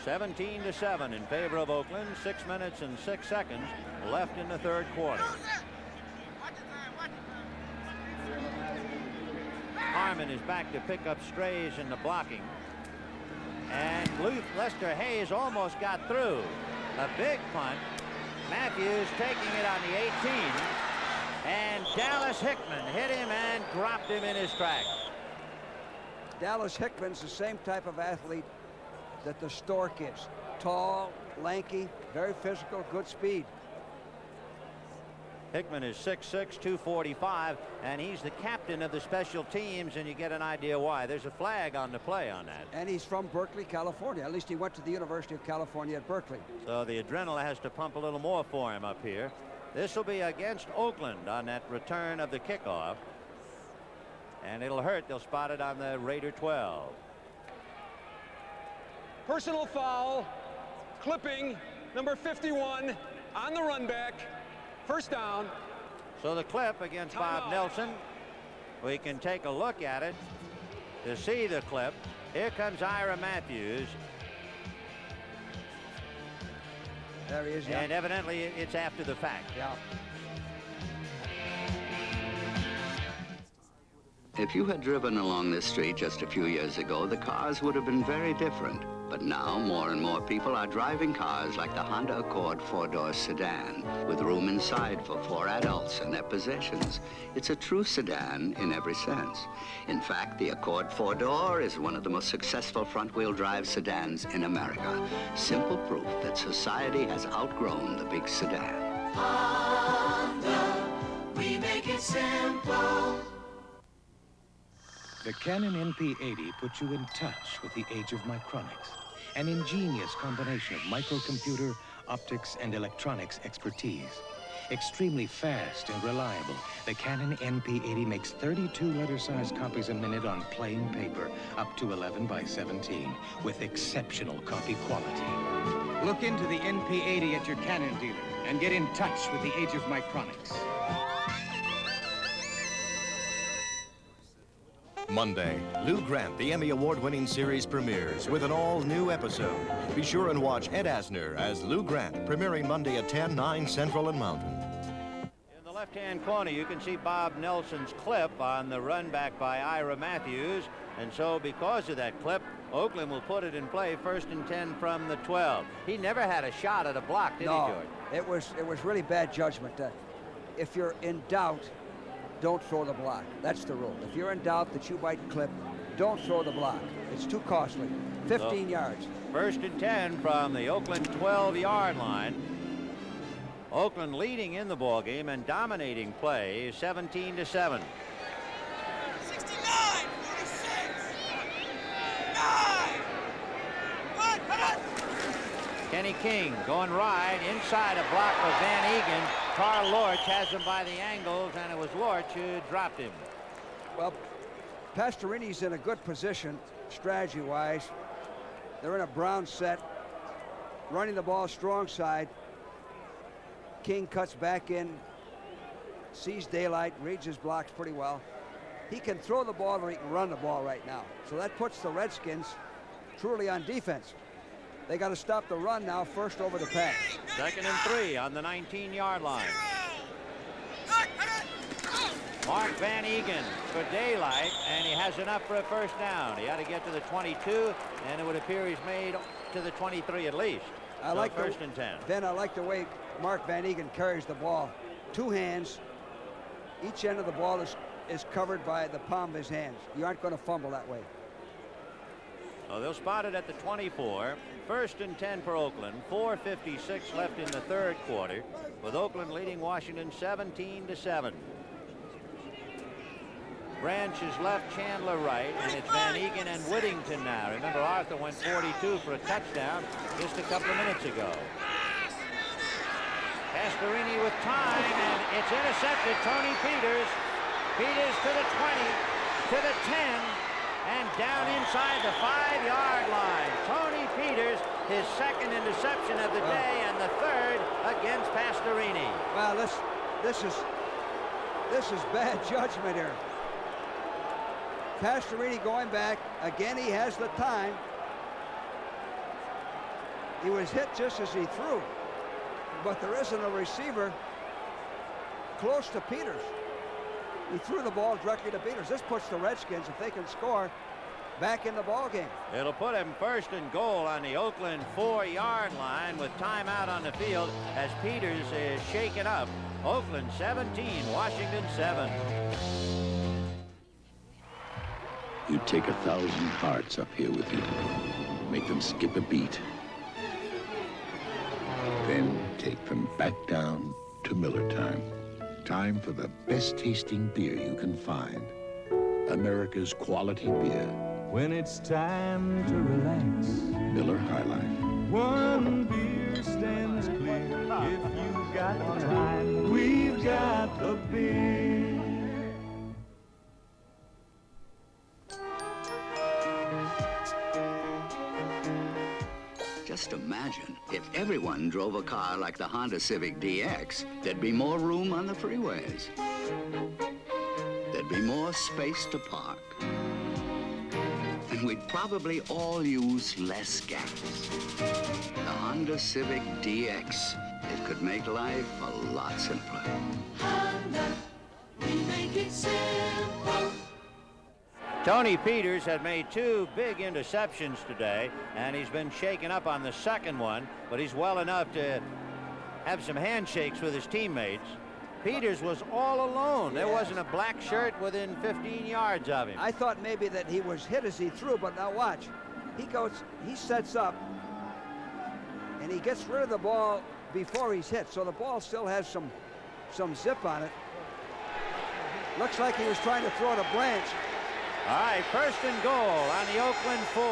17-7 in favor of Oakland. 6 minutes and 6 seconds left in the 3rd quarter. Harmon is back to pick up strays in the blocking. And Lester Hayes almost got through. A big punt. Matthews taking it on the 18. And Dallas Hickman hit him and dropped him in his tracks. Dallas Hickman's the same type of athlete that the Stork is. Tall, lanky, very physical, good speed. Hickman is 6'6", 245, and he's the captain of the special teams, and you get an idea why. There's a flag on the play on that. And he's from Berkeley, California. At least he went to the University of California at Berkeley. So the adrenaline has to pump a little more for him up here. This will be against Oakland on that return of the kickoff. And it'll hurt. They'll spot it on the Raider 12. Personal foul, clipping, number 51 on the run back. 1st down. So the clip against Bob Nelson. We can take a look at it to see the clip. Here comes Ira Matthews. There he is. Yeah. And evidently it's after the fact. Yeah. If you had driven along this street just a few years ago, the cars would have been very different. But now, more and more people are driving cars like the Honda Accord 4-door sedan, with room inside for 4 adults and their possessions. It's a true sedan in every sense. In fact, the Accord 4-door is one of the most successful front-wheel drive sedans in America. Simple proof that society has outgrown the big sedan. Honda, we make it simple. The Canon NP80 puts you in touch with the age of micronics, an ingenious combination of microcomputer, optics, and electronics expertise. Extremely fast and reliable, the Canon NP80 makes 32 letter-sized copies a minute on plain paper, up to 11 by 17, with exceptional copy quality. Look into the NP80 at your Canon dealer and get in touch with the age of micronics. Monday, Lou Grant, the Emmy Award-winning series premieres with an all-new episode. Be sure and watch Ed Asner as Lou Grant, premiering Monday at 10, 9 Central and Mountain. In the left-hand corner, you can see Bob Nelson's clip on the run back by Ira Matthews. And so because of that clip, Oakland will put it in play 1st and 10 from the 12. He never had a shot at a block, did he, George? It was really bad judgment. If you're in doubt, don't throw the block. That's the rule. If you're in doubt that you might clip, don't throw the block. It's too costly. 15 yards. 1st and 10 from the Oakland 12-yard line. Oakland leading in the ball game and dominating play 17-7. 69, 46, 9. Kenny King going right inside a block of Van Egan. Carl Lorch has him by the ankles, and it was Lorch who dropped him. Well, Pastorini's in a good position strategy-wise. They're in a brown set, running the ball strong side. King cuts back in, sees daylight, reads his blocks pretty well. He can throw the ball or he can run the ball right now. So that puts the Redskins truly on defense. They got to stop the run now, first over the pass. 2nd and 3 on the 19-yard line. Mark Van Egan for daylight, and he has enough for a first down. He had to get to the 22, and it would appear he's made to the 23 at least. I like 1st and 10. Then I like the way Mark Van Egan carries the ball. 2 hands. Each end of the ball is covered by the palm of his hands. You aren't going to fumble that way. Oh, they'll spot it at the 24. 1st and 10 for Oakland. 4:56 left in the 3rd quarter, with Oakland leading Washington 17-7. Branch is left, Chandler right, and it's Van Egan and Whittington now. Remember, Arthur went 42 for a touchdown just a couple of minutes ago. Pastorini with time, and it's intercepted. Tony Peters. Peters to the 20, to the 10, and down inside the 5-yard line. Tony Peters, his 2nd interception of the day, and the 3rd against Pastorini. Well, this is bad judgment here. Pastorini going back. Again, he has the time. He was hit just as he threw, but there isn't a receiver close to Peters. He threw the ball directly to Peters. This puts the Redskins, if they can score, back in the ball game. It'll put him 1st and goal on the Oakland 4-yard line with timeout on the field as Peters is shaken up. Oakland 17, Washington 7. You take 1,000 hearts up here with you, make them skip a beat, then take them back down to Miller time. Time for the best tasting beer you can find. America's quality beer. When it's time to relax, Miller High Life. one beer stands clear. If you've got time, we've got the beer. Just imagine, if everyone drove a car like the Honda Civic DX, there'd be more room on the freeways. There'd be more space to park. And we'd probably all use less gas. The Honda Civic DX, it could make life a lot simpler. Honda, we make it simple. Tony Peters had made 2 big interceptions today, and he's been shaken up on the 2nd one, but he's well enough to have some handshakes with his teammates. Peters was all alone. There wasn't a black shirt within 15 yards of him. I thought maybe that he was hit as he threw, but now watch. He sets up, and he gets rid of the ball before he's hit, so the ball still has some zip on it. Looks like he was trying to throw to Blanche. All right, first and goal on the Oakland 4.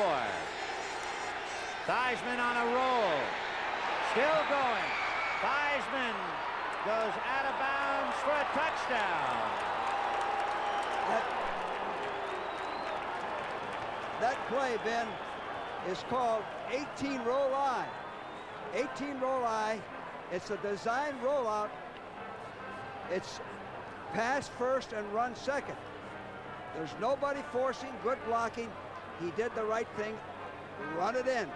Theismann on a roll. Still going. Theismann goes out of bounds for a touchdown. That play, Ben, is called 18 roll I. 18 roll I. It's a design rollout. It's pass first and run second. There's nobody forcing, good blocking. He did the right thing. Run it in.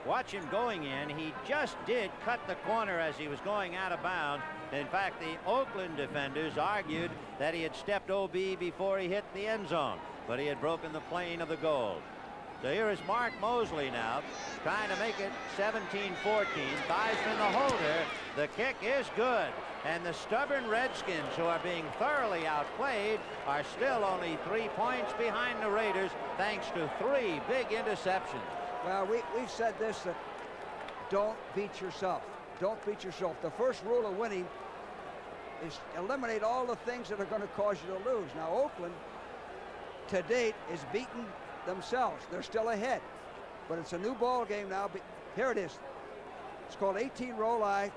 Watch him going in. He just did cut the corner as he was going out of bounds. In fact, the Oakland defenders argued that he had stepped OB before he hit the end zone, but he had broken the plane of the goal. So here is Mark Mosley now, trying to make it 17-14. Theismann the holder. The kick is good. And the stubborn Redskins, who are being thoroughly outplayed, are still only 3 points behind the Raiders, thanks to 3 big interceptions. Well, we've said this, that don't beat yourself. Don't beat yourself. The first rule of winning is eliminate all the things that are going to cause you to lose. Now, Oakland, to date, is beating themselves. They're still ahead. But it's a new ball game now. Here it is. It's called 18 roll I.